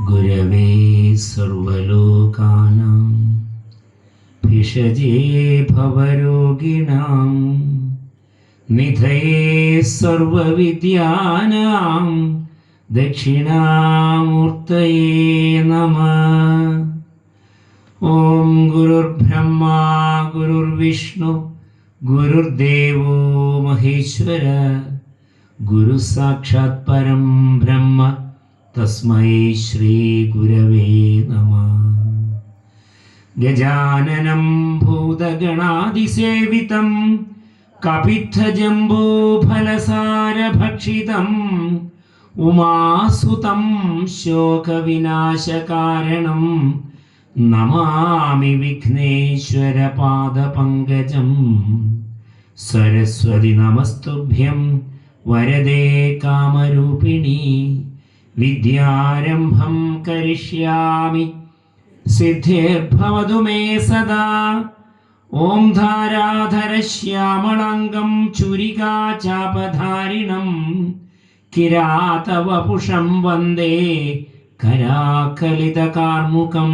ഗുരവേ സർവലോകാനാം ഭിഷജേ ഭവരോഗിണാം നിധയേ സർവവിദ്യാനാം ദക്ഷിണാമൂർത്തയേ നമഃ. ഓം ഗുരുർബ്രഹ്മാ ഗുരുർവിഷ്ണു ഗുരുർദേവോ മഹേശ്വര ഗുരു സാക്ഷാത് പരം ബ്രഹ്മ തസ്മൈ ശ്രീ ഗുരവേ നമഃ. ഗജാനനം ഭൂതഗണാതിസേവിതം കപിത്ഥജംബൂഫലസാരഭക്ഷിതം ഉമാസുതം ശോകവിനാശകാരണം നമാമി വിഘ്നേശ്വരപാദപങ്കജം. സരസ്വതി നമസ്തുഭ്യം വരദേ കാമരൂപിണി വിദ്യാരംഭം കരിഷ്യാമി സിദ്ധിർഭവതു മേ സദാ. ഓം ധാരാധരശ്യാമളാംഗം ചുരികാചാപധാരിണം കിരാതവപുഷം വന്ദേ കരാകലിതകാർമുകം.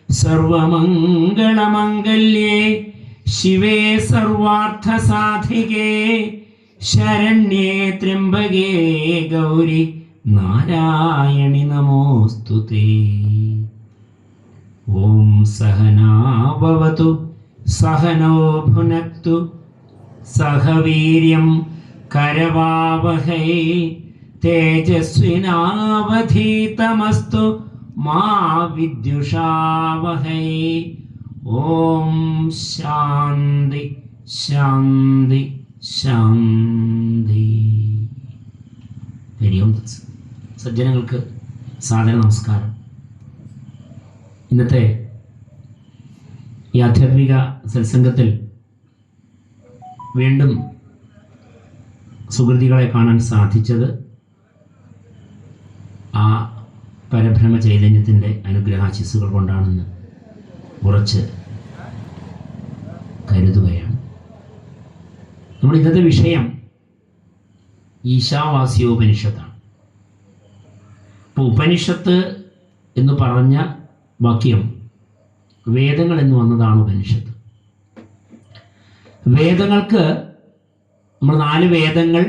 സർവമംഗളമംഗല്യേ ശിവേ സർവാർത്ഥസാധികേ ശരണ്യേ ത്ര്യംബകേ ഗൗരി നാരായണി നമോസ്തുതേ. ഓം സഹനാ ഭവതു സഹനോ ഭുനക്തു സഹ വീര്യം കരവാവഹൈ തേജസ്വിനാവധീതമസ്തു മാ വിദ്യുഷാവഹൈ. ഓം ശാന്തി ശാന്തി ശാന്തി. സജ്ജനങ്ങൾക്ക് സാദര നമസ്കാരം. ഇന്നത്തെ ഈ ആധ്യാത്മിക സത്സംഗത്തിൽ വീണ്ടും സുഹൃത്തികളെ കാണാൻ സാധിച്ചത് ആ പരബ്രഹ്മ ചൈതന്യത്തിൻ്റെ അനുഗ്രഹാശിസ്സുകൾ കൊണ്ടാണെന്ന് ഉറച്ച് കരുതുകയാണ്. നമ്മുടെ ഇന്നത്തെ വിഷയം ഈശാവാസ്യോപനിഷത്താണ്. അപ്പോൾ ഉപനിഷത്ത് എന്ന് പറഞ്ഞ വാക്യം വേദങ്ങൾ എന്ന് വന്നതാണ് ഉപനിഷത്ത്. വേദങ്ങൾക്ക് നമ്മൾ 4 വേദങ്ങൾ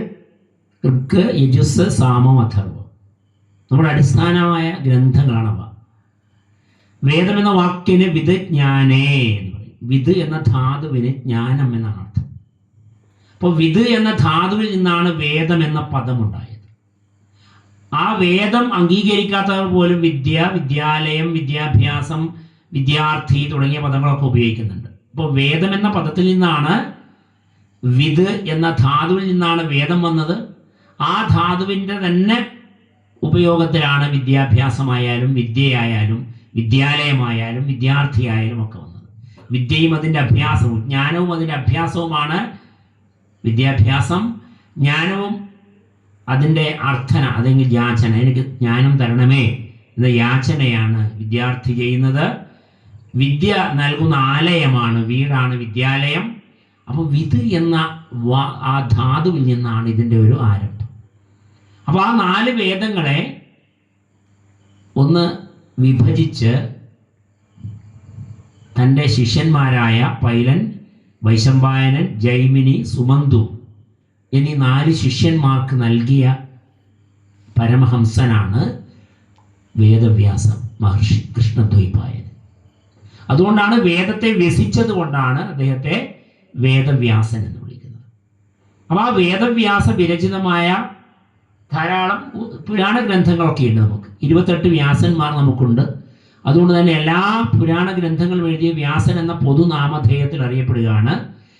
ഋക്ക് യജുസ് സാമം അഥർവം നമ്മുടെ അടിസ്ഥാനമായ ഗ്രന്ഥങ്ങളാണവ. വേദം എന്ന വാക്കിന് വിത് ജ്ഞാനേ എന്ന് പറയും. വിത് എന്ന ധാതുവിന് ജ്ഞാനം എന്നാണ് അർത്ഥം. അപ്പോൾ വിത് എന്ന ധാതുവിൽ നിന്നാണ് വേദം എന്ന പദമുണ്ടായത്. ആ വേദം അംഗീകരിക്കാത്തവർ പോലും വിദ്യ, വിദ്യാലയം, വിദ്യാഭ്യാസം, വിദ്യാർത്ഥി തുടങ്ങിയ പദങ്ങളൊക്കെ ഉപയോഗിക്കുന്നുണ്ട്. അപ്പോൾ വേദം എന്ന പദത്തിൽ നിന്നാണ്, വിത് എന്ന ധാതുവിൽ നിന്നാണ് വേദം വന്നത്. ആ ധാതുവിൻ്റെ തന്നെ ഉപയോഗത്തിലാണ് വിദ്യാഭ്യാസമായാലും വിദ്യയായാലും വിദ്യാലയമായാലും വിദ്യാർത്ഥിയായാലും ഒക്കെ വന്നത്. വിദ്യയും അതിൻ്റെ അഭ്യാസവും ജ്ഞാനവും അതിൻ്റെ അഭ്യാസവുമാണ് വിദ്യാഭ്യാസം. ജ്ഞാനവും അതിൻ്റെ അർത്ഥന, അല്ലെങ്കിൽ യാചന, എനിക്ക് ജ്ഞാനം തരണമേ എന്ന യാചനയാണ് വിദ്യാർത്ഥി ചെയ്യുന്നത്. വിദ്യ നൽകുന്ന ആലയമാണ്, വീടാണ് വിദ്യാലയം. അപ്പോൾ വിത് എന്ന ആ ധാതുവിൽ നിന്നാണ് ഇതിൻ്റെ ഒരു ആരംഭം. അപ്പോൾ ആ 4 വേദങ്ങളെ ഒന്ന് വിഭജിച്ച് തൻ്റെ ശിഷ്യന്മാരായ പൈലൻ, വൈശമ്പായനൻ, ജൈമിനി, സുമന്തു എന്നീ 4 ശിഷ്യന്മാർക്ക് നൽകിയ പരമഹംസനാണ് വേദവ്യാസ മഹർഷി, കൃഷ്ണദ്വൈപായൻ. അതുകൊണ്ടാണ് വേദത്തെ വ്യസിച്ചത് കൊണ്ടാണ് അദ്ദേഹത്തെ വേദവ്യാസൻ എന്ന് വിളിക്കുന്നത്. അപ്പോൾ ആ വേദവ്യാസ വിരചിതമായ ധാരാളം പുരാണ ഗ്രന്ഥങ്ങളൊക്കെ ഉണ്ട്. നമുക്ക് 28 വ്യാസന്മാർ നമുക്കുണ്ട്. അതുകൊണ്ട് തന്നെ എല്ലാ പുരാണ ഗ്രന്ഥങ്ങളും എഴുതിയ വ്യാസൻ എന്ന പൊതുനാമധേയത്തിൽ അറിയപ്പെടുകയാണ്.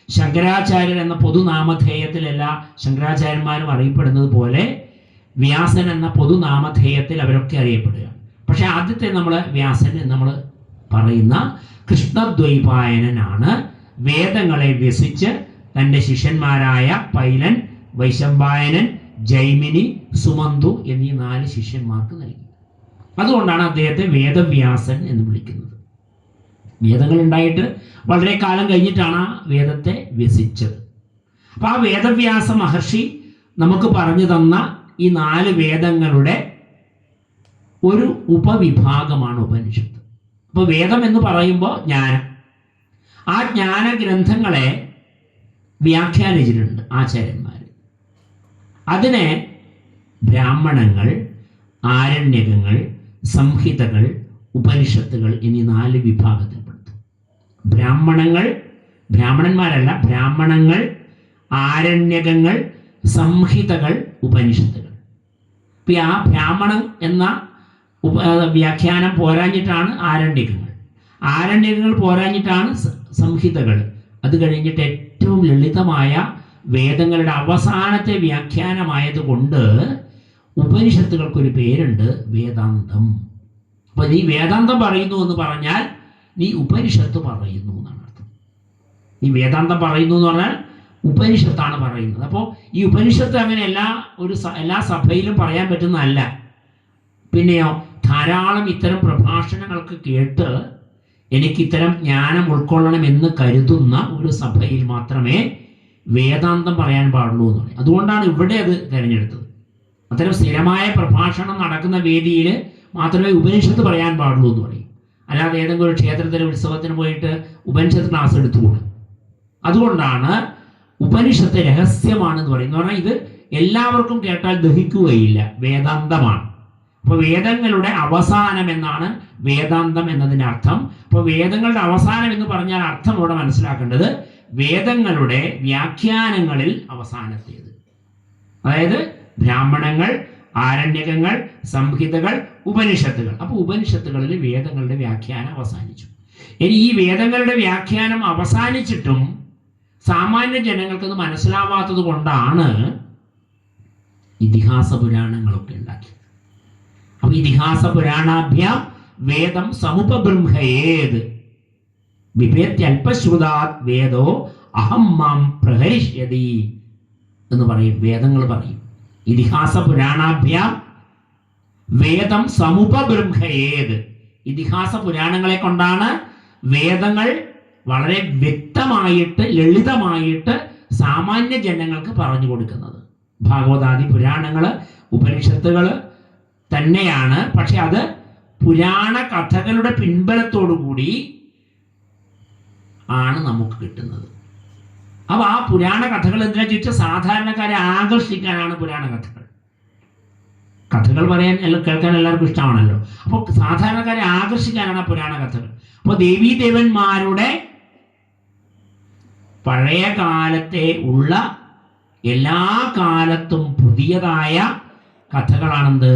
ശങ്കരാചാര്യൻ എന്ന പൊതുനാമധേയത്തിൽ എല്ലാ ശങ്കരാചാര്യന്മാരും അറിയപ്പെടുന്നത് പോലെ വ്യാസൻ എന്ന പൊതുനാമധേയത്തിൽ അവരൊക്കെ അറിയപ്പെടുകയാണ്. പക്ഷെ ആദ്യത്തെ വ്യാസൻ നമ്മൾ പറയുന്ന കൃഷ്ണദ്വൈപായനനാണ് വേദങ്ങളെ വ്യസിച്ച് തൻ്റെ ശിഷ്യന്മാരായ പൈലൻ, വൈശമ്പായനൻ, ജൈമിനി, സുമന്തു എന്നീ 4 ശിഷ്യന്മാർക്ക് നൽകി. അതുകൊണ്ടാണ് അദ്ദേഹത്തെ വേദവ്യാസൻ എന്ന് വിളിക്കുന്നത്. വേദങ്ങൾ ഉണ്ടായിട്ട് വളരെ കാലം കഴിഞ്ഞിട്ടാണ് ആ വേദത്തെ വ്യസിച്ചത്. അപ്പോൾ ആ വേദവ്യാസ മഹർഷി നമുക്ക് പറഞ്ഞു തന്ന ഈ 4 വേദങ്ങളുടെ ഒരു ഉപവിഭാഗമാണ് ഉപനിഷത്ത്. അപ്പോൾ വേദം എന്ന് പറയുമ്പോൾ ജ്ഞാനം, ആ ജ്ഞാന ഗ്രന്ഥങ്ങളെ വ്യാഖ്യാനിച്ചിട്ടുണ്ട് ആചാര്യന്മാർ. അതിനെ ബ്രാഹ്മണങ്ങൾ, ആരണ്യകങ്ങൾ, സംഹിതകൾ, ഉപനിഷത്തുകൾ എന്നീ 4 വിഭാഗത്തിൽപ്പെടുത്തും. ബ്രാഹ്മണന്മാരല്ല, ബ്രാഹ്മണങ്ങൾ, ആരണ്യകങ്ങൾ, സംഹിതകൾ, ഉപനിഷത്തുകൾ. ഇപ്പം ആ ബ്രാഹ്മണൻ എന്ന വ്യാഖ്യാനം പോരാഞ്ഞിട്ടാണ് ആരണ്യകങ്ങൾ പോരാഞ്ഞിട്ടാണ് സംഹിതകൾ. അത് കഴിഞ്ഞിട്ട് ഏറ്റവും ലളിതമായ വേദങ്ങളുടെ അവസാനത്തെ വ്യാഖ്യാനമായതുകൊണ്ട് ഉപനിഷത്തുകൾക്കൊരു പേരുണ്ട്, വേദാന്തം. അപ്പൊ നീ വേദാന്തം പറയുന്നു എന്ന് പറഞ്ഞാൽ നീ ഉപനിഷത്ത് പറയുന്നു എന്നാണ് അർത്ഥം. നീ വേദാന്തം പറയുന്നു എന്ന് പറഞ്ഞാൽ ഉപനിഷത്താണ് പറയുന്നത്. അപ്പോൾ ഈ ഉപനിഷത്ത് അങ്ങനെ എല്ലാ സഭയിലും പറയാൻ പറ്റുന്നതല്ല. പിന്നെയോ ധാരാളം ഇത്തരം പ്രഭാഷണങ്ങൾക്ക് കേട്ട് എനിക്കിത്തരം ജ്ഞാനം ഉൾക്കൊള്ളണം എന്ന് കരുതുന്ന ഒരു സഭയിൽ മാത്രമേ വേദാന്തം പറയാൻ പാടുള്ളൂ എന്ന് പറയും. അതുകൊണ്ടാണ് ഇവിടെ അത് തിരഞ്ഞെടുത്തത്. അത്തരം സ്ഥിരമായ പ്രഭാഷണം നടക്കുന്ന വേദിയിൽ മാത്രമേ ഉപനിഷത്ത് പറയാൻ പാടുള്ളൂ എന്ന് പറയും. അല്ലാതെ ഏതെങ്കിലും ഒരു ക്ഷേത്രത്തിലെ ഉത്സവത്തിന് പോയിട്ട് ഉപനിഷത്ത് ക്ലാസ് എടുത്തുകൂടും. അതുകൊണ്ടാണ് ഉപനിഷത്ത് രഹസ്യമാണെന്ന് പറയുന്നത്. പറഞ്ഞാൽ ഇത് എല്ലാവർക്കും കേട്ടാൽ ദഹിക്കുകയില്ല, വേദാന്തമാണ്. അപ്പോൾ വേദങ്ങളുടെ അവസാനം എന്നാണ് വേദാന്തം എന്നതിൻ്റെ അർത്ഥം. അപ്പോൾ വേദങ്ങളുടെ അവസാനം എന്ന് പറഞ്ഞാൽ അർത്ഥം ഇവിടെ മനസ്സിലാക്കേണ്ടത് വേദങ്ങളുടെ വ്യാഖ്യാനങ്ങളിൽ അവസാനത്തേത്. അതായത് ബ്രാഹ്മണങ്ങൾ, ആരണ്യകങ്ങൾ, സംഹിതകൾ, ഉപനിഷത്തുകൾ. അപ്പോൾ ഉപനിഷത്തുകളിൽ വേദങ്ങളുടെ വ്യാഖ്യാനം അവസാനിച്ചു. ഇനി ഈ വേദങ്ങളുടെ വ്യാഖ്യാനം അവസാനിച്ചിട്ടും സാമാന്യ ജനങ്ങൾക്കത് മനസ്സിലാവാത്തത് കൊണ്ടാണ് ഇതിഹാസ പുരാണങ്ങളൊക്കെ ഉണ്ടാക്കിയത്. അപ്പൊ ഇതിഹാസ പുരാണാഭ്യാം വേദം സമുപബൃംഹയേത് വിഭേത്യൽപശ്രുതാത് വേദോ അഹം മാം പ്രഹരിഷ്യതി എന്ന് പറയും, വേദങ്ങൾ പറയും. ഇതിഹാസ പുരാണാഭ്യാം വേദം സമുപബൃംഹയേത്. ഇതിഹാസ പുരാണങ്ങളെ കൊണ്ടാണ് വേദങ്ങൾ വളരെ വ്യക്തമായിട്ട് ലളിതമായിട്ട് സാമാന്യ ജനങ്ങൾക്ക് പറഞ്ഞു കൊടുക്കുന്നത്. ഭാഗവതാദി പുരാണങ്ങൾ, ഉപനിഷത്തുകൾ തന്നെയാണ്. പക്ഷെ അത് പുരാണ കഥകളുടെ പിൻബലത്തോടു കൂടി ആണ് നമുക്ക് കിട്ടുന്നത്. അപ്പോൾ ആ പുരാണ കഥകൾ എന്തിനാ ചോദിച്ചാൽ സാധാരണക്കാരെ ആകർഷിക്കാനാണ് പുരാണ കഥകൾ. കഥകൾ പറയാൻ കേൾക്കാൻ എല്ലാവർക്കും ഇഷ്ടമാണല്ലോ. അപ്പോൾ സാധാരണക്കാരെ ആകർഷിക്കാനാണ് പുരാണ കഥകൾ. അപ്പോൾ ദേവീദേവന്മാരുടെ പഴയ കാലത്തെ ഉള്ള എല്ലാ കാലത്തും പുതിയതായ കഥകളാണെന്ത്?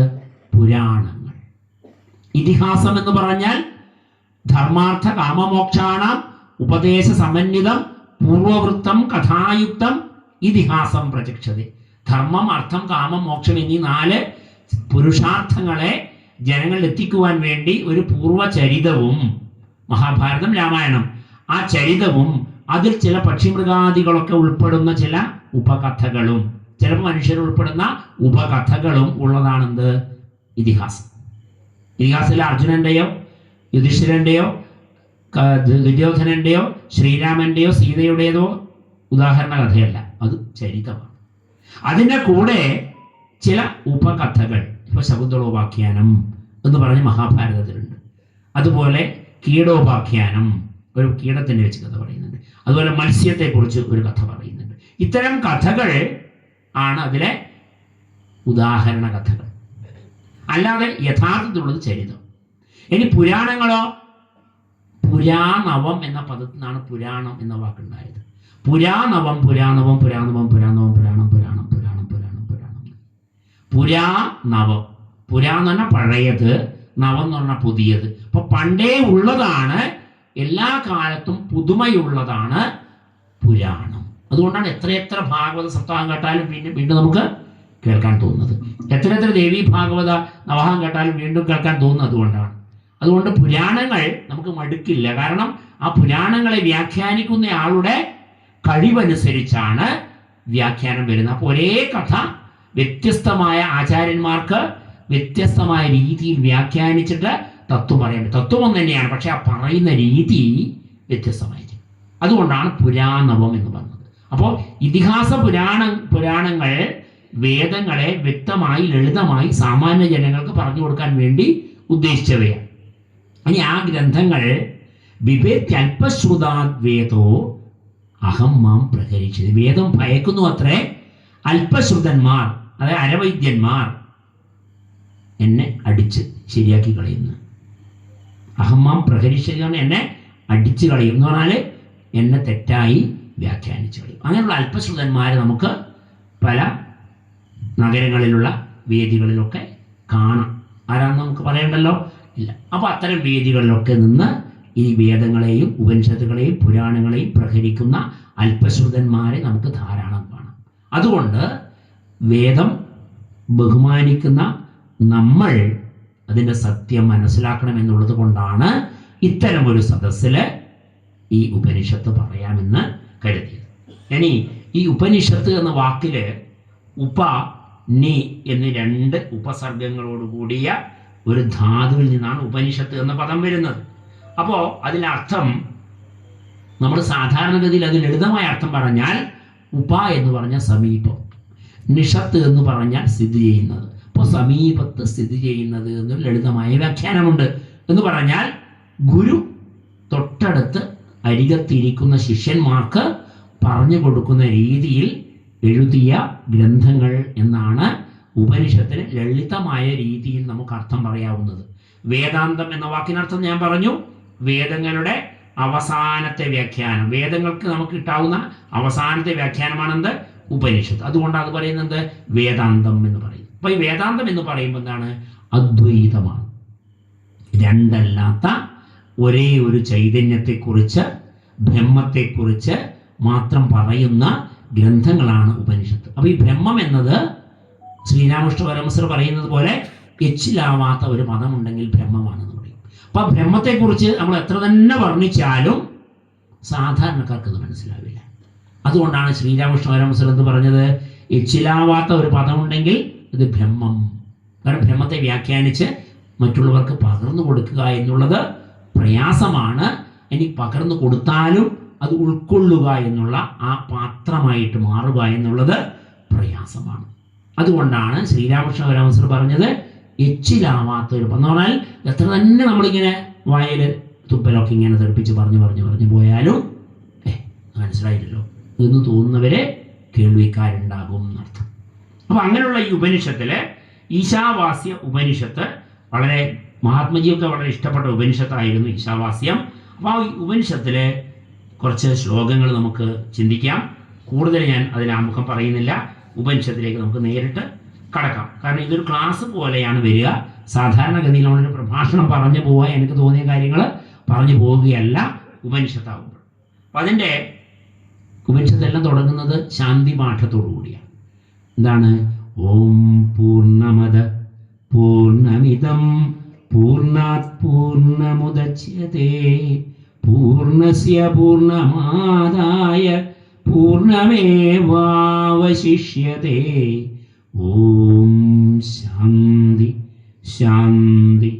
പുരാണങ്ങൾ. ഇതിഹാസം എന്ന് പറഞ്ഞാൽ ധർമാർത്ഥ കാമമോക്ഷാണാം ഉപദേശ സമന്വിതം പൂർവവൃത്തം കഥായുക്തം ഇതിഹാസം പ്രചക്ഷതി. ധർമ്മം, അർത്ഥം, കാമം, മോക്ഷം എന്നീ 4 പുരുഷാർത്ഥങ്ങളെ ജനങ്ങളിൽ എത്തിക്കുവാൻ വേണ്ടി ഒരു പൂർവചരിതവും, മഹാഭാരതം, രാമായണം, ആ ചരിതവും അതിൽ ചില പക്ഷിമൃഗാദികളൊക്കെ ഉൾപ്പെടുന്ന ചില ഉപകഥകളും, ചിലപ്പോൾ മനുഷ്യർ ഉൾപ്പെടുന്ന ഉപകഥകളും ഉള്ളതാണെന്ത്? ഇതിഹാസം. ഇതിഹാസത്തിൽ അർജുനന്റെയോ യുധിഷ്ഠിരന്റെയോ ദുര്യോധനന്റെയോ ശ്രീരാമന്റെയോ സീതയുടേതോ ഉദാഹരണ കഥയല്ല, അത് ചരിതമാണ്. അതിൻ്റെ കൂടെ ചില ഉപകഥകൾ, ഇപ്പോൾ ശകുന്തളോപാഖ്യാനം എന്ന് പറഞ്ഞ് മഹാഭാരതത്തിലുണ്ട്. അതുപോലെ കീടോപാഖ്യാനം, ഒരു കീടത്തിൻ്റെ വെച്ച് കഥ പറയുന്നുണ്ട്. അതുപോലെ മത്സ്യത്തെക്കുറിച്ച് ഒരു കഥ പറയുന്നുണ്ട്. ഇത്തരം കഥകൾ ആണ് അതിലെ ഉദാഹരണ കഥകൾ, അല്ലാതെ യഥാർത്ഥത്തിലുള്ളത് ചരിതം. ഇനി പുരാണങ്ങളോ? പുരാനവം എന്ന പദത്തിൽ നിന്നാണ് പുരാണം എന്ന വാക്കുണ്ടായത്. പുരാനവം, പുരാനവം, പുരാനവം, പുരാനവം, പുരാണം, പുരാണം, പുരാണം, പുരാണം, പുരാണം. പുരാനവം, പുരാ എന്ന് പറഞ്ഞാൽ പഴയത്, നവം എന്ന് പറഞ്ഞാൽ പുതിയത്. അപ്പൊ പണ്ടേ ഉള്ളതാണ്, എല്ലാ കാലത്തും പുതുമയുള്ളതാണ് പുരാണം. അതുകൊണ്ടാണ് എത്രയെത്ര ഭാഗവത സപ്താഹം കേട്ടാലും വീണ്ടും നമുക്ക് കേൾക്കാൻ തോന്നുന്നത്. എത്രയെത്ര ദേവി ഭാഗവത നവഹാം കേട്ടാലും വീണ്ടും കേൾക്കാൻ തോന്നുന്നത് അതുകൊണ്ടാണ്. അതുകൊണ്ട് പുരാണങ്ങൾ നമുക്ക് മടുക്കില്ല. കാരണം ആ പുരാണങ്ങളെ വ്യാഖ്യാനിക്കുന്ന ആളുടെ കഴിവനുസരിച്ചാണ് വ്യാഖ്യാനം വരുന്നത്. അപ്പോൾ ഒരേ കഥ വ്യത്യസ്തമായ ആചാര്യന്മാർക്ക് വ്യത്യസ്തമായ രീതിയിൽ വ്യാഖ്യാനിച്ചിട്ട് തത്വം പറയാൻ പറ്റും. തത്വം ഒന്ന് തന്നെയാണ്, പക്ഷെ ആ പറയുന്ന രീതി വ്യത്യസ്തമായിരിക്കും. അതുകൊണ്ടാണ് പുരാണവം എന്ന് പറഞ്ഞത്. അപ്പോൾ ഇതിഹാസ പുരാണങ്ങൾ വേദങ്ങളെ വ്യക്തമായി ലളിതമായി സാമാന്യ ജനങ്ങൾക്ക് പറഞ്ഞു കൊടുക്കാൻ വേണ്ടി ഉദ്ദേശിച്ചവയാണ്. ഇനി ആ ഗ്രന്ഥങ്ങൾ വിവേക്യൽപശ്രുതാദ്വേദോ അഹം മാം പ്രഹരിച്ചത്. വേദം ഭയക്കുന്നു അത്രേ അല്പശ്രുതന്മാർ, അതായത് അരവൈദ്യന്മാർ എന്നെ അടിച്ച് ശരിയാക്കി കളയുന്നു. അഹം മാം പ്രഹരിച്ചതാണ് എന്നെ അടിച്ചു കളയും എന്ന് പറഞ്ഞാൽ എന്നെ തെറ്റായി വ്യാഖ്യാനിച്ചു കളയും. അങ്ങനെയുള്ള അല്പശ്രുതന്മാരെ നമുക്ക് പല നഗരങ്ങളിലുള്ള വേദികളിലൊക്കെ കാണാം. ആരാന്ന് നമുക്ക് പറയണ്ടല്ലോ, ഇല്ല. അപ്പോൾ അത്തരം വേദികളിലൊക്കെ നിന്ന് ഈ വേദങ്ങളെയും ഉപനിഷത്തുകളെയും പുരാണങ്ങളെയും പ്രഹരിക്കുന്ന അല്പശ്രുതന്മാരെ നമുക്ക് ധാരാളം കാണാം. അതുകൊണ്ട് വേദം ബഹുമാനിക്കുന്ന നമ്മൾ അതിൻ്റെ സത്യം മനസ്സിലാക്കണം എന്നുള്ളത് കൊണ്ടാണ് ഇത്തരം ഒരു സദസ്സിൽ ഈ ഉപനിഷത്ത് പറയാമെന്ന് കരുതിയത്. ഇനി ഈ ഉപനിഷത്ത് എന്ന വാക്കില് ഉപ നി എന്നീ രണ്ട് ഉപസർഗങ്ങളോടുകൂടിയ ഒരു ധാതുവിൽ നിന്നാണ് ഉപനിഷത്ത് എന്ന പദം വരുന്നത്. അപ്പോൾ അതിലർത്ഥം നമ്മൾ സാധാരണഗതിയിൽ അത് ലളിതമായ അർത്ഥം പറഞ്ഞാൽ ഉപ എന്ന് പറഞ്ഞാൽ സമീപം, നിഷത്ത് എന്ന് പറഞ്ഞാൽ സ്ഥിതി ചെയ്യുന്നത്. അപ്പോൾ സമീപത്ത് സ്ഥിതി ചെയ്യുന്നത് എന്നൊരു ലളിതമായ വ്യാഖ്യാനമുണ്ട്. എന്ന് പറഞ്ഞാൽ ഗുരു തൊട്ടടുത്ത് അരികത്തിരിക്കുന്ന ശിഷ്യന്മാർക്ക് പറഞ്ഞു കൊടുക്കുന്ന രീതിയിൽ എഴുതിയ ഗ്രന്ഥങ്ങൾ എന്നാണ് ഉപനിഷത്തിന് ലളിതമായ രീതിയിൽ നമുക്ക് അർത്ഥം പറയാവുന്നത്. വേദാന്തം എന്ന വാക്കിനർത്ഥം ഞാൻ പറഞ്ഞു, വേദങ്ങളുടെ അവസാനത്തെ വ്യാഖ്യാനം. വേദങ്ങൾക്ക് നമുക്ക് കിട്ടാവുന്ന അവസാനത്തെ വ്യാഖ്യാനമാണെന്ത്? ഉപനിഷത്ത്. അതുകൊണ്ടാണ് അത് പറയുന്നത് വേദാന്തം എന്ന് പറയും. അപ്പൊ ഈ വേദാന്തം എന്ന് പറയുമ്പോൾ എന്താണ്? അദ്വൈതമാണ്. രണ്ടല്ലാത്ത ഒരേ ഒരു ചൈതന്യത്തെക്കുറിച്ച്, ബ്രഹ്മത്തെക്കുറിച്ച് മാത്രം പറയുന്ന ഗ്രന്ഥങ്ങളാണ് ഉപനിഷത്ത്. അപ്പൊ ഈ ബ്രഹ്മം എന്നത് ശ്രീരാമകൃഷ്ണ പരമഹംസർ പറയുന്നത് പോലെ എച്ചിലാവാത്ത ഒരു പദമുണ്ടെങ്കിൽ ബ്രഹ്മമാണെന്ന് പറയും. അപ്പൊ ബ്രഹ്മത്തെക്കുറിച്ച് നമ്മൾ എത്ര തന്നെ വർണ്ണിച്ചാലും സാധാരണക്കാർക്ക് അത് മനസ്സിലാവില്ല. അതുകൊണ്ടാണ് ശ്രീരാമകൃഷ്ണ പരമഹംസർ എന്ന് പറഞ്ഞത്, എച്ചിലാവാത്ത ഒരു പദമുണ്ടെങ്കിൽ ഇത് ബ്രഹ്മം. കാരണം ബ്രഹ്മത്തെ വ്യാഖ്യാനിച്ച് മറ്റുള്ളവർക്ക് പകർന്നു കൊടുക്കുക എന്നുള്ളത് പ്രയാസമാണ്. ഇനി പകർന്നു കൊടുത്താലും അത് ഉൾക്കൊള്ളുക എന്നുള്ള ആ പാത്രമായിട്ട് മാറുക എന്നുള്ളത് പ്രയാസമാണ്. അതുകൊണ്ടാണ് ശ്രീരാമകൃഷ്ണ പരമഹംസർ പറഞ്ഞത് എച്ചിലാവാത്ത ഒരു എന്ന് പറഞ്ഞാൽ എത്ര തന്നെ നമ്മളിങ്ങനെ വായിൽ തുപ്പലൊക്കെ ഇങ്ങനെ തെറിപ്പിച്ച് പറഞ്ഞു പോയാലും മനസ്സിലായില്ലല്ലോ എന്ന് തോന്നുന്നവരെ കേൾവിക്കാരുണ്ടാകും എന്നർത്ഥം. അപ്പൊ അങ്ങനെയുള്ള ഈ ഉപനിഷത്തില് ഈശാവാസ്യ ഉപനിഷത്ത് വളരെ മഹാത്മജിയൊക്കെ വളരെ ഇഷ്ടപ്പെട്ട ഉപനിഷത്തായിരുന്നു ഈശാവാസ്യം. അപ്പോൾ ആ ഉപനിഷത്തിലെ കുറച്ച് ശ്ലോകങ്ങൾ നമുക്ക് ചിന്തിക്കാം. കൂടുതൽ ഞാൻ അതിനാമുഖം പറയുന്നില്ല. ഉപനിഷത്തിലേക്ക് നമുക്ക് നേരിട്ട് കടക്കാം. കാരണം ഇതൊരു ക്ലാസ് പോലെയാണ് വരിക. സാധാരണഗതിയിൽ നമ്മളൊരു പ്രഭാഷണം പറഞ്ഞു പോവുക, എനിക്ക് തോന്നിയ കാര്യങ്ങൾ പറഞ്ഞു പോവുകയല്ല ഉപനിഷത്താകുമ്പോൾ. അപ്പം അതിൻ്റെ ഉപനിഷത്തെല്ലാം തുടങ്ങുന്നത് ശാന്തി പാഠത്തോടു കൂടിയാണ്. എന്താണ്? ഓം പൂർണ്ണമദ പൂർണ്ണമിദം പൂർണ്ണാത് പൂർണ്ണമുദച്യതേ പൂർണ്ണസ്യ പൂർണ്ണമാദായ പൂർണ്ണമേവാവശിഷ്യതേ. ഓം ശാന്തി ശാന്തി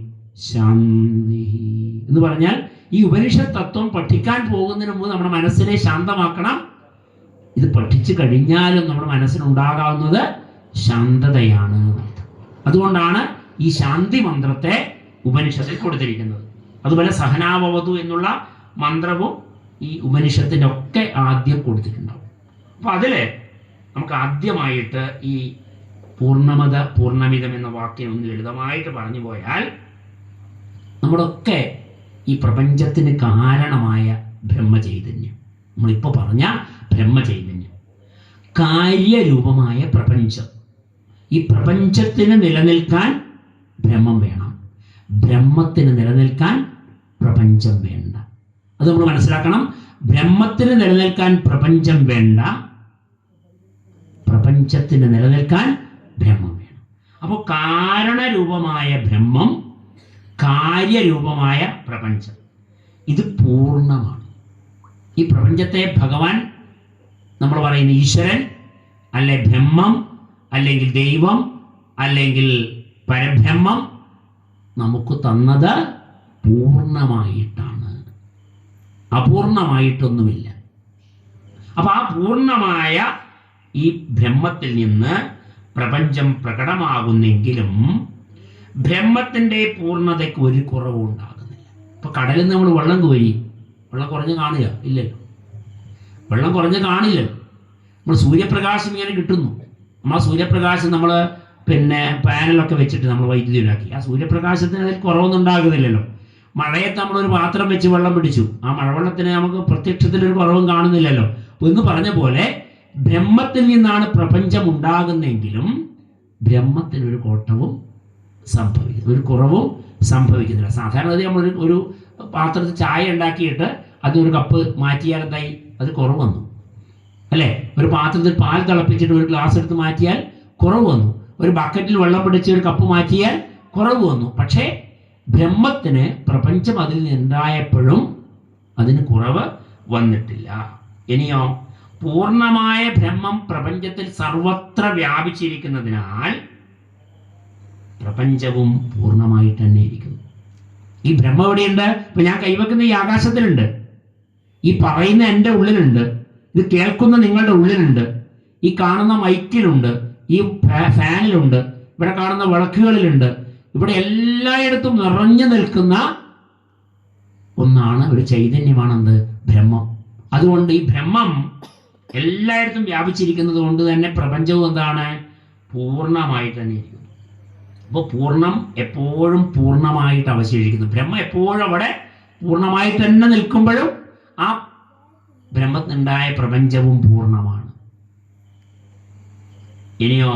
ശാന്തി എന്ന് പറഞ്ഞാൽ ഈ ഉപനിഷത്ത് തത്വം പഠിക്കാൻ പോകുന്നതിന് മുമ്പ് നമ്മുടെ മനസ്സിനെ ശാന്തമാക്കണം. ഇത് പഠിച്ചു കഴിഞ്ഞാലും നമ്മുടെ മനസ്സിനുണ്ടാകാവുന്നത് ശാന്തതയാണ്. അതുകൊണ്ടാണ് ഈ ശാന്തി മന്ത്രത്തെ ഉപനിഷത്തിൽ കൊടുത്തിരിക്കുന്നത്. അതുപോലെ സഹനാവവതു എന്നുള്ള മന്ത്രവും ഈ ഉപനിഷത്തിൻ്റെ ഒക്കെ ആദ്യം കൊടുത്തിട്ടുണ്ടാവും. അപ്പൊ അതില് നമുക്ക് ആദ്യമായിട്ട് ഈ പൂർണ്ണമത പൂർണ്ണമിതം എന്ന വാക്യം ഒന്ന് ലളിതമായിട്ട് പറഞ്ഞു പോയാൽ, നമ്മളൊക്കെ ഈ പ്രപഞ്ചത്തിന് കാരണമായ ബ്രഹ്മചൈതന്യം, നമ്മളിപ്പോൾ പറഞ്ഞ ബ്രഹ്മചൈതന്യം, കാര്യരൂപമായ പ്രപഞ്ചം, ഈ പ്രപഞ്ചത്തിന് നിലനിൽക്കാൻ ബ്രഹ്മം വേണം, ബ്രഹ്മത്തിന് നിലനിൽക്കാൻ പ്രപഞ്ചം വേണ്ട. അത് നമ്മൾ മനസ്സിലാക്കണം. ബ്രഹ്മത്തിന് നിലനിൽക്കാൻ പ്രപഞ്ചം വേണ്ട, പ്രപഞ്ചത്തിന് നിലനിൽക്കാൻ ബ്രഹ്മം വേണം. അപ്പോൾ കാരണരൂപമായ ബ്രഹ്മം, കാര്യരൂപമായ പ്രപഞ്ചം, ഇത് പൂർണ്ണമാണ്. ഈ പ്രപഞ്ചത്തെ ഭഗവാൻ നമ്മൾ പറയുന്ന ഈശ്വരൻ, അല്ലെ ബ്രഹ്മം, അല്ലെങ്കിൽ ദൈവം, അല്ലെങ്കിൽ പരബ്രഹ്മം നമുക്ക് തന്നത് പൂർണ്ണമായിട്ടാണ്, അപൂർണമായിട്ടൊന്നുമില്ല. അപ്പൊ ആ പൂർണ്ണമായ ഈ ബ്രഹ്മത്തിൽ നിന്ന് പ്രപഞ്ചം പ്രകടമാകുന്നെങ്കിലും ബ്രഹ്മത്തിന്റെ പൂർണ്ണതയ്ക്ക് ഒരു കുറവും ഉണ്ടാകുന്നില്ല. ഇപ്പൊ കടലിൽ നിന്ന് നമ്മൾ വെള്ളം കോരി, വെള്ളം കുറഞ്ഞ് കാണുക ഇല്ലല്ലോ, വെള്ളം കുറഞ്ഞ് കാണില്ലല്ലോ. നമ്മൾ സൂര്യപ്രകാശം ഇങ്ങനെ കിട്ടുന്നു, നമ്മൾ ആ സൂര്യപ്രകാശം നമ്മൾ പാനലൊക്കെ വെച്ചിട്ട് നമ്മൾ വൈദ്യുതി ഉണ്ടാക്കി, ആ സൂര്യപ്രകാശത്തിന് അതിൽ കുറവൊന്നും ഉണ്ടാകുന്നില്ലല്ലോ. മഴയത്ത് നമ്മളൊരു പാത്രം വെച്ച് വെള്ളം പിടിച്ചു, ആ മഴവെള്ളത്തിന് നമുക്ക് പ്രത്യക്ഷത്തിലൊരു കുറവും കാണുന്നില്ലല്ലോ. എന്ന് പറഞ്ഞ പോലെ ബ്രഹ്മത്തിൽ നിന്നാണ് പ്രപഞ്ചം ഉണ്ടാകുന്നെങ്കിലും ബ്രഹ്മത്തിനൊരു കോട്ടവും ഒരു കുറവും സംഭവിക്കുന്നില്ല. സാധാരണ നമ്മൾ ഒരു പാത്രത്തിൽ ചായ ഉണ്ടാക്കിയിട്ട് അതിനൊരു കപ്പ് മാറ്റിയാൽ എന്തായി, അത് കുറവ് വന്നു അല്ലേ? ഒരു പാത്രത്തിൽ പാൽ തിളപ്പിച്ചിട്ട് ഒരു ഗ്ലാസ് എടുത്ത് മാറ്റിയാൽ കുറവ് വന്നു. ഒരു ബക്കറ്റിൽ വെള്ളം പിടിച്ച് ഒരു കപ്പ് മാറ്റിയാൽ കുറവ് വന്നു. പക്ഷേ ബ്രഹ്മത്തിന് പ്രപഞ്ചം അതിൽ നിന്നുണ്ടായപ്പോഴും അതിന് കുറവ് വന്നിട്ടില്ല. ഇനിയോ, പൂർണ്ണമായ ബ്രഹ്മം പ്രപഞ്ചത്തിൽ സർവത്ര വ്യാപിച്ചിരിക്കുന്നതിനാൽ പ്രപഞ്ചവും പൂർണ്ണമായിട്ട് തന്നെ ഇരിക്കുന്നു. ഈ ബ്രഹ്മം എവിടെയുണ്ട്? ഇപ്പൊ ഞാൻ കൈവെക്കുന്ന ഈ ആകാശത്തിലുണ്ട്, ഈ പറയുന്ന എൻ്റെ ഉള്ളിലുണ്ട്, ഇത് കേൾക്കുന്ന നിങ്ങളുടെ ഉള്ളിലുണ്ട്, ഈ കാണുന്ന മൈക്കിലുണ്ട്, ഈ ഫാനിലുണ്ട്, ഇവിടെ കാണുന്ന വിളക്കുകളിലുണ്ട്, ഇവിടെ എല്ലായിടത്തും നിറഞ്ഞു നിൽക്കുന്ന ഒന്നാണ്, ഒരു ചൈതന്യമാണെന്ത്? ബ്രഹ്മം. അതുകൊണ്ട് ഈ ബ്രഹ്മം എല്ലായിടത്തും വ്യാപിച്ചിരിക്കുന്നത് കൊണ്ട് തന്നെ പ്രപഞ്ചവും എന്താണ്? പൂർണ്ണമായിട്ട് തന്നെ ഇരിക്കുന്നു. അപ്പോൾ പൂർണ്ണം എപ്പോഴും പൂർണ്ണമായിട്ട് അവശേഷിക്കുന്നു. ബ്രഹ്മം എപ്പോഴും അവിടെ പൂർണ്ണമായിട്ട് തന്നെ നിൽക്കുമ്പോഴും ആ ബ്രഹ്മത്തിനുണ്ടായ പ്രപഞ്ചവും പൂർണ്ണമാണ്. ഇനിയോ,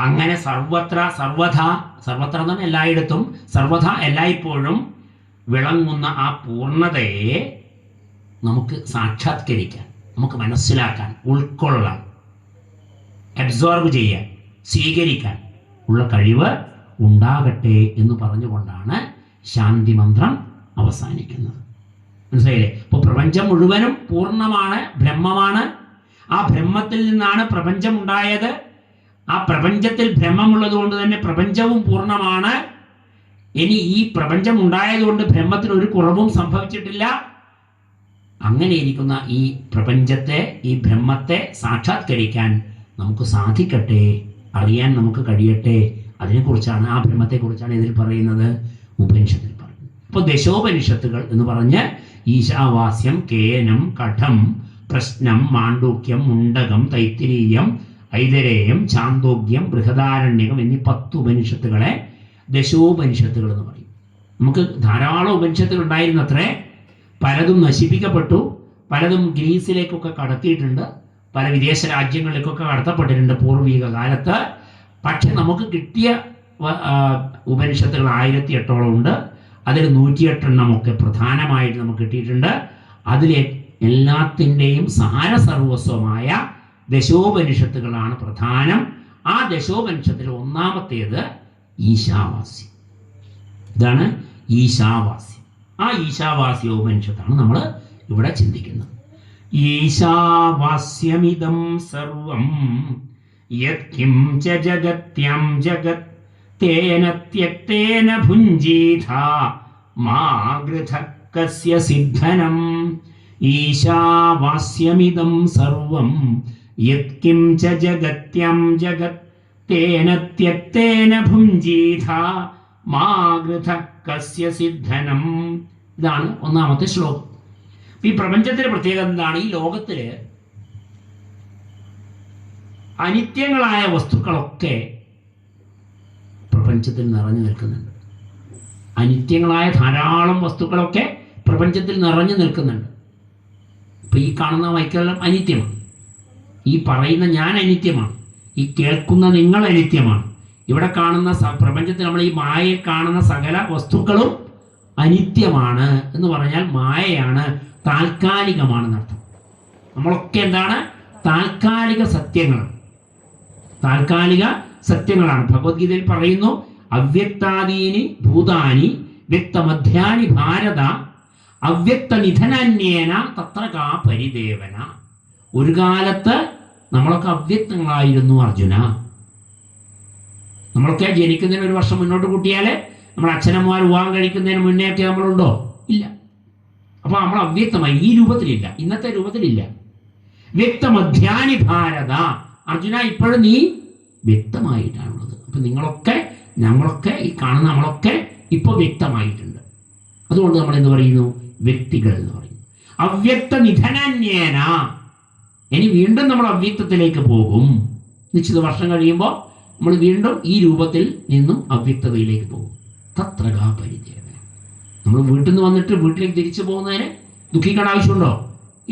അങ്ങനെ സർവത്ര എന്ന് പറഞ്ഞാൽ എല്ലായിടത്തും, സർവഥ എല്ലായ്പ്പോഴും വിളങ്ങുന്ന ആ പൂർണ്ണതയെ നമുക്ക് സാക്ഷാത്കരിക്കാൻ, നമുക്ക് മനസ്സിലാക്കാൻ, ഉൾക്കൊള്ളാൻ, അബ്സോർബ് ചെയ്യാൻ, സ്വീകരിക്കാൻ ഉള്ള കഴിവ് ഉണ്ടാകട്ടെ എന്ന് പറഞ്ഞുകൊണ്ടാണ് ശാന്തി മന്ത്രം അവസാനിക്കുന്നത്. മനസ്സിലായില്ലേ? ഇപ്പോൾ പ്രപഞ്ചം മുഴുവനും പൂർണ്ണമാണ്, ബ്രഹ്മമാണ്. ആ ബ്രഹ്മത്തിൽ നിന്നാണ് പ്രപഞ്ചം ഉണ്ടായത്. ആ പ്രപഞ്ചത്തിൽ ബ്രഹ്മമുള്ളത് കൊണ്ട് തന്നെ പ്രപഞ്ചവും പൂർണ്ണമാണ്. ഇനി ഈ പ്രപഞ്ചം ഉണ്ടായതുകൊണ്ട് ബ്രഹ്മത്തിന് ഒരു കുറവും സംഭവിച്ചിട്ടില്ല. അങ്ങനെ ഇരിക്കുന്ന ഈ പ്രപഞ്ചത്തെ, ഈ ബ്രഹ്മത്തെ സാക്ഷാത്കരിക്കാൻ നമുക്ക് സാധിക്കട്ടെ, അറിയാൻ നമുക്ക് കഴിയട്ടെ. അതിനെക്കുറിച്ചാണ്, ആ ബ്രഹ്മത്തെക്കുറിച്ചാണ് ഇതിൽ പറയുന്നത്, ഉപനിഷത്തിൽ പറയുന്നത്. അപ്പോൾ ദശോപനിഷത്തുകൾ എന്ന് പറഞ്ഞ് ഈശാവാസ്യം, കേനം, കഠം, പ്രശ്നം, മാണ്ഡൂക്യം, മുണ്ടകം, തൈത്തിരീയം, ഐതരേയം, ചാന്തോഗ്യം, ബൃഹദാരണ്യകം എന്നീ 10 ഉപനിഷത്തുകളെ ദശോപനിഷത്തുകൾ എന്ന് പറയും. നമുക്ക് ധാരാളം ഉപനിഷത്തുകൾ ഉണ്ടായിരുന്നത്രേ. പലതും നശിപ്പിക്കപ്പെട്ടു, പലതും ഗ്രീസിലേക്കൊക്കെ കടത്തിയിട്ടുണ്ട്, പല വിദേശ രാജ്യങ്ങളിലേക്കൊക്കെ കടത്തപ്പെട്ടിട്ടുണ്ട് പൂർവിക കാലത്ത്. പക്ഷെ നമുക്ക് കിട്ടിയ ഉപനിഷത്തുകൾ 1008 ഉണ്ട്. അതിൽ 108 പ്രധാനമായിട്ട് നമുക്ക് കിട്ടിയിട്ടുണ്ട്. അതിൽ എല്ലാത്തിൻ്റെയും സാരസർവസ്വമായ ദശോപനിഷത്തുകളാണ് പ്രധാനം. ആ ദശോപനിഷത്തിൽ ഒന്നാമത്തേത് ഈശാവാസ്യം. ഇതാണ് ഈശാവാസ്യം. ആ ഈശാവാസ്യോപനിഷത്താണ് നമ്മൾ ഇവിടെ ചിന്തിക്കുന്നത്. ഈശാവാസ്യമിദം സർവം യത്കിം ച ജഗത്യം ജഗത് തേന ത്യക്തേന ഭുഞ്ജീഥ മാ ഗൃധ കസ്യ സിദ്ധനം. ഈശാവാസ്യമിദം സർവം യത്കിം ച ജഗത്യം ജഗത് തേന ത്യക്തേന ഭുഞ്ജീഥ മാ ഗൃധ കസ്യ സിദ്ധനം. ഇതാണ് ഒന്നാമത്തെ ശ്ലോകം. ഈ പ്രപഞ്ചത്തിന്റെ പ്രത്യേകത എന്താണ്? ഈ ലോകത്തില് അനിത്യങ്ങളായ വസ്തുക്കളൊക്കെ പ്രപഞ്ചത്തിൽ നിറഞ്ഞു നിൽക്കുന്നുണ്ട്. അനിത്യങ്ങളായ ധാരാളം വസ്തുക്കളൊക്കെ പ്രപഞ്ചത്തിൽ നിറഞ്ഞു നിൽക്കുന്നുണ്ട്. ഇപ്പൊ ഈ കാണുന്ന മൈക്കെല്ലാം അനിത്യമാണ്, ഈ പറയുന്ന ഞാൻ അനിത്യമാണ്, ഈ കേൾക്കുന്ന നിങ്ങൾ അനിത്യമാണ്. ഇവിടെ കാണുന്ന പ്രപഞ്ചത്തിൽ നമ്മൾ ഈ മായയിൽ കാണുന്ന സകല വസ്തുക്കളും അനിത്യമാണ് എന്ന് പറഞ്ഞാൽ മായയാണ്, താൽക്കാലികമാണെന്നർത്ഥം. നമ്മളൊക്കെ എന്താണ്? താൽക്കാലിക സത്യങ്ങളാണ്, താൽക്കാലിക സത്യങ്ങളാണ്. ഭഗവത്ഗീതയിൽ പറയുന്നു, അവ്യക്താദീനി ഭൂതാനി വ്യക്തമധ്യാനി ഭാരത അവ്യക്ത നിധനാന്യേന തത്ര കാ പരിദേവന. ഒരു കാലത്ത് നമ്മളൊക്കെ അവ്യക്തങ്ങളായിരുന്നു അർജുന. നമ്മളൊക്കെ ജനിക്കുന്നതിന് 1 വർഷം മുന്നോട്ട് കൂട്ടിയാൽ നമ്മുടെ അച്ഛനമ്മമാർ വിവാഹം കഴിക്കുന്നതിന് മുന്നേ ഒക്കെ നമ്മളുണ്ടോ? ഇല്ല. അപ്പോൾ നമ്മൾ അവ്യക്തമായി, ഈ രൂപത്തിലില്ല, ഇന്നത്തെ രൂപത്തിലില്ല. വ്യക്തമധ്യാനി ഭാരത, അർജുന ഇപ്പോഴും നീ വ്യക്തമായിട്ടാണുള്ളത്. അപ്പം നിങ്ങളൊക്കെ, നമ്മളൊക്കെ, ഈ കാണുന്ന നമ്മളൊക്കെ ഇപ്പോൾ വ്യക്തമായിട്ടുണ്ട്. അതുകൊണ്ട് നമ്മൾ എന്ത് പറയുന്നു? വ്യക്തികൾ എന്ന് പറയുന്നു. അവ്യക്ത നിധനന്യേന, ഇനി വീണ്ടും നമ്മൾ അവ്യക്തത്തിലേക്ക് പോകും. നിശ്ചിത വർഷം കഴിയുമ്പോൾ നമ്മൾ വീണ്ടും ഈ രൂപത്തിൽ നിന്നും അവ്യക്തതയിലേക്ക് പോകും. തത്രകാ പരിദേവന. നമ്മൾ വീട്ടിൽ നിന്ന് വന്നിട്ട് വീട്ടിലേക്ക് തിരിച്ചു പോകുന്നതിന് ദുഃഖിക്കേണ്ട ആവശ്യമുണ്ടോ?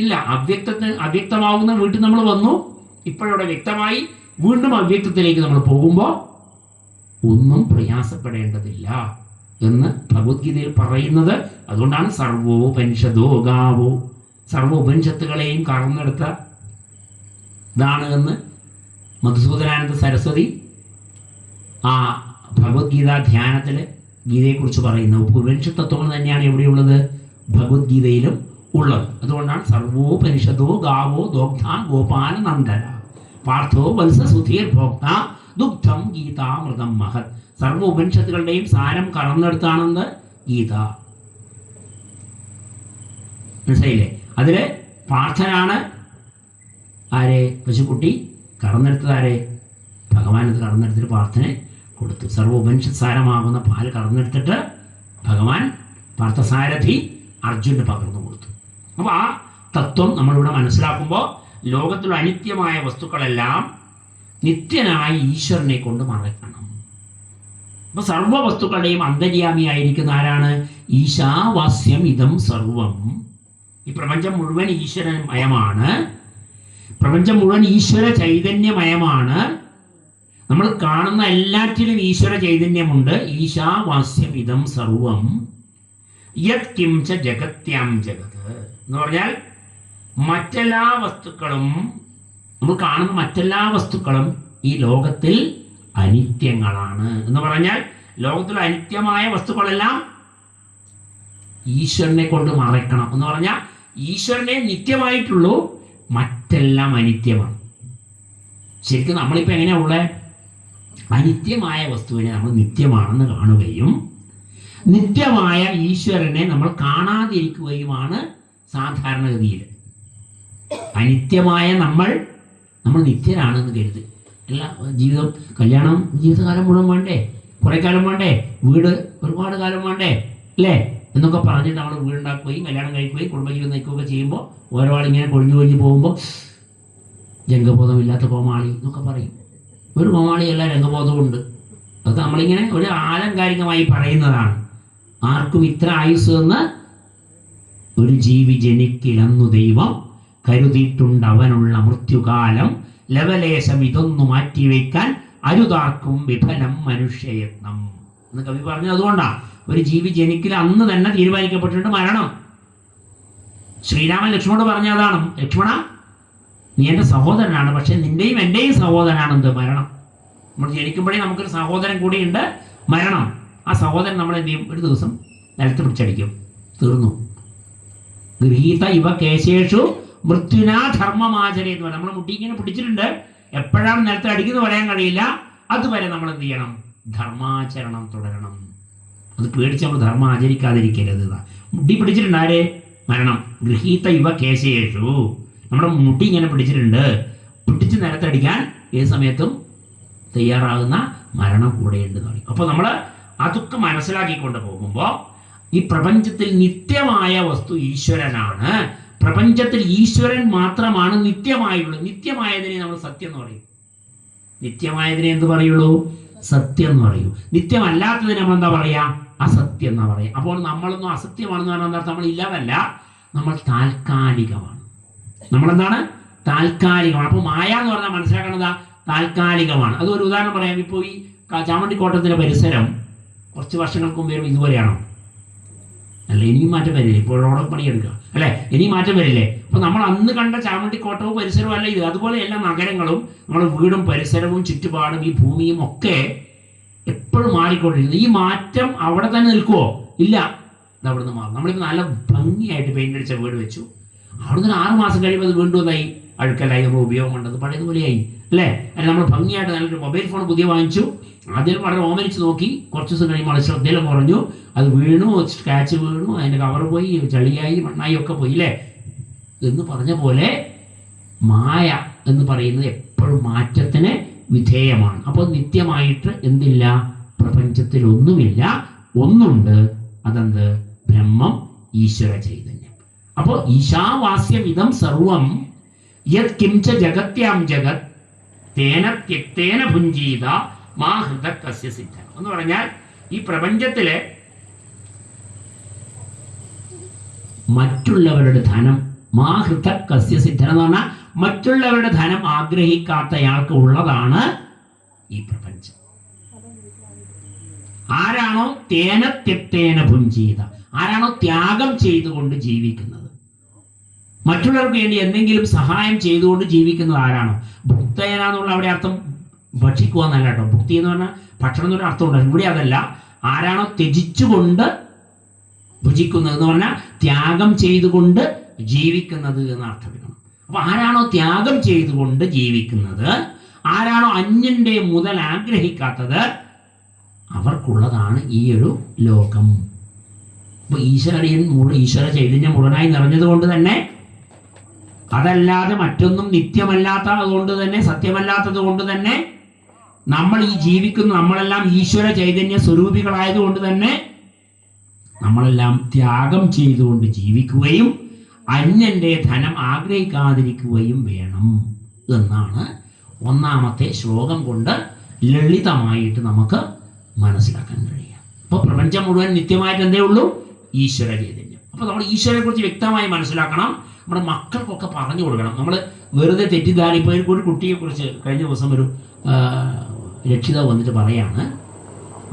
ഇല്ല. അവ്യക്തമാവുന്ന വീട്ടിൽ നമ്മൾ വന്നു, ഇപ്പോഴവിടെ വ്യക്തമായി, വീണ്ടും അവ്യക്തത്തിലേക്ക് നമ്മൾ പോകുമ്പോൾ ഒന്നും പ്രയാസപ്പെടേണ്ടതില്ല എന്ന് ഭഗവത്ഗീതയിൽ പറയുന്നത്. അതുകൊണ്ടാണ് സർവോപനിഷദോ ഗാവോ, സർവ ഉപനിഷത്തുകളെയും കറന്നെടുത്ത ഇതാണ് എന്ന് മധുസൂദനാനന്ദ സരസ്വതി ആ ഭഗവത്ഗീത ധ്യാനത്തിൽ ഗീതയെക്കുറിച്ച് പറയുന്ന ഉപനിഷത്ത് തത്വങ്ങൾ തന്നെയാണ് എവിടെയുള്ളത്? ഭഗവത്ഗീതയിലും ഉള്ളത്. അതുകൊണ്ടാണ് സർവോപനിഷദോ ഗാവോ ദോഗ്ധ ഗോപാല നന്ദന പാർത്ഥോ വത്സ സുധീർ ഭോക്ത ദുഗ്ധം ഗീതാമൃതം മഹത്. സർവ ഉപനിഷത്തുകളുടെയും സാരം കറന്നെടുത്താണെന്ന് ഗീത. മനസ്സിലായില്ലേ? അതില് പാർത്ഥനാണ് ആരെ? പശുക്കുട്ടി. കറന്നെടുത്തത് ആരെ? ഭഗവാൻ. ഇത് കറന്നെടുത്തിട്ട് പാർത്ഥനെ കൊടുത്തു. സർവ ഉപനിഷത്ത് സാരമാകുന്ന പാല് കറന്നെടുത്തിട്ട് ഭഗവാൻ പാർത്ഥസാരഥി അർജുന് പകർന്നു കൊടുത്തു. അപ്പോൾ ആ തത്വം നമ്മളിവിടെ മനസ്സിലാക്കുമ്പോൾ ലോകത്തിലുള്ള അനിത്യമായ വസ്തുക്കളെല്ലാം നിത്യനായ ഈശ്വരനെ കൊണ്ട് മറക്കണം. അപ്പൊ സർവ വസ്തുക്കളുടെയും അന്തര്യാമിയായിരിക്കുന്ന ആരാണ്? ഈശാവാസ്യം ഇതം സർവം. ഈ പ്രപഞ്ചം മുഴുവൻ ഈശ്വരമയമാണ്. പ്രപഞ്ചം മുഴുവൻ ഈശ്വര ചൈതന്യമയമാണ്. നമ്മൾ കാണുന്ന എല്ലാറ്റിലും ഈശ്വര ചൈതന്യമുണ്ട്. ഈശാവാസ്യം ഇതം സർവം യത് കിംച ജഗത്യാം ജഗത് എന്ന് പറഞ്ഞാൽ മറ്റെല്ലാ വസ്തുക്കളും, നമ്മൾ കാണുന്ന മറ്റെല്ലാ വസ്തുക്കളും ഈ ലോകത്തിൽ അനിത്യങ്ങളാണ് എന്ന് പറഞ്ഞാൽ ലോകത്തിലെ അനിത്യമായ വസ്തുക്കളെല്ലാം ഈശ്വരനെ കൊണ്ട് മറയ്ക്കണം എന്ന് പറഞ്ഞാൽ ഈശ്വരനെ നിത്യമായിട്ടുള്ളൂ, മറ്റെല്ലാം അനിത്യമാണ്. ശരിക്കും നമ്മളിപ്പോൾ എങ്ങനെയാ ഉള്ളത്? അനിത്യമായ വസ്തുവിനെ നമ്മൾ നിത്യമാണെന്ന് കാണുകയും നിത്യമായ ഈശ്വരനെ നമ്മൾ കാണാതിരിക്കുകയുമാണ് സാധാരണഗതിയിൽ. അനിത്യമായ നമ്മൾ നിത്യരാണെന്ന് കരുതി എല്ലാ ജീവിതം, കല്യാണം ജീവിതകാലം മുഴുവൻ വേണ്ടേ? കുറേ കാലം വേണ്ടേ? വീട് ഒരുപാട് കാലം വേണ്ടേ? അല്ലേ? എന്നൊക്കെ പറഞ്ഞിട്ട് നമ്മൾ വീടുണ്ടാക്കുകയും കല്യാണം കഴിക്കുകയും കുടുംബജീവിതം നയിക്കുകയൊക്കെ ചെയ്യുമ്പോൾ ഓരോ ആളിങ്ങനെ കൊഴിഞ്ഞു പോകുമ്പോൾ രംഗബോധമില്ലാത്ത കോമാളി എന്നൊക്കെ പറയും. ഒരു കോമാളിയല്ല, രംഗബോധമുണ്ട്. അതൊക്കെ നമ്മളിങ്ങനെ ഒരു ആലങ്കാരികമായി പറയുന്നതാണ്. ആർക്കും ഇത്ര ആയുസ് എന്ന് ഒരു ജീവി ജനിക്കിലെന്നു ദൈവം കരുതിയിട്ടുണ്ട് അവനുള്ള മൃത്യുകാലം. ലവലേശം ഇതൊന്നു മാറ്റിവെക്കാൻ അരുതാർക്കും വിഫലം മനുഷ്യയത്നം എന്ന് കവി പറഞ്ഞത് അതുകൊണ്ടാണ്. ഒരു ജീവി ജനിക്കൽ അന്ന് തന്നെ തീരുമാനിക്കപ്പെട്ടിട്ടുണ്ട് മരണം. ശ്രീരാമൻ ലക്ഷ്മണോട് പറഞ്ഞതാണ്, ലക്ഷ്മണ നീ എൻ്റെ സഹോദരനാണ്, പക്ഷെ നിന്റെയും എൻ്റെയും സഹോദരനാണെന്ത്? മരണം. നമ്മൾ ജനിക്കുമ്പോഴേ നമുക്കൊരു സഹോദരൻ കൂടിയുണ്ട്, മരണം. ആ സഹോദരൻ നമ്മൾ എന്ത് ചെയ്യും? ഒരു ദിവസം നിലത്ത് പിടിച്ചടിക്കും, തീർന്നു. ഗൃഹീത ഇവ കേശേഷു മൃത്യുനാ ധർമ്മമാചരി എന്ന് പറയും. നമ്മൾ മുട്ടി ഇങ്ങനെ പിടിച്ചിട്ടുണ്ട്, എപ്പോഴാണ് നിലത്ത് അടിക്കുന്നത് പറയാൻ കഴിയില്ല. അതുവരെ നമ്മൾ എന്ത് ചെയ്യണം? ധർമാചരണം തുടരണം. അത് പേടിച്ച് നമ്മൾ ധർമ്മം ആചരിക്കാതിരിക്കരുത്. മുടി പിടിച്ചിട്ടുണ്ട് ആരെ? മരണം. ഗൃഹീത ഇവ കേശേഷു, നമ്മുടെ മുടി ഇങ്ങനെ പിടിച്ചിട്ടുണ്ട്, പിടിച്ച് നിലത്തടിക്കാൻ ഏത് സമയത്തും തയ്യാറാകുന്ന മരണം കൂടെയുണ്ട്. അപ്പോൾ നമ്മൾ അതൊക്കെ മനസ്സിലാക്കിക്കൊണ്ട് പോകുമ്പോൾ ഈ പ്രപഞ്ചത്തിൽ നിത്യമായ വസ്തു ഈശ്വരനാണ്. പ്രപഞ്ചത്തിൽ ഈശ്വരൻ മാത്രമാണ് നിത്യമായുള്ളത്. നിത്യമായതിനെ നമ്മൾ സത്യം എന്ന് പറയും. നിത്യമായതിനെ എന്ത് പറയുള്ളൂ? സത്യം എന്ന് പറയൂ. നിത്യമല്ലാത്തതിനെ നമ്മൾ എന്താ പറയാ? അസത്യം എന്നാ പറയാം. അപ്പോൾ നമ്മളൊന്നും അസത്യമാണെന്ന് പറഞ്ഞാൽ എന്താ? നമ്മൾ ഇല്ലാതല്ല, നമ്മൾ താൽക്കാലികമാണ്. നമ്മളെന്താണ്? താൽക്കാലികമാണ്. അപ്പോൾ മായ എന്ന് പറഞ്ഞാൽ മനസ്സിലാക്കണതാ താൽക്കാലികമാണ്. അതൊരു ഉദാഹരണം പറയാം. ഇപ്പോൾ ഈ ചാമണ്ടിക്കോട്ടത്തിൻ്റെ പരിസരം കുറച്ച് വർഷങ്ങൾക്ക് മുമ്പ് വരുമ്പോൾ ഇതുപോലെയാണോ? അല്ല, ഇനിയും മാറ്റം വരില്ലേ? ഇപ്പോൾ റോഡ് പണിയെടുക്കുക അല്ലേ? ഇനിയും മാറ്റം വരില്ലേ? അപ്പോൾ നമ്മൾ അന്ന് കണ്ട ചാമണ്ടിക്കോട്ടവും പരിസരവും അല്ല ഇത്. അതുപോലെ എല്ലാ നഗരങ്ങളും നമ്മുടെ വീടും പരിസരവും ചുറ്റുപാടും ഈ ഭൂമിയും ഒക്കെ എപ്പോഴും മാറിക്കൊണ്ടിരിക്കുന്നു. ഈ മാറ്റം അവിടെ തന്നെ നിൽക്കുമോ? ഇല്ല, ഇത് അവിടെ നിന്ന് മാറും. നമ്മളിപ്പോൾ നല്ല ഭംഗിയായിട്ട് പെയിൻ്റ് അടിച്ച വീട് വെച്ചു, അവിടെ നിന്ന് 6 മാസം കഴിയുമ്പോൾ അത് വീണ്ടും ഒന്നായി അഴുക്കലായി നമ്മൾ ഉപയോഗം കണ്ടത് പഴയതുപോലെയായി അല്ലേ? അല്ല, നമ്മൾ ഭംഗിയായിട്ട് നല്ലൊരു മൊബൈൽ ഫോൺ പുതിയ വാങ്ങിച്ചു, അതിൽ വളരെ ഓമനിച്ച് നോക്കി, കുറച്ച് ദിവസം കഴിയുമ്പോൾ അത് ശ്രദ്ധയിൽ കുറഞ്ഞു, അത് വീണു, സ്ക്രാച്ച് വീണു, അതിൻ്റെ കവർ പോയി, ചളിയായി, മണ്ണായി ഒക്കെ പോയി അല്ലേ എന്ന് പറഞ്ഞ പോലെ മായ എന്ന് പറയുന്നത് എപ്പോഴും മാറ്റത്തിന് വിധേയമാണ്. അപ്പോൾ നിത്യമായിട്ട് എന്തില്ല? പ്രപഞ്ചത്തിൽ ഒന്നുമില്ല, ഒന്നുണ്ട്. അതെന്ത്? ബ്രഹ്മം, ഈശ്വര ചൈതന്യം. അപ്പോൾ ഈശാവാസ്യമിതം സർവം യത് കിംച ജഗത്യാം ജഗത് തേന ത്യക്തേന ഭുഞ്ജീത മാ ഹൃദ കസ്യ സിദ്ധം എന്ന് പറഞ്ഞാൽ ഈ പ്രപഞ്ചത്തിലെ മറ്റുള്ളവരുടെ ധനം, മാ ഹൃദ കസ്യ സിദ്ധം എന്ന് പറഞ്ഞാൽ മറ്റുള്ളവരുടെ ധനം ആഗ്രഹിക്കാത്തയാൾക്ക് ഉള്ളതാണ് ഈ പ്രപഞ്ചം. ആരാണോ തേന ത്യക്തേന ഭുഞ്ജീത, ആരാണോ ത്യാഗം ചെയ്തുകൊണ്ട് ജീവിക്കുന്നത്, മറ്റുള്ളവർക്ക് വേണ്ടി എന്തെങ്കിലും സഹായം ചെയ്തുകൊണ്ട് ജീവിക്കുന്നത് ആരാണോ? ഭുക്തേന എന്നുള്ള അവിടെ അർത്ഥം ഭക്ഷിക്കുക എന്നല്ല കേട്ടോ. ഭുക്തി എന്ന് പറഞ്ഞാൽ ഭക്ഷണം എന്നൊരു അർത്ഥമുണ്ട്. ഇവിടെ അതല്ല. ആരാണോ ത്യജിച്ചുകൊണ്ട് ഭുജിക്കുന്നത് എന്ന് പറഞ്ഞാൽ ത്യാഗം ചെയ്തുകൊണ്ട് ജീവിക്കുന്നത് എന്ന അർത്ഥം എടുക്കണം. അപ്പൊ ആരാണോ ത്യാഗം ചെയ്തുകൊണ്ട് ജീവിക്കുന്നത്, ആരാണോ അന്യന്റെ മുതൽ ആഗ്രഹിക്കാത്തത്, അവർക്കുള്ളതാണ് ഈ ഒരു ലോകം. അപ്പൊ ഈശ്വര ചൈതന്യം മുഴുവനായി നിറഞ്ഞത് കൊണ്ട് തന്നെ, അതല്ലാതെ മറ്റൊന്നും നിത്യമല്ലാത്തത് കൊണ്ട് തന്നെ, സത്യമല്ലാത്തത് കൊണ്ട് തന്നെ, നമ്മൾ ഈ ജീവിക്കുന്ന നമ്മളെല്ലാം ഈശ്വര ചൈതന്യ സ്വരൂപികളായതുകൊണ്ട് തന്നെ നമ്മളെല്ലാം ത്യാഗം ചെയ്തുകൊണ്ട് ജീവിക്കുകയും അന്യന്റെ ധനം ആഗ്രഹിക്കാതിരിക്കുകയും വേണം എന്നാണ് ഒന്നാമത്തെ ശ്ലോകം കൊണ്ട് ലളിതമായിട്ട് നമുക്ക് മനസ്സിലാക്കാൻ കഴിയുക. അപ്പോൾ പ്രപഞ്ചം മുഴുവൻ നിത്യമായിട്ട് എന്തേ ഉള്ളൂ? ഈശ്വര ചൈതന്യം. അപ്പോൾ നമ്മൾ ഈശ്വരനെ കുറിച്ച് വ്യക്തമായി മനസ്സിലാക്കണം. നമ്മുടെ മക്കൾക്കൊക്കെ പറഞ്ഞു കൊടുക്കണം. നമ്മൾ വെറുതെ തെറ്റിദ്ധാരണ. ഇപ്പോൾ ഒരു കുട്ടിയെക്കുറിച്ച് കഴിഞ്ഞ ദിവസം ഒരു രക്ഷിതാവ് വന്നിട്ട് പറയാണ്,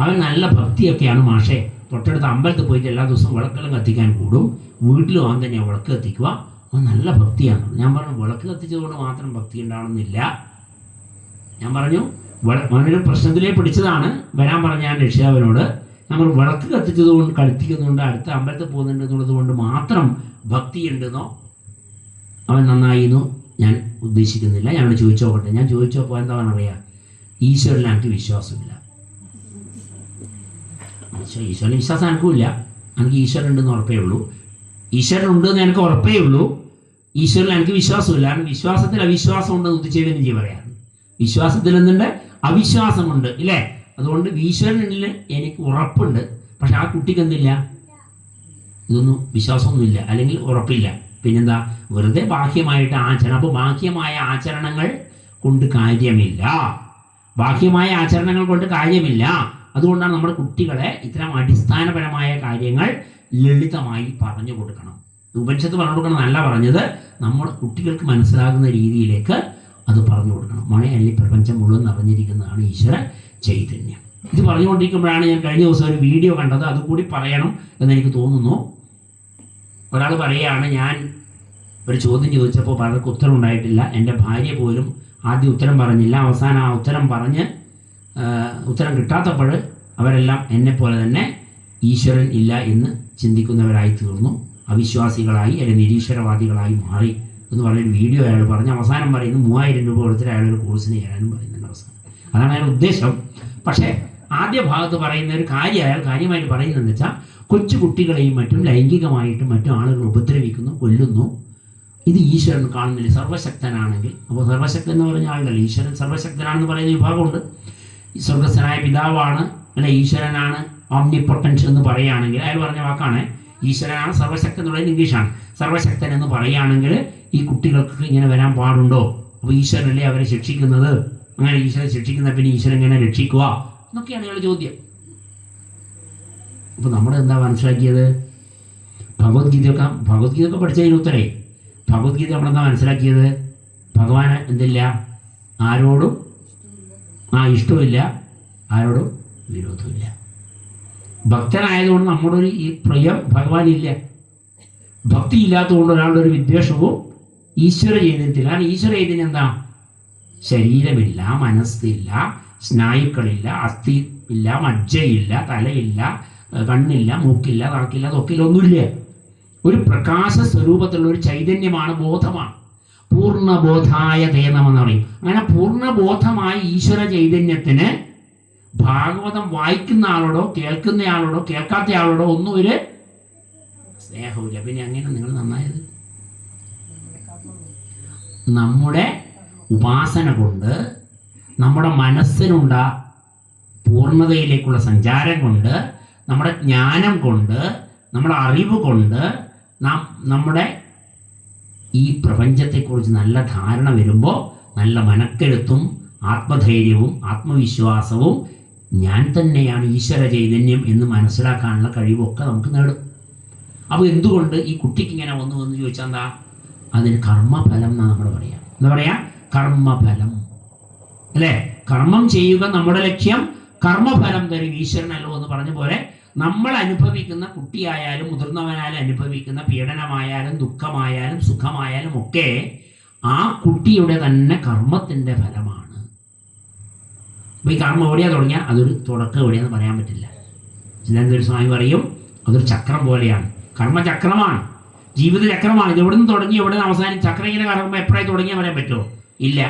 അവൻ നല്ല ഭക്തിയൊക്കെയാണ് മാഷേ, തൊട്ടടുത്ത അമ്പലത്തിൽ പോയിട്ട് എല്ലാ ദിവസവും വിളക്കെല്ലാം കത്തിക്കാൻ കൂടും, വീട്ടിലും അവൻ തന്നെയാണ് വിളക്ക് കത്തിക്കുക, അവൻ നല്ല ഭക്തിയാണ്. ഞാൻ പറഞ്ഞു, വിളക്ക് കത്തിച്ചതുകൊണ്ട് മാത്രം ഭക്തി ഉണ്ടാവണമെന്നില്ല. ഞാൻ പറഞ്ഞു, അവനൊരു പ്രശ്നത്തിലേ പിടിച്ചതാണ്, വരാൻ പറഞ്ഞ ഞാൻ രക്ഷിതാവിനോട്. ഞാൻ പറഞ്ഞു, വിളക്ക് കത്തിച്ചതുകൊണ്ട് കത്തിക്കുന്നതുകൊണ്ട് അടുത്ത അമ്പലത്തിൽ പോകുന്നുണ്ട് എന്നുള്ളത് കൊണ്ട് മാത്രം ഭക്തി ഉണ്ടെന്നോ അവൻ നന്നായിന്നോ ഞാൻ ഉദ്ദേശിക്കുന്നില്ല. ഞാൻ ചോദിച്ചു നോക്കട്ടെ. ഞാൻ ചോദിച്ചു നോക്കുമ്പോൾ എന്താണെന്നറിയാം, ഈശ്വരനിൽ എനിക്ക് വിശ്വാസമില്ല. ഈശ്വരന് വിശ്വാസം എനിക്കുമില്ല. എനിക്ക് ഈശ്വരൻ ഉണ്ടെന്ന് ഉറപ്പേ ഉള്ളൂ. ഈശ്വരൻ ഉണ്ടെന്ന് എനിക്ക് ഉറപ്പേ ഉള്ളൂ. ഈശ്വരനിൽ എനിക്ക് വിശ്വാസമില്ല. വിശ്വാസത്തിൽ അവിശ്വാസം ഉണ്ടെന്ന് ഉദ്ദേശിച്ചതിന് പറയാറ്. വിശ്വാസത്തിൽ എന്തുണ്ട്? അവിശ്വാസമുണ്ട് ഇല്ലേ? അതുകൊണ്ട് ഈശ്വരനിൽ എനിക്ക് ഉറപ്പുണ്ട്. പക്ഷെ ആ കുട്ടിക്ക് എന്തില്ല? ഇതൊന്നും വിശ്വാസമൊന്നുമില്ല, അല്ലെങ്കിൽ ഉറപ്പില്ല. പിന്നെന്താ? വെറുതെ ബാഹ്യമായിട്ട് ആചരണം. അപ്പോൾ ബാഹ്യമായ ആചരണങ്ങൾ കൊണ്ട് കാര്യമില്ല. ബാഹ്യമായ ആചരണങ്ങൾ കൊണ്ട് കാര്യമില്ല. അതുകൊണ്ടാണ് നമ്മുടെ കുട്ടികളെ ഇത്തരം അടിസ്ഥാനപരമായ കാര്യങ്ങൾ ലളിതമായി പറഞ്ഞു കൊടുക്കണം. ഉപനിഷത്ത് പറഞ്ഞു കൊടുക്കണം എന്നല്ല പറഞ്ഞത്, നമ്മുടെ കുട്ടികൾക്ക് മനസ്സിലാകുന്ന രീതിയിലേക്ക് അത് പറഞ്ഞു കൊടുക്കണം. മഴയല്ലി പ്രപഞ്ചം മുഴുവൻ നിറഞ്ഞിരിക്കുന്നതാണ് ഈശ്വര ചൈതന്യം. ഇത് പറഞ്ഞുകൊണ്ടിരിക്കുമ്പോഴാണ് ഞാൻ കഴിഞ്ഞ ദിവസം ഒരു വീഡിയോ കണ്ടത്. അതുകൂടി പറയണം എന്നെനിക്ക് തോന്നുന്നു. ഒരാൾ പറയുകയാണ്, ഞാൻ ഒരു ചോദ്യം ചോദിച്ചപ്പോൾ പലർക്കും ഉത്തരം ഉണ്ടായിട്ടില്ല. എൻ്റെ ഭാര്യ പോലും ആദ്യം ഉത്തരം പറഞ്ഞില്ല. അവസാനം ആ ഉത്തരം കിട്ടാത്തപ്പോൾ അവരെല്ലാം എന്നെപ്പോലെ തന്നെ ഈശ്വരൻ ഇല്ല എന്ന് ചിന്തിക്കുന്നവരായി തീർന്നു, അവിശ്വാസികളായി അല്ലെങ്കിൽ നിരീശ്വരവാദികളായി മാറി എന്ന് പറഞ്ഞൊരു വീഡിയോ അയാൾ പറഞ്ഞ് അവസാനം പറയുന്നു 3000 രൂപ കൊടുത്തിട്ട് അയാളൊരു കോഴ്സിന് ചേരാനും പറയുന്നുണ്ട് അവസാനം. അതാണ് അയാളുടെ ഉദ്ദേശം. പക്ഷേ ആദ്യ ഭാഗത്ത് പറയുന്ന ഒരു കാര്യം അയാൾ കാര്യമായിട്ട് പറയുന്നതെന്ന് വെച്ചാൽ, കൊച്ചു കുട്ടികളെയും മറ്റും ലൈംഗികമായിട്ടും മറ്റും ആളുകൾ ഉപദ്രവിക്കുന്നു, കൊല്ലുന്നു. ഇത് ഈശ്വരൻ കാണുന്നില്ല. സർവശക്തനാണെങ്കിൽ, അപ്പോൾ സർവശക്തൻ എന്ന് പറഞ്ഞ ആളുണ്ടല്ലോ, ഈശ്വരൻ സർവശക്തനാണെന്ന് പറയുന്ന വിഭാഗമുണ്ട്. സ്വർഗസ്ഥനായ പിതാവാണ് അല്ലെ, ഈശ്വരനാണ്, ഓംനിപൊട്ടൻഷ്യൽ എന്ന് പറയുകയാണെങ്കിൽ, അയാൾ പറഞ്ഞ വാക്കാണ് ഈശ്വരനാണ്. സർവശക്തൻ എന്നുള്ളത് ഇംഗ്ലീഷാണ്. സർവശക്തൻ എന്ന് പറയുകയാണെങ്കിൽ ഈ കുട്ടികൾക്ക് ഇങ്ങനെ വരാൻ പാടുണ്ടോ? അപ്പോൾ ഈശ്വരനല്ലേ അവരെ ശിക്ഷിക്കുന്നത്? അങ്ങനെ ഈശ്വരൻ ശിക്ഷിക്കുന്ന പിന്നെ ഈശ്വരൻ എങ്ങനെ രക്ഷിക്കുക എന്നൊക്കെയാണ് ഇയാളുടെ ചോദ്യം. അപ്പോൾ നമ്മൾ എന്താ മനസ്സിലാക്കിയത്? ഭഗവത്ഗീതയൊക്കെ പഠിച്ചതിന് ഉത്തരേ. ഭഗവത്ഗീത നമ്മളെന്താ മനസ്സിലാക്കിയത്? ഭഗവാന് എന്തില്ല? ആരോടും ഇഷ്ടമില്ല, ആരോടും വിരോധമില്ല. ഭക്തനായതുകൊണ്ട് നമ്മുടെ ഒരു ഈ പ്രിയം ഭഗവാനില്ല. ഭക്തി ഇല്ലാത്തതുകൊണ്ട് ഒരാളുടെ ഒരു വിദ്വേഷവും ഈശ്വര ചൈതന്യത്തില്ല. കാരണം ഈശ്വര ചൈതന്യം എന്താ? ശരീരമില്ല, മനസ്സില്ല, സ്നായുക്കളില്ല, അസ്ഥി ഇല്ല, മജ്ജയില്ല, തലയില്ല, കണ്ണില്ല, മൂക്കില്ല, നാക്കില്ല, തൊക്കില്ല, ഒന്നുമില്ല. ഒരു പ്രകാശ സ്വരൂപത്തിലുള്ള ഒരു ചൈതന്യമാണ്, ബോധമാണ്. പൂർണ്ണബോധായ തേ നമഃ എന്ന് പറയും. അങ്ങനെ പൂർണ്ണബോധമായ ഈശ്വര ചൈതന്യത്തിന് ഭാഗവതം വായിക്കുന്ന ആളോടോ കേൾക്കുന്നയാളോടോ കേൾക്കാത്ത ആളോടോ ഒന്നും ഒരു സ്നേഹമില്ല. പിന്നെ അങ്ങനെ നിങ്ങൾ നന്നായത് നമ്മുടെ ഉപാസന കൊണ്ട്, നമ്മുടെ മനസ്സിനുണ്ട പൂർണ്ണതയിലേക്കുള്ള സഞ്ചാരം കൊണ്ട്, നമ്മുടെ ജ്ഞാനം കൊണ്ട്, നമ്മുടെ അറിവ് കൊണ്ട് നമ്മുടെ ഈ പ്രപഞ്ചത്തെക്കുറിച്ച് നല്ല ധാരണ വരുമ്പോൾ നല്ല മനക്കരുത്തും ആത്മധൈര്യവും ആത്മവിശ്വാസവും ഞാൻ തന്നെയാണ് ഈശ്വര ചൈതന്യം എന്ന് മനസ്സിലാക്കാനുള്ള കഴിവൊക്കെ നമുക്ക് നേടും. അപ്പോൾ എന്തുകൊണ്ട് ഈ കുട്ടിക്ക് ഇങ്ങനെ വന്നു എന്ന് ചോദിച്ചാൽ എന്താ? അതിന് കർമ്മഫലം എന്നാണ് നമ്മൾ പറയാം. എന്താ പറയാ? കർമ്മഫലം അല്ലേ? കർമ്മം ചെയ്യുക നമ്മുടെ ലക്ഷ്യം, കർമ്മഫലം തരും ഈശ്വരനല്ലോ എന്ന് പറഞ്ഞ പോലെ നമ്മൾ അനുഭവിക്കുന്ന, കുട്ടിയായാലും മുതിർന്നവനായാലും അനുഭവിക്കുന്ന പീഡനമായാലും ദുഃഖമായാലും സുഖമായാലും ഒക്കെ ആ കുട്ടിയുടെ തന്നെ കർമ്മത്തിൻ്റെ ഫലമാണ്. അപ്പോൾ ഈ കർമ്മം എവിടെയാണ് തുടങ്ങിയാൽ അതൊരു തുടക്കം എവിടെയാന്ന് പറയാൻ പറ്റില്ല. ചിദാനന്ദ സ്വാമി പറയും അതൊരു ചക്രം പോലെയാണ്, കർമ്മചക്രമാണ്, ജീവിത ചക്രമാണ്. ഇത് എവിടെ നിന്ന് തുടങ്ങി എവിടെ നിന്ന് അവസാനിക്കും? ചക്രം ഇങ്ങനെ കറങ്ങുമ്പോൾ എപ്പോഴായി തുടങ്ങിയാൽ പറയാൻ പറ്റുമോ? ഇല്ല.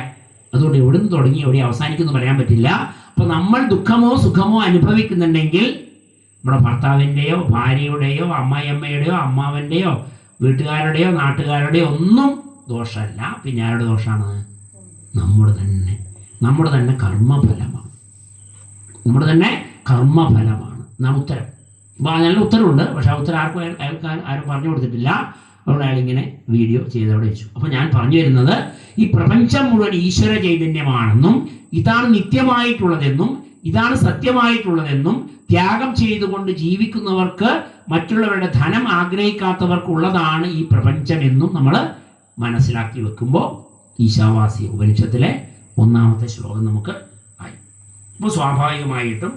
അതുകൊണ്ട് എവിടെ നിന്ന് തുടങ്ങി എവിടെ അവസാനിക്കുമെന്ന് പറയാൻ പറ്റില്ല. അപ്പോൾ നമ്മൾ ദുഃഖമോ സുഖമോ അനുഭവിക്കുന്നുണ്ടെങ്കിൽ നമ്മുടെ ഭർത്താവിൻ്റെയോ ഭാര്യയുടെയോ അമ്മായിയമ്മയുടെയോ അമ്മാവൻ്റെയോ വീട്ടുകാരുടെയോ നാട്ടുകാരുടെയോ ഒന്നും ദോഷമല്ല. പിന്നെ ആരുടെ ദോഷമാണ്? നമ്മുടെ തന്നെ കർമ്മഫലമാണ്. നമ്മുടെ തന്നെ കർമ്മഫലമാണ് എന്നാണ് ഉത്തരം. അപ്പോൾ നല്ല ഉത്തരവുണ്ട്, പക്ഷെ ആ ഉത്തരം ആരും പറഞ്ഞു കൊടുത്തിട്ടില്ല. അതുകൊണ്ട് അയാളിങ്ങനെ വീഡിയോ ചെയ്തവിടെ വെച്ചു. അപ്പോൾ ഞാൻ പറഞ്ഞു വരുന്നത്, ഈ പ്രപഞ്ചം മുഴുവൻ ഈശ്വര ചൈതന്യമാണെന്നും ഇതാണ് നിത്യമായിട്ടുള്ളതെന്നും ഇതാണ് സത്യമായിട്ടുള്ളതെന്നും ത്യാഗം ചെയ്തുകൊണ്ട് ജീവിക്കുന്നവർക്ക്, മറ്റുള്ളവരുടെ ധനം ആഗ്രഹിക്കാത്തവർക്കുള്ളതാണ് ഈ പ്രപഞ്ചമെന്നും നമ്മൾ മനസ്സിലാക്കി വെക്കുമ്പോൾ ഈശാവാസ്യ ഉപനിഷത്തിലെ 1-ാമത്തെ ശ്ലോകം നമുക്ക് ആയി. അപ്പോൾ സ്വാഭാവികമായിട്ടും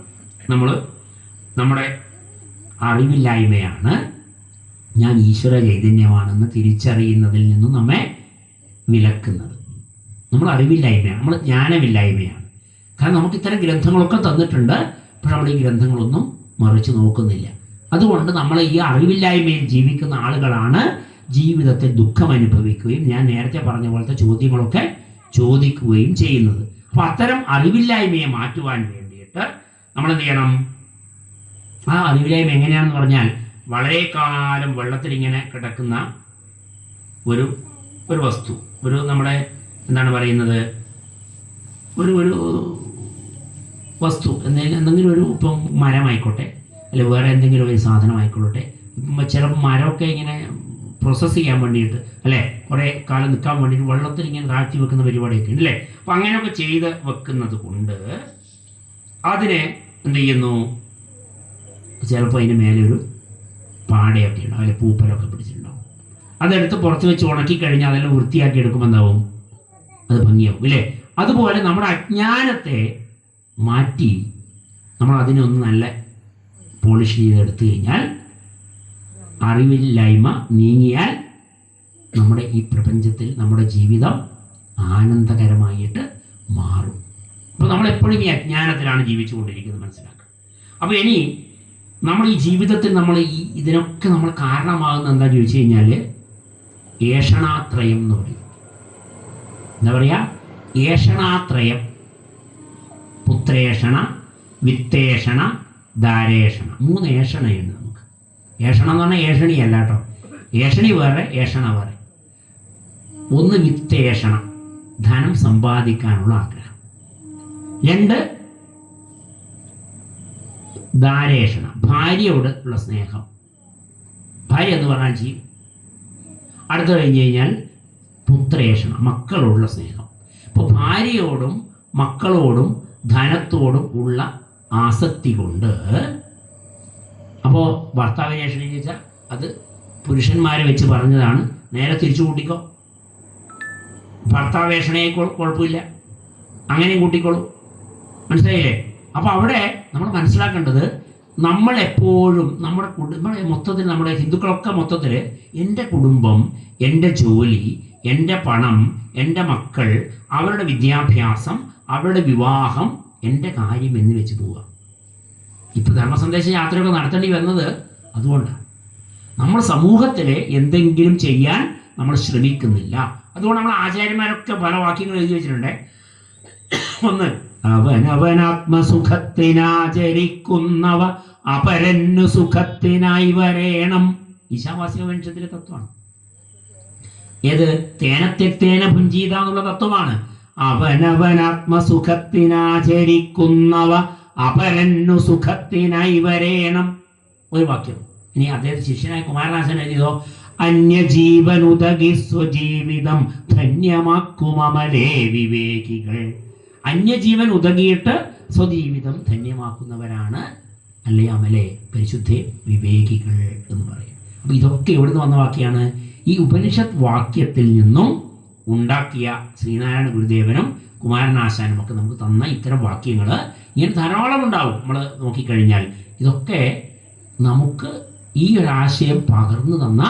നമ്മുടെ അറിവില്ലായ്മയാണ് ഞാൻ ഈശ്വര ചൈതന്യമാണെന്ന് തിരിച്ചറിയുന്നതിൽ നിന്നും നമ്മെ വിലക്കുന്നത്. നമ്മൾ അറിവില്ലായ്മയാണ്, നമ്മൾ ജ്ഞാനമില്ലായ്മയാണ്. കാരണം നമുക്ക് ഇത്തരം ഗ്രന്ഥങ്ങളൊക്കെ തന്നിട്ടുണ്ട്, പക്ഷെ നമ്മൾ ഈ ഗ്രന്ഥങ്ങളൊന്നും മറിച്ച് നോക്കുന്നില്ല. അതുകൊണ്ട് നമ്മൾ ഈ അറിവില്ലായ്മയിൽ ജീവിക്കുന്ന ആളുകളാണ് ജീവിതത്തിൽ ദുഃഖം അനുഭവിക്കുകയും ഞാൻ നേരത്തെ പറഞ്ഞ പോലത്തെ ചോദ്യങ്ങളൊക്കെ ചോദിക്കുകയും ചെയ്യുന്നത്. അപ്പോൾ അത്തരം അറിവില്ലായ്മയെ മാറ്റുവാൻ വേണ്ടിയിട്ട് നമ്മൾ എന്ത് ചെയ്യണം? ആ അറിവില്ലായ്മ എങ്ങനെയാണെന്ന് പറഞ്ഞാൽ, വളരെ കാലം വെള്ളത്തിൽ ഇങ്ങനെ കിടക്കുന്ന ഒരു വസ്തു, നമ്മുടെ എന്താണ് പറയുന്നത്, ഒരു വസ്തു, എന്തെങ്കിലും ഇപ്പം മരമായിക്കോട്ടെ, അല്ലെങ്കിൽ വേറെ എന്തെങ്കിലും ഒരു സാധനം ആയിക്കൊള്ളട്ടെ. ഇപ്പം ചിലപ്പോൾ മരമൊക്കെ ഇങ്ങനെ പ്രോസസ്സ് ചെയ്യാൻ വേണ്ടിയിട്ട്, അല്ലേ, കുറേ കാലം നിൽക്കാൻ വേണ്ടിയിട്ട് വെള്ളത്തിൽ ഇങ്ങനെ താഴ്ത്തി വെക്കുന്ന പരിപാടിയൊക്കെ ഉണ്ട്, അല്ലേ. അപ്പം അങ്ങനെയൊക്കെ ചെയ്ത് വെക്കുന്നത് കൊണ്ട് അതിനെ എന്ത് ചെയ്യുന്നു? ചിലപ്പോൾ അതിന് മേലെ ഒരു പാടയൊക്കെ ഉണ്ടാവും, അതിൽ പൂപ്പലൊക്കെ പിടിച്ചിട്ടുണ്ടാവും. അതെടുത്ത് പുറത്ത് വെച്ച് ഉണക്കി കഴിഞ്ഞാൽ അതെല്ലാം വൃത്തിയാക്കി എടുക്കുമ്പോൾ എന്താവും? അത് ഭംഗിയാവും, ഇല്ലേ. അതുപോലെ നമ്മുടെ അജ്ഞാനത്തെ മാറ്റി നമ്മൾ അതിനെ ഒന്ന് നല്ല പോളിഷ് ചെയ്തെടുത്തു കഴിഞ്ഞാൽ, അറിവില്ലായ്മ നീങ്ങിയാൽ നമ്മുടെ ഈ പ്രപഞ്ചത്തിൽ നമ്മുടെ ജീവിതം ആനന്ദകരമായിട്ട് മാറും. അപ്പോൾ നമ്മളെപ്പോഴും ഈ അജ്ഞാനത്തിലാണ് ജീവിച്ചു കൊണ്ടിരിക്കുന്നത്, മനസ്സിലാക്കുക. അപ്പോൾ ഇനി നമ്മൾ ഈ ജീവിതത്തിൽ ഇതിനൊക്കെ നമ്മൾ കാരണമാകുന്ന എന്താ ചോദിച്ചു കഴിഞ്ഞാൽ, ഏഷണാത്രയം എന്ന് പറയും. എന്താ പറയുക? ഏഷണാത്രയം. പുത്രേഷണ, വിത്തേഷണ, ദാരേഷണ. 3 ഏഷണയുണ്ട് നമുക്ക്. ഏഷണം എന്ന് പറഞ്ഞാൽ ഏഷണിയല്ല കേട്ടോ. ഏഷണി വേറെ, ഏഷണ വേറെ. 1 വിത്തേഷണം, ധനം സമ്പാദിക്കാനുള്ള ആഗ്രഹം. 2 ദാരേഷണം, ഭാര്യയോട് ഉള്ള സ്നേഹം. ഭാര്യ എന്ന് പറഞ്ഞാൽ ചെയ്യും. അടുത്ത് കഴിഞ്ഞ് കഴിഞ്ഞാൽ പുത്രേഷണം, മക്കളോടുള്ള സ്നേഹം. ഇപ്പോൾ ഭാര്യയോടും മക്കളോടും ധനത്തോടും ഉള്ള ആസക്തി കൊണ്ട്, അപ്പോൾ ഭർത്താവിനെ ഏഷണി ചോദിച്ചാൽ അത് പുരുഷന്മാരെ വെച്ച് പറഞ്ഞതാണ്, നേരെ തിരിച്ചു കൂട്ടിക്കോ. ഭർത്താവേഷണയെ കുഴപ്പമില്ല, അങ്ങനെയും കൂട്ടിക്കോളൂ, മനസ്സിലായില്ലേ. അപ്പോൾ അവിടെ നമ്മൾ മനസ്സിലാക്കേണ്ടത്, നമ്മളെപ്പോഴും നമ്മുടെ മൊത്തത്തിൽ, നമ്മുടെ ഹിന്ദുക്കളൊക്കെ മൊത്തത്തിൽ എൻ്റെ കുടുംബം, എൻ്റെ ജോലി, എൻ്റെ പണം, എൻ്റെ മക്കൾ, അവരുടെ വിദ്യാഭ്യാസം, അവരുടെ വിവാഹം, എൻ്റെ കാര്യം എന്ന് വെച്ച് പോവുക. ഇപ്പോൾ ധർമ്മസന്ദേശ യാത്രയൊക്കെ നടത്തേണ്ടി വന്നത് അതുകൊണ്ടാണ്. നമ്മൾ സമൂഹത്തിൽ എന്തെങ്കിലും ചെയ്യാൻ നമ്മൾ ശ്രമിക്കുന്നില്ല. അതുകൊണ്ട് നമ്മൾ ആചാര്യന്മാരൊക്കെ പല വാക്യങ്ങൾ എഴുതി വെച്ചിട്ടുണ്ട്. ഒന്ന്, അവനവനാത്മസുഖത്തിനാചരിക്കുന്നവ അപരന്നു സുഖത്തിനായി വരേണം. ഈശാവാസ്യ വംശത്തിലെ തത്വമാണ്. ഏത്? തേനത്തെത്തേന ഭുഞ്ചീത എന്നുള്ള തത്വമാണ്. അവനവനാത്മസുഖത്തിനാചരിക്കുന്നവ അപരന്നു സുഖത്തിനായി വരേണം. ഒരു വാക്യം. ഇനി അദ്ദേഹത്തെ ശിഷ്യനായ കുമാരനാശൻ എഴുതിയതോ, അന്യജീവനുതകി സ്വജീവിതം ധന്യമാക്കുമമലേ വിവേകികൾ. അന്യജീവൻ ഉതകിയിട്ട് സ്വജീവിതം ധന്യമാക്കുന്നവരാണ് അല്ലേ അമലേ പരിശുദ്ധേ വിവേകികൾ എന്ന് പറയും. അപ്പൊ ഇതൊക്കെ എവിടുന്ന് വന്ന വാക്യാണ്? ഈ ഉപനിഷത്ത് വാക്യത്തിൽ നിന്നും ഉണ്ടാക്കിയ ശ്രീനാരായണ ഗുരുദേവനും കുമാരനാശാനും ഒക്കെ നമുക്ക് തന്ന ഇത്തരം വാക്യങ്ങൾ ഇങ്ങനെ ധാരാളം ഉണ്ടാവും. നമ്മൾ നോക്കിക്കഴിഞ്ഞാൽ ഇതൊക്കെ നമുക്ക് ഈ ഒരാശയം പകർന്നു തന്ന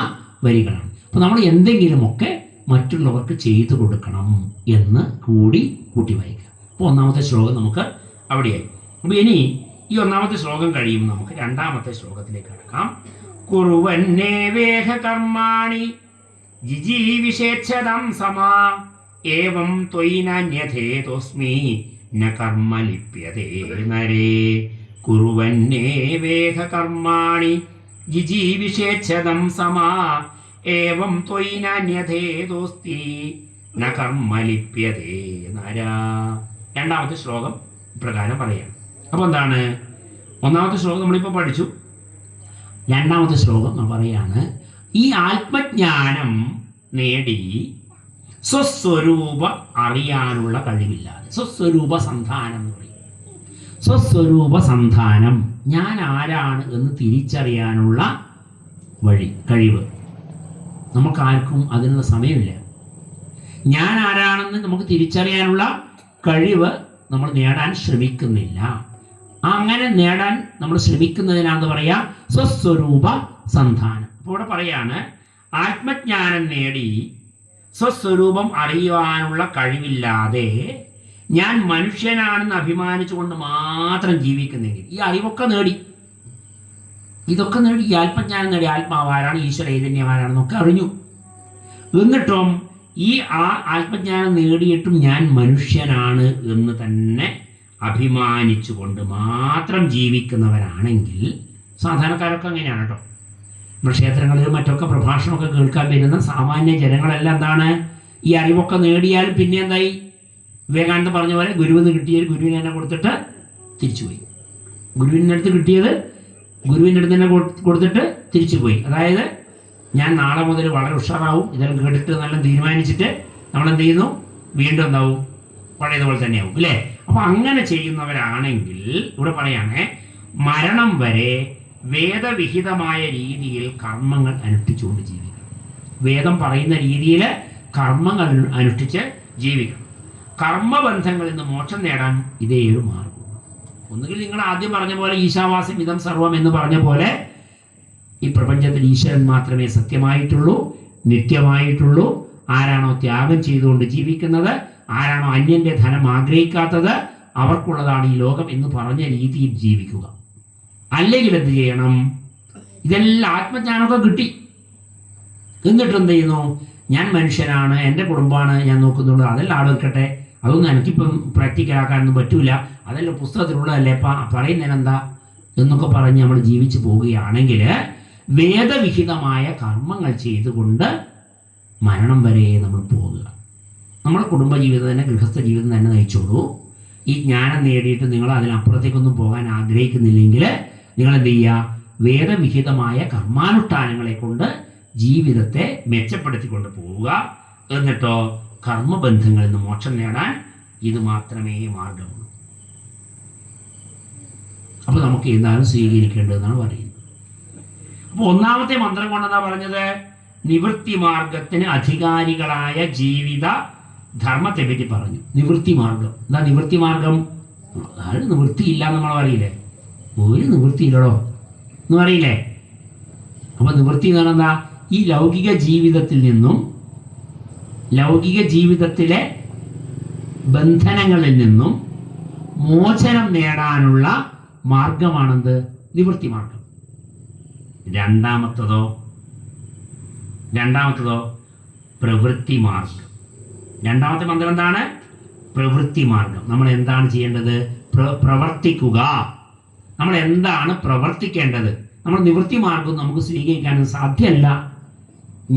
വരികളാണ്. അപ്പോൾ നമ്മൾ എന്തെങ്കിലുമൊക്കെ മറ്റുള്ളവർക്ക് ചെയ്തു കൊടുക്കണം എന്ന് കൂടി കൂട്ടി വായിക്കുക. അപ്പോൾ ഒന്നാമത്തെ ശ്ലോകം നമുക്ക് അവിടെയായി. അപ്പോൾ ഇനി ഈ ഒന്നാമത്തെ ശ്ലോകം കഴിയുമ്പോൾ നമുക്ക് രണ്ടാമത്തെ ശ്ലോകത്തിലേക്ക് കടക്കാം. കുറുവന്നേവേഹ കർമാണി ജിജീവിഷേച്ഛദം സമാ ഏവം ത്വയിനന്യഥേതോസ്മി ന കർമ്മ ലിപ്യതേ നരേ. കുറുവന്നേവേഹ കർമാണി ജിജീവിഷേച്ഛദം സമാ ഏവം ത്വയിനന്യഥേതോസ്തി ന കർമ്മ ലിപ്യതേ നരാ. രണ്ടാമത്തെ ശ്ലോകം പ്രകാരം പറയാം. അപ്പോൾ എന്താണ്? ഒന്നാമത്തെ ശ്ലോകം നമ്മളിപ്പോൾ പഠിച്ചു. രണ്ടാമത്തെ ശ്ലോകം നമ്മൾ പറയാണ്, ഈ ആത്മജ്ഞാനം നേടി സ്വസ്വരൂപ അറിയാനുള്ള കഴിവില്ലാതെ, സ്വസ്വരൂപ സന്ധാനം എന്ന് പറയും. സ്വസ്വരൂപ സന്ധാനം, ഞാൻ ആരാണ് എന്ന് തിരിച്ചറിയാനുള്ള കഴിവ് നമുക്കാർക്കും അതിനുള്ള സമയമില്ല. ഞാൻ ആരാണെന്ന് നമുക്ക് തിരിച്ചറിയാനുള്ള കഴിവ് നമ്മൾ നേടാൻ ശ്രമിക്കുന്നില്ല. അങ്ങനെ നേടാൻ നമ്മൾ ശ്രമിക്കുന്നതിനാന്ന് പറയാ സ്വസ്വരൂപ സന്ധാനം. അപ്പോൾ ഇവിടെ പറയാണ്, ആത്മജ്ഞാനം നേടി സ്വസ്വരൂപം അറിയുവാനുള്ള കഴിവില്ലാതെ ഞാൻ മനുഷ്യനാണെന്ന് അഭിമാനിച്ചുകൊണ്ട് മാത്രം ജീവിക്കുന്നെങ്കിൽ, ഈ അറിവൊക്കെ നേടി, ഇതൊക്കെ നേടി, ഈ ആത്മജ്ഞാനം നേടി, ആത്മാവാരാണ്, ഈശ്വര ചൈതന്യമാരാണെന്നൊക്കെ അറിഞ്ഞു, എന്നിട്ടും ഈ ആത്മജ്ഞാനം നേടിയിട്ടും ഞാൻ മനുഷ്യനാണ് എന്ന് തന്നെ അഭിമാനിച്ചുകൊണ്ട് മാത്രം ജീവിക്കുന്നവരാണെങ്കിൽ, സാധാരണക്കാരൊക്കെ അങ്ങനെയാണ് കേട്ടോ. നമ്മുടെ ക്ഷേത്രങ്ങളിലും മറ്റൊക്കെ പ്രഭാഷണമൊക്കെ കേൾക്കാൻ വരുന്ന സാമാന്യ ജനങ്ങളെല്ലാം എന്താണ്, ഈ അറിവൊക്കെ നേടിയാൽ പിന്നെ എന്തായി? വിവേകാനന്ദ പറഞ്ഞ പോലെ ഗുരുവിന് കിട്ടിയത് ഗുരുവിനെ തന്നെ കൊടുത്തിട്ട് തിരിച്ചുപോയി. ഗുരുവിൻ്റെ അടുത്ത് കിട്ടിയത് ഗുരുവിൻ്റെ അടുത്ത് തന്നെ കൊടുത്തിട്ട് തിരിച്ചുപോയി. അതായത് ഞാൻ നാളെ മുതൽ വളരെ ഉഷാറാവും, ഇതെല്ലാം കേട്ടിട്ട് നല്ല തീരുമാനിച്ചിട്ട് നമ്മളെന്ത് ചെയ്യുന്നു? വീണ്ടും എന്താവും? പഴയതുപോലെ തന്നെയാവും അല്ലേ? അപ്പം അങ്ങനെ ചെയ്യുന്നവരാണെങ്കിൽ ഇവിടെ പറയാണേ, മരണം വരെ വേദവിഹിതമായ രീതിയിൽ കർമ്മങ്ങൾ അനുഷ്ഠിച്ചുകൊണ്ട് ജീവിക്കണം. വേദം പറയുന്ന രീതിയിൽ കർമ്മങ്ങൾ അനുഷ്ഠിച്ച് ജീവിക്കണം. കർമ്മബന്ധങ്ങളിൽ നിന്ന് മോക്ഷം നേടാൻ ഇതേ ഒരു മാർഗം. ഒന്നുകിൽ നിങ്ങൾ ആദ്യം പറഞ്ഞ പോലെ ഈശാവാസ്യം ഇതം സർവം എന്ന് പറഞ്ഞ പോലെ ഈ പ്രപഞ്ചത്തിൽ ഈശ്വരൻ മാത്രമേ സത്യമായിട്ടുള്ളൂ, നിത്യമായിട്ടുള്ളൂ. ആരാണോ ത്യാഗം ചെയ്തുകൊണ്ട് ജീവിക്കുന്നത്, ആരാണോ അന്യന്റെ ധനം ആഗ്രഹിക്കാത്തത്, അവർക്കുള്ളതാണ് ഈ ലോകം എന്ന് പറഞ്ഞ രീതിയിൽ ജീവിക്കുക. അല്ലെങ്കിൽ എന്ത് ചെയ്യണം? ഇതെല്ലാം ആത്മജ്ഞാനമൊക്കെ കിട്ടി, എന്നിട്ട് എന്ത് ചെയ്യുന്നു? ഞാൻ മനുഷ്യനാണ്, എൻ്റെ കുടുംബമാണ് ഞാൻ നോക്കുന്നുള്ളൂ, അതെല്ലാം ആടെ വെക്കട്ടെ, അതൊന്നും എനിക്കിപ്പം പ്രാക്ടിക്കലാക്കാനൊന്നും പറ്റൂല, അതെല്ലാം പുസ്തകത്തിലുള്ളതല്ലേ, പറയുന്നതിനെന്താ എന്നൊക്കെ പറഞ്ഞ് നമ്മൾ ജീവിച്ചു പോവുകയാണെങ്കിൽ വേദവിഹിതമായ കർമ്മങ്ങൾ ചെയ്തുകൊണ്ട് മരണം വരെ നമ്മൾ പോകുക. നമ്മുടെ കുടുംബജീവിതം തന്നെ, ഗൃഹസ്ഥ ജീവിതം തന്നെ നയിച്ചോളൂ. ഈ ജ്ഞാനം നേടിയിട്ട് നിങ്ങൾ അതിനപ്പുറത്തേക്കൊന്നും പോകാൻ ആഗ്രഹിക്കുന്നില്ലെങ്കിൽ നിങ്ങൾ എന്ത് ചെയ്യുക? വേദവിഹിതമായ കർമാനുഷ്ഠാനങ്ങളെ കൊണ്ട് ജീവിതത്തെ മെച്ചപ്പെടുത്തിക്കൊണ്ട് പോവുക. എന്നിട്ടോ കർമ്മബന്ധങ്ങളിൽ നിന്ന് മോക്ഷം നേടാൻ ഇത് മാത്രമേ മാർഗമുള്ളൂ. അപ്പോൾ നമുക്ക് എന്തായാലും സ്വീകരിക്കേണ്ടതെന്നാണ് പറയുന്നത്. അപ്പോൾ ഒന്നാമത്തെ മന്ത്രം കൊണ്ടെന്താ പറഞ്ഞത്? നിവൃത്തി മാർഗത്തിന് അധികാരികളായ ജീവിത ധർമ്മത്തെ പറ്റി പറഞ്ഞു. നിവൃത്തി മാർഗം എന്താ? നിവൃത്തി മാർഗം അതായത് നിവൃത്തിയില്ല നമ്മൾ പറയില്ലേ, ഒരു നിവൃത്തിയില്ലടോ എന്ന് പറയില്ലേ. അപ്പൊ നിവൃത്തി എന്ന് പറഞ്ഞാൽ എന്താ? ഈ ലൗകിക ജീവിതത്തിൽ നിന്നും, ലൗകിക ജീവിതത്തിലെ ബന്ധനങ്ങളിൽ നിന്നും മോചനം നേടാനുള്ള മാർഗമാണെന്ത്? നിവൃത്തി മാർഗം. രണ്ടാമത്തതോ പ്രവൃത്തി മാർഗം. രണ്ടാമത്തെ മന്ത്രം എന്താണ്? പ്രവൃത്തി മാർഗം. നമ്മൾ എന്താണ് ചെയ്യേണ്ടത്? പ്രവർത്തിക്കുക. നമ്മൾ എന്താണ് പ്രവർത്തിക്കേണ്ടത്? നമ്മൾ നിവൃത്തി മാർഗം നമുക്ക് സ്വീകരിക്കാൻ സാധ്യമല്ല.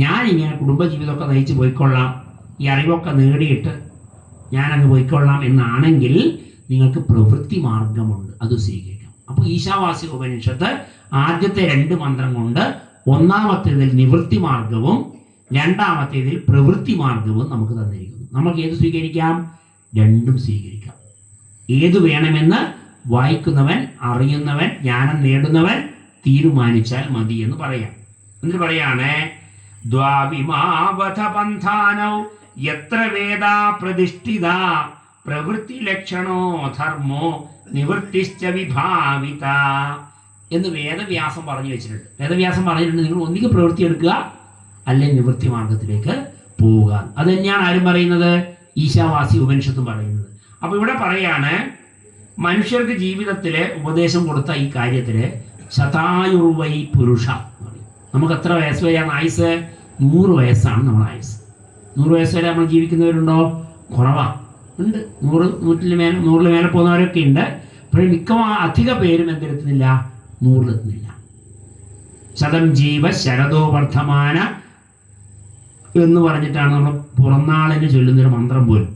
ഞാൻ ഇങ്ങനെ കുടുംബജീവിതമൊക്കെ നയിച്ച് പോയിക്കൊള്ളാം, ഈ അറിവൊക്കെ നേടിയിട്ട് ഞാനങ്ങ് പോയിക്കൊള്ളാം എന്നാണെങ്കിൽ നിങ്ങൾക്ക് പ്രവൃത്തി മാർഗമുണ്ട്, അത് സ്വീകരിക്കാം. അപ്പോൾ ഈശാവാസ്യ ഉപനിഷത്ത് ആദ്യത്തെ 2 മന്ത്രം കൊണ്ട് ഒന്നാമത്തേതിൽ നിവൃത്തി മാർഗവും രണ്ടാമത്തേതിൽ പ്രവൃത്തി മാർഗവും നമുക്ക് തന്നിരിക്കുന്നു. നമുക്ക് ഏത് സ്വീകരിക്കാം? രണ്ടും സ്വീകരിക്കാം. ഏത് വേണമെന്ന് വായിക്കുന്നവൻ, അറിയുന്നവൻ, ജ്ഞാനം നേടുന്നവൻ തീരുമാനിച്ചാൽ മതി എന്ന് പറയാം. എന്നിട്ട് പറയാണ്, ദ്വാവിമാവധപന്ഥാനൗ യത്ര വേദാ പ്രതിഷ്ഠിത പ്രവൃത്തി ലക്ഷണോ ധർമ്മോ നിവൃത്തിശ്ച വിഭാവിത എന്ന് വേദവ്യാസം പറഞ്ഞു വെച്ചിട്ടുണ്ട്. വേദവ്യാസം പറഞ്ഞിട്ടുണ്ട്, നിങ്ങൾ ഒന്നിക്ക് പ്രവൃത്തി എടുക്കുക, അല്ലെങ്കിൽ നിവൃത്തി മാർഗത്തിലേക്ക് പോവുക. അത് തന്നെയാണ് ആരും പറയുന്നത്? ഈശാവാസി ഉപനിഷത്തും പറയുന്നത്. അപ്പൊ ഇവിടെ പറയാണ്, മനുഷ്യർക്ക് ജീവിതത്തിലെ ഉപദേശം കൊടുത്ത ഈ കാര്യത്തില് ശതായുർവൈ പുരുഷ. നമുക്ക് എത്ര വയസ്സ് വരെയാണ് ആയുസ്? 100 വയസ്സാണ് നമ്മൾ ആയുസ്. 100 വയസ്സ് വരെ നമ്മൾ ജീവിക്കുന്നവരുണ്ടോ? കുറവാ ഉണ്ട്. 100 മേലെ പോകുന്നവരൊക്കെ ഉണ്ട്. പക്ഷേ അധിക പേരും എന്തെടുത്തുന്നില്ല? 100-ലെത്തുന്നില്ല. ശതം ജീവ ശരദോ വർദ്ധമാന എന്ന് പറഞ്ഞിട്ടാണ് നമ്മൾ പുറന്നാളിന് ചൊല്ലുന്നൊരു മന്ത്രം പോലും.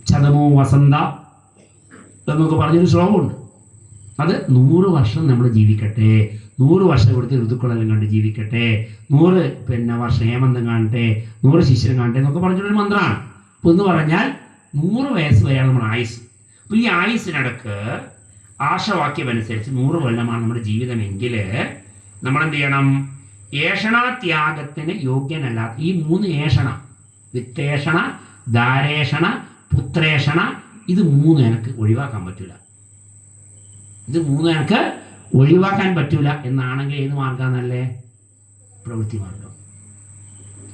ശതമോ വസന്ത എന്നൊക്കെ പറഞ്ഞൊരു ശ്ലോകമുണ്ട്. അത് 100 വർഷം നമ്മൾ ജീവിക്കട്ടെ, 100 വർഷം ഇവിടുത്തെ ഋതുക്കളെല്ലാം കണ്ട് ജീവിക്കട്ടെ, 100 വർഷം ഹേമന്തം കാണട്ടെ, 100 ശിശിരം കാണട്ടെ എന്നൊക്കെ പറഞ്ഞിട്ടൊരു മന്ത്രമാണ്. അപ്പോൾ എന്ന് പറഞ്ഞാൽ 100 വയസ്സ് വരെയാണ് നമ്മുടെ ആയുസ്. അപ്പോൾ ഈ ആയുസ്സിനടക്ക് ആശവാക്യം അനുസരിച്ച് 100 കൊല്ലമാണ് നമ്മുടെ ജീവിതമെങ്കിൽ നമ്മളെന്ത് ചെയ്യണം? ഏഷണാത്യാഗത്തിന് യോഗ്യനല്ലാത്ത ഈ 3 ഏഷണ, വിത്തേഷണ, ദാരേഷണ, പുത്രേഷണ, ഇത് 3 എനിക്ക് ഒഴിവാക്കാൻ പറ്റൂല. ഇത് 3 എനിക്ക് ഒഴിവാക്കാൻ പറ്റൂല എന്നാണെങ്കിൽ ഏത് മാർഗമാണല്ലേ? പ്രവൃത്തി മാർഗം.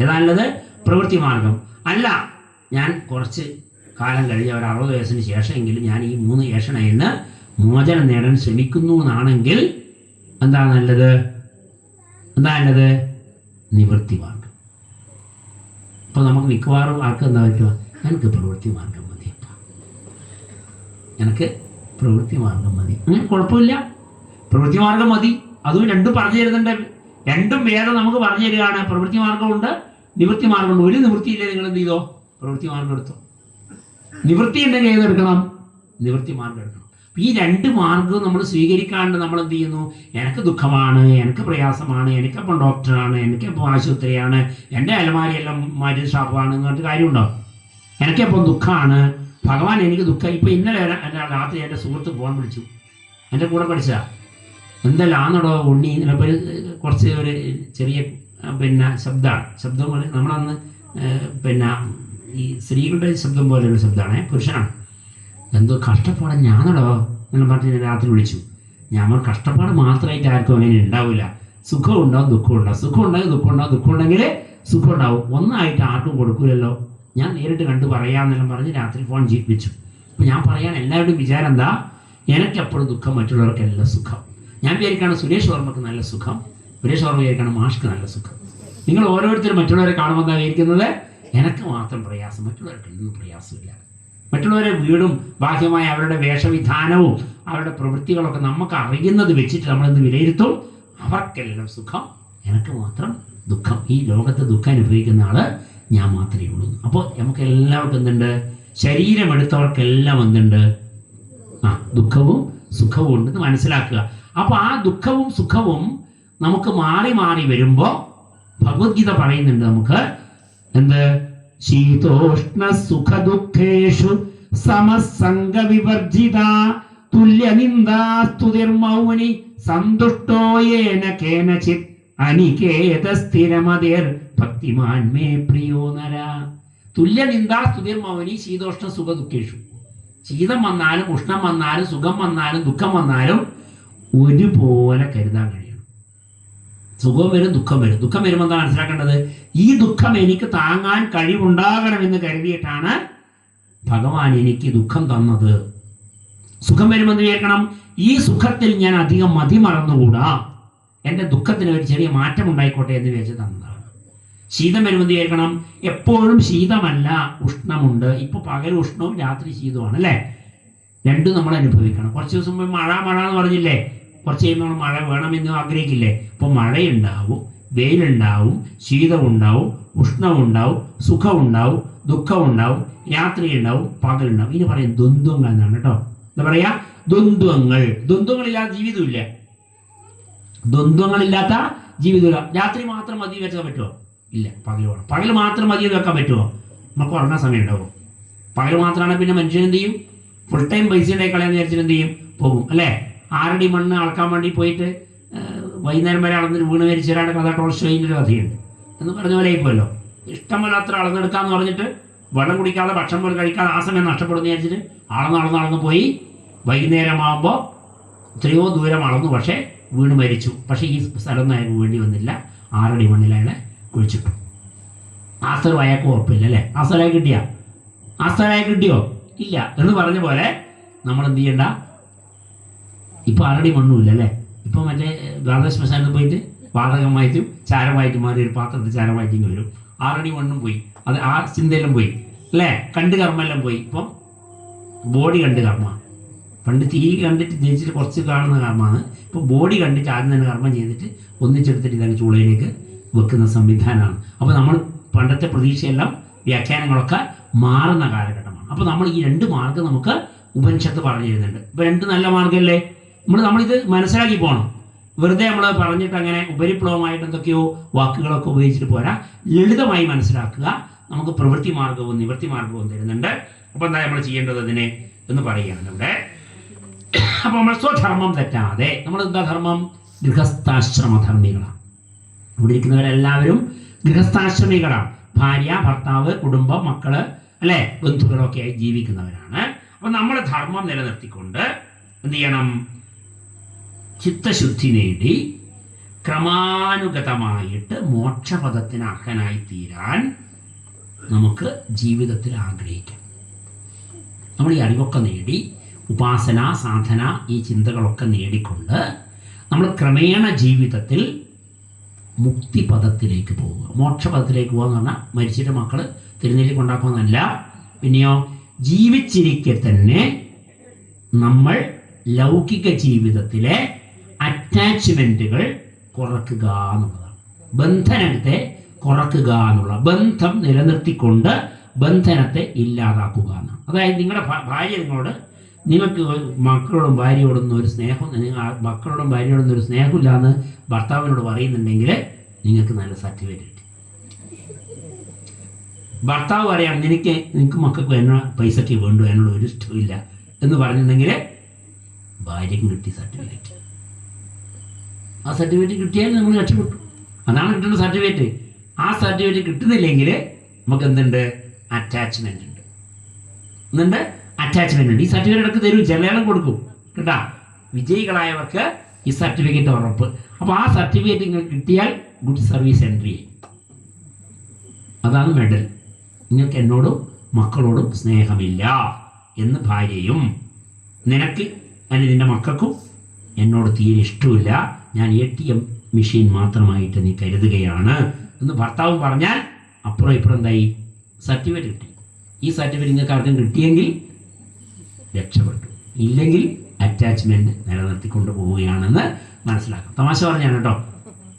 ഏതാ നല്ലത്? പ്രവൃത്തി മാർഗം. അല്ല, ഞാൻ കുറച്ച് കാലം കഴിഞ്ഞ് ഒരു 60 വയസ്സിന് ശേഷമെങ്കിലും ഞാൻ ഈ 3 ഏഷണയിൽ നിന്ന് മോചനം നേടാൻ ശ്രമിക്കുന്നു എന്നാണെങ്കിൽ എന്താ നല്ലത്? നിവൃത്തി മാർഗം. അപ്പോൾ നമുക്ക് മിക്കവാറും ആൾക്ക് എന്താ പറ്റുക? എനിക്ക് പ്രവൃത്തി മാർഗം മതി, എനിക്ക് പ്രവൃത്തി മാർഗം മതി, കുഴപ്പമില്ല, പ്രവൃത്തി മാർഗം മതി. അതും രണ്ടും പറഞ്ഞു തരുന്നുണ്ട്. രണ്ടും വേദം നമുക്ക് പറഞ്ഞു തരികയാണ്. പ്രവൃത്തി മാർഗമുണ്ട്, നിവൃത്തി മാർഗമുണ്ട്. ഒരു നിവൃത്തിയില്ലേ, നിങ്ങൾ എന്ത് ചെയ്തോ? പ്രവൃത്തി മാർഗം എടുത്തോ. നിവൃത്തി ഉണ്ടെങ്കിൽ ഏതെടുക്കണം? നിവൃത്തി മാർഗം എടുക്കണം. ഈ 2 മാർഗവും നമ്മൾ സ്വീകരിക്കാണ്ട് നമ്മൾ എന്ത് ചെയ്യുന്നു? എനിക്ക് ദുഃഖമാണ്, എനിക്ക് പ്രയാസമാണ്, എനിക്കപ്പം ഡോക്ടറാണ്, എനിക്കപ്പം ആശുപത്രിയാണ്, എൻ്റെ അലമാരിയെല്ലാം മരുന്ന് ഷാപ്പാണ് എന്ന് പറഞ്ഞിട്ട് കാര്യമുണ്ടോ? എനിക്കപ്പം ദുഃഖമാണ്, ഭഗവാൻ എനിക്ക് ദുഃഖം. ഇപ്പം ഇന്നലെ രാത്രി എൻ്റെ സുഹൃത്ത് ഫോൺ വിളിച്ചു, എൻ്റെ കൂടെ പഠിച്ചതാ. എന്തെല്ലാന്നടോ ഉണ്ണി, ഇപ്പോൾ കുറച്ച് ഒരു ചെറിയ ശബ്ദം പോലെ നമ്മളന്ന് ഈ സ്ത്രീകളുടെ ശബ്ദം പോലെയുള്ള ശബ്ദമാണ്, പുരുഷനാണ്. എന്തോ കഷ്ടപ്പാട് ഞാനടോ എന്ന് പറഞ്ഞ് രാത്രി വിളിച്ചു. ഞാൻ കഷ്ടപ്പാട് മാത്രമായിട്ട് ആർക്കും അങ്ങനെ ഉണ്ടാവില്ല. സുഖം ഉണ്ടാവും, ദുഃഖം ഉണ്ടാവും. സുഖം ഉണ്ടെങ്കിൽ ദുഃഖം ഉണ്ടാവും, ദുഃഖം ഉണ്ടെങ്കിൽ സുഖം ഉണ്ടാവും. ഒന്നായിട്ട് ആർക്കും കൊടുക്കൂലല്ലോ, ഞാൻ നേരിട്ട് കണ്ടു പറയാമെന്നെല്ലാം പറഞ്ഞ് രാത്രി ഫോൺ വെച്ചു. അപ്പോൾ ഞാൻ പറയാൻ എല്ലാവരുടെയും വിചാരം എന്താ? എനിക്കെപ്പോഴും ദുഃഖം, മറ്റുള്ളവർക്കെല്ലാം സുഖം. ഞാൻ വിചാരിക്കുകയാണ് സുരേഷ് വർമ്മക്ക് നല്ല സുഖം, സുരേഷ് വർമ്മ വിചാരിക്കണം മാഷ്ക്ക് നല്ല സുഖം. നിങ്ങൾ ഓരോരുത്തരും മറ്റുള്ളവരെ കാണുമ്പോൾ എന്താ വിചാരിക്കുന്നത്? എനിക്ക് മാത്രം പ്രയാസം, മറ്റുള്ളവർക്കൊന്നും പ്രയാസമില്ല. മറ്റുള്ളവരെ വീടും ബാഹ്യമായ അവരുടെ വേഷവിധാനവും അവരുടെ പ്രവൃത്തികളൊക്കെ നമുക്ക് അറിയുന്നത് വെച്ചിട്ട് നമ്മളെന്ത് വിലയിരുത്തും? അവർക്കെല്ലാം സുഖം, എനിക്ക് മാത്രം ദുഃഖം. ഈ ലോകത്ത് ദുഃഖം അനുഭവിക്കുന്ന ആള് ഞാൻ മാത്രമേ ഉള്ളൂ. അപ്പോൾ നമുക്ക് എല്ലാവർക്കും എന്തുണ്ട്? ശരീരമെടുത്തവർക്കെല്ലാം എന്തുണ്ട്? ദുഃഖവും സുഖവും ഉണ്ടെന്ന് മനസ്സിലാക്കുക. അപ്പോൾ ആ ദുഃഖവും സുഖവും നമുക്ക് മാറി മാറി വരുമ്പോൾ ഭഗവത്ഗീത പറയുന്നുണ്ട് നമുക്ക് എന്ത്? ശീതോഷ്ണ സുഖ ദുഃഖേഷു സമസംഗ വിവർജിത തുല്യനിന്ദാസ്തുതിർമൗനി സന്തുഷ്ടോ യേന കേനചിത് അനികേത സ്ഥിരമതിർ ഭക്തിമാൻ മേ പ്രിയോ നര. തുല്യനിന്ദാസ്തുതിർമൗനി ശീതോഷ്ണ സുഖ ദുഃഖേഷു. ശീതം വന്നാലും ഉഷ്ണം വന്നാലും സുഖം വന്നാലും ദുഃഖം വന്നാലും ഒരുപോലെ കരുതാൻ കഴിയണം. സുഖം വരും, ദുഃഖം വരും. ദുഃഖം വരുമ്പോൾ എന്താ മനസ്സിലാക്കേണ്ടത്? ഈ ദുഃഖം എനിക്ക് താങ്ങാൻ കഴിവുണ്ടാകണമെന്ന് കരുതിയിട്ടാണ് ഭഗവാൻ എനിക്ക് ദുഃഖം തന്നത്. സുഖം വരുമ്പോൾ എന്ത് വിചാരിക്കണം? ഈ സുഖത്തിൽ ഞാൻ അധികം മതി മറന്നുകൂടാ, എൻ്റെ ദുഃഖത്തിന് ഒരു ചെറിയ മാറ്റം ഉണ്ടായിക്കോട്ടെ എന്ന് വിചാരിച്ച് തന്നതാണ്. ശീതം വരുമ്പോൾ എന്ത് വിചാരിക്കണം? എപ്പോഴും ശീതമല്ല, ഉഷ്ണമുണ്ട്. ഇപ്പൊ പകൽ ഉഷ്ണവും രാത്രി ശീതവുമാണ് അല്ലേ? രണ്ടും നമ്മൾ അനുഭവിക്കണം. കുറച്ച് ദിവസം മുമ്പ് മഴ എന്ന് പറഞ്ഞില്ലേ? കുറച്ച് കഴിയുമ്പോൾ നമ്മൾ മഴ വേണമെന്ന് ആഗ്രഹിക്കില്ലേ? അപ്പോൾ മഴയുണ്ടാവും, വെയിലുണ്ടാവും, ശീതമുണ്ടാവും, ഉഷ്ണമുണ്ടാവും, സുഖമുണ്ടാവും, ദുഃഖമുണ്ടാവും, രാത്രി ഉണ്ടാവും, പകലുണ്ടാവും. ഇനി പറയും ദ്വന്ദ്വങ്ങൾ എന്നാണ് കേട്ടോ. എന്താ പറയാ? ദ്വന്ദ്വങ്ങൾ. ദ്വന്ദ്വങ്ങളില്ലാത്ത ജീവിതമില്ല. ദ്വന്ദ്വങ്ങളില്ലാത്ത ജീവിതമില്ല. രാത്രി മാത്രം മതി വെച്ചാൽ പറ്റുമോ? ഇല്ല. പകൽ വേണം. പകൽ മാത്രം മതി വെക്കാൻ പറ്റുമോ? നമുക്ക് ഉറങ്ങാൻ സമയം ഉണ്ടാവും. പകൽ മാത്രമാണ് പിന്നെ മനുഷ്യൻ എന്ത് ചെയ്യും? ഫുൾ ടൈം പൈസ ഉണ്ടായി കളയാന്ന് വിചാരിച്ചിട്ട് എന്ത് ചെയ്യും? പോകും അല്ലേ? 6 അടി മണ്ണ് അളക്കാൻ വേണ്ടി പോയിട്ട് വൈകുന്നേരം വരെ അളന്നിട്ട് വീണ് മരിച്ചൊരാളുടെ കഥ ടോൾസ്റ്റോയിൻ്റെ ഒരു കഥയുണ്ട്. എന്ന് പറഞ്ഞ പോലെ ആയിപ്പോയല്ലോ. ഇഷ്ടമല്ലാത്ര അളന്നെടുക്കാന്ന് പറഞ്ഞിട്ട് വെള്ളം കുടിക്കാതെ ഭക്ഷണം പോലും കഴിക്കാതെ ആ സമയം നഷ്ടപ്പെടുന്ന വിചാരിച്ചിട്ട് അളന്ന് പോയി വൈകുന്നേരമാകുമ്പോൾ എത്രയോ ദൂരം അളന്നു, പക്ഷേ വീണ് മരിച്ചു. പക്ഷേ ഈ സ്ഥലമൊന്നും അയാൾക്ക് വേണ്ടി വന്നില്ല. 6 അടി മണ്ണിൽ അയാളെ കുഴിച്ചിട്ടു. ആ സ്ഥലം അയാൾക്ക് ഉറപ്പില്ല അല്ലേ? ആ സ്ഥലമായി കിട്ടിയോ? ഇല്ല. എന്ന് പറഞ്ഞ പോലെ നമ്മൾ എന്ത് ചെയ്യണ്ട? ഇപ്പം 6 അടി മണ്ണുമില്ല അല്ലേ? ഇപ്പം മറ്റേ ഗാർഡ ശ്മശാനത്ത് പോയിട്ട് വാതകമായിട്ടും ചാരമായിട്ടും മാറി ഒരു പാത്രത്തിൽ ചാരമായിട്ടും വരും. 6 അടി മണ്ണും പോയി. അത് ആ ചിന്തയെല്ലാം പോയി അല്ലേ? കണ്ട് കർമ്മെല്ലാം പോയി. ഇപ്പം ബോഡി കണ്ട് കർമ്മ. പണ്ട് തീ കണ്ടിട്ട് ജനിച്ചിട്ട് കുറച്ച് കാണുന്ന കർമ്മമാണ്. ഇപ്പോൾ ബോഡി കണ്ടിട്ട് ആദ്യം തന്നെ കർമ്മം ചെയ്തിട്ട് ഒന്നിച്ചെടുത്തിട്ട് ഇതാണ് ചൂളയിലേക്ക് വെക്കുന്ന സംവിധാനമാണ്. അപ്പോൾ നമ്മൾ പണ്ടത്തെ പ്രതീക്ഷയെല്ലാം വ്യാഖ്യാനങ്ങളൊക്കെ മാറുന്ന കാലഘട്ടമാണ്. അപ്പോൾ നമ്മൾ ഈ 2 മാർഗ്ഗം നമുക്ക് ഉപനിഷത്ത് പറഞ്ഞു തരുന്നുണ്ട്. ഇപ്പോൾ 2 നല്ല മാർഗ്ഗമല്ലേ? നമ്മളിത് മനസ്സിലാക്കി പോകണം. വെറുതെ നമ്മൾ പറഞ്ഞിട്ട് അങ്ങനെ ഉപരിപ്ലവമായിട്ട് എന്തൊക്കെയോ വാക്കുകളൊക്കെ ഉപയോഗിച്ചിട്ട് പോരാ. ലളിതമായി മനസ്സിലാക്കുക. നമുക്ക് പ്രവൃത്തി മാർഗവും നിവൃത്തി മാർഗവും തരുന്നുണ്ട്. അപ്പോൾ എന്താ നമ്മൾ ചെയ്യേണ്ടത് അതിനെ എന്ന് പറയുകയാണ് ഇവിടെ. അപ്പോൾ നമ്മൾ സ്വധർമ്മം തെറ്റാതെ നമ്മൾ എന്താ ധർമ്മം? ഗൃഹസ്ഥാശ്രമധർമ്മികളാണ്. ഇവിടെ ഇരിക്കുന്നവരെല്ലാവരും ഗൃഹസ്ഥാശ്രമികളാണ്. ഭാര്യ, ഭർത്താവ്, കുടുംബം, മക്കള് അല്ലെ, ബന്ധുക്കളൊക്കെ ആയി ജീവിക്കുന്നവരാണ്. അപ്പൊ നമ്മൾ ധർമ്മം നിലനിർത്തിക്കൊണ്ട് എന്ത് ചെയ്യണം? ചിത്തശുദ്ധി നേടി ക്രമാനുഗതമായിട്ട് മോക്ഷപദത്തിന് അർഹനായി തീരാൻ നമുക്ക് ജീവിതത്തിൽ ആഗ്രഹിക്കാം. നമ്മൾ ഈ അറിവൊക്കെ നേടി ഉപാസന, സാധന, ഈ ചിന്തകളൊക്കെ നേടിക്കൊണ്ട് നമ്മൾ ക്രമേണ ജീവിതത്തിൽ മുക്തിപദത്തിലേക്ക് പോവുക, മോക്ഷപദത്തിലേക്ക് പോകുക എന്ന് പറഞ്ഞാൽ മരിച്ചിട്ട് മക്കൾ തിരുനെല്ലി കൊണ്ടാക്കുമെന്നല്ല. പിന്നെയോ ജീവിച്ചിരിക്കെ തന്നെ നമ്മൾ ലൗകിക ജീവിതത്തിലെ അറ്റാച്ച്മെൻറ്റുകൾ കുറയ്ക്കുക എന്നുള്ളതാണ്. ബന്ധനത്തെ കുറയ്ക്കുക എന്നുള്ള, ബന്ധം നിലനിർത്തിക്കൊണ്ട് ബന്ധനത്തെ ഇല്ലാതാക്കുക എന്നാണ്. അതായത് നിങ്ങളുടെ ഭാര്യ നിങ്ങൾക്ക് മക്കളോടും ഭാര്യയോടൊന്നും ഒരു സ്നേഹം, മക്കളോടും ഭാര്യയോടൊന്നും ഒരു സ്നേഹമില്ല എന്ന് ഭർത്താവിനോട് പറയുന്നുണ്ടെങ്കിൽ നിങ്ങൾക്ക് നല്ല സർട്ടിഫിക്കറ്റ് കിട്ടി. ഭർത്താവ് പറയാണ് നിനക്ക് മക്കൾക്ക് എന്നോട് പൈസയ്ക്ക് വേണ്ടു, എന്നോട് ഒരു ഇഷ്ടമില്ല എന്ന് പറഞ്ഞിട്ടുണ്ടെങ്കിൽ ഭാര്യയ്ക്കും കിട്ടി സർട്ടിഫിക്കറ്റ്. ആ സർട്ടിഫിക്കറ്റ് കിട്ടിയാൽ നമ്മൾ രക്ഷപ്പെട്ടു. അതാണ് കിട്ടുന്ന സർട്ടിഫിക്കറ്റ്. ആ സർട്ടിഫിക്കറ്റ് കിട്ടുന്നില്ലെങ്കിൽ നമുക്ക് എന്തുണ്ട്? അറ്റാച്ച്മെന്റ് ഉണ്ട്. അറ്റാച്ച്മെന്റ് ഉണ്ട്. ഈ സർട്ടിഫിക്കറ്റ് ഇടയ്ക്ക് തരും, ചിലയാളും കൊടുക്കും കേട്ടാ. വിജയികളായവർക്ക് ഈ സർട്ടിഫിക്കറ്റ് ഉറപ്പ്. അപ്പോൾ ആ സർട്ടിഫിക്കറ്റ് നിങ്ങൾക്ക് കിട്ടിയാൽ ഗുഡ് സർവീസ് എൻട്രി ചെയ്യും. അതാണ് മെഡൽ. നിങ്ങൾക്ക് എന്നോടും മക്കളോടും സ്നേഹമില്ല എന്ന് ഭാര്യയും, നിനക്ക് അല്ലെങ്കിൽ നിന്റെ മക്കൾക്കും എന്നോട് തീരെ ഇഷ്ടമില്ല, ഞാൻ ATM മെഷീൻ മാത്രമായിട്ട് നീ കരുതുകയാണ് എന്ന് ഭർത്താവും പറഞ്ഞാൽ അപ്പുറം ഇപ്പുറം എന്തായി? സർട്ടിഫിക്കറ്റ് കിട്ടി. ഈ സർട്ടിഫിക്കറ്റ് നിങ്ങൾക്ക് ആർക്കും കിട്ടിയെങ്കിൽ രക്ഷപ്പെട്ടു, ഇല്ലെങ്കിൽ അറ്റാച്ച്മെന്റ് നിലനിർത്തിക്കൊണ്ട് പോവുകയാണെന്ന് മനസ്സിലാക്കാം. തമാശ പറഞ്ഞാണ് കേട്ടോ.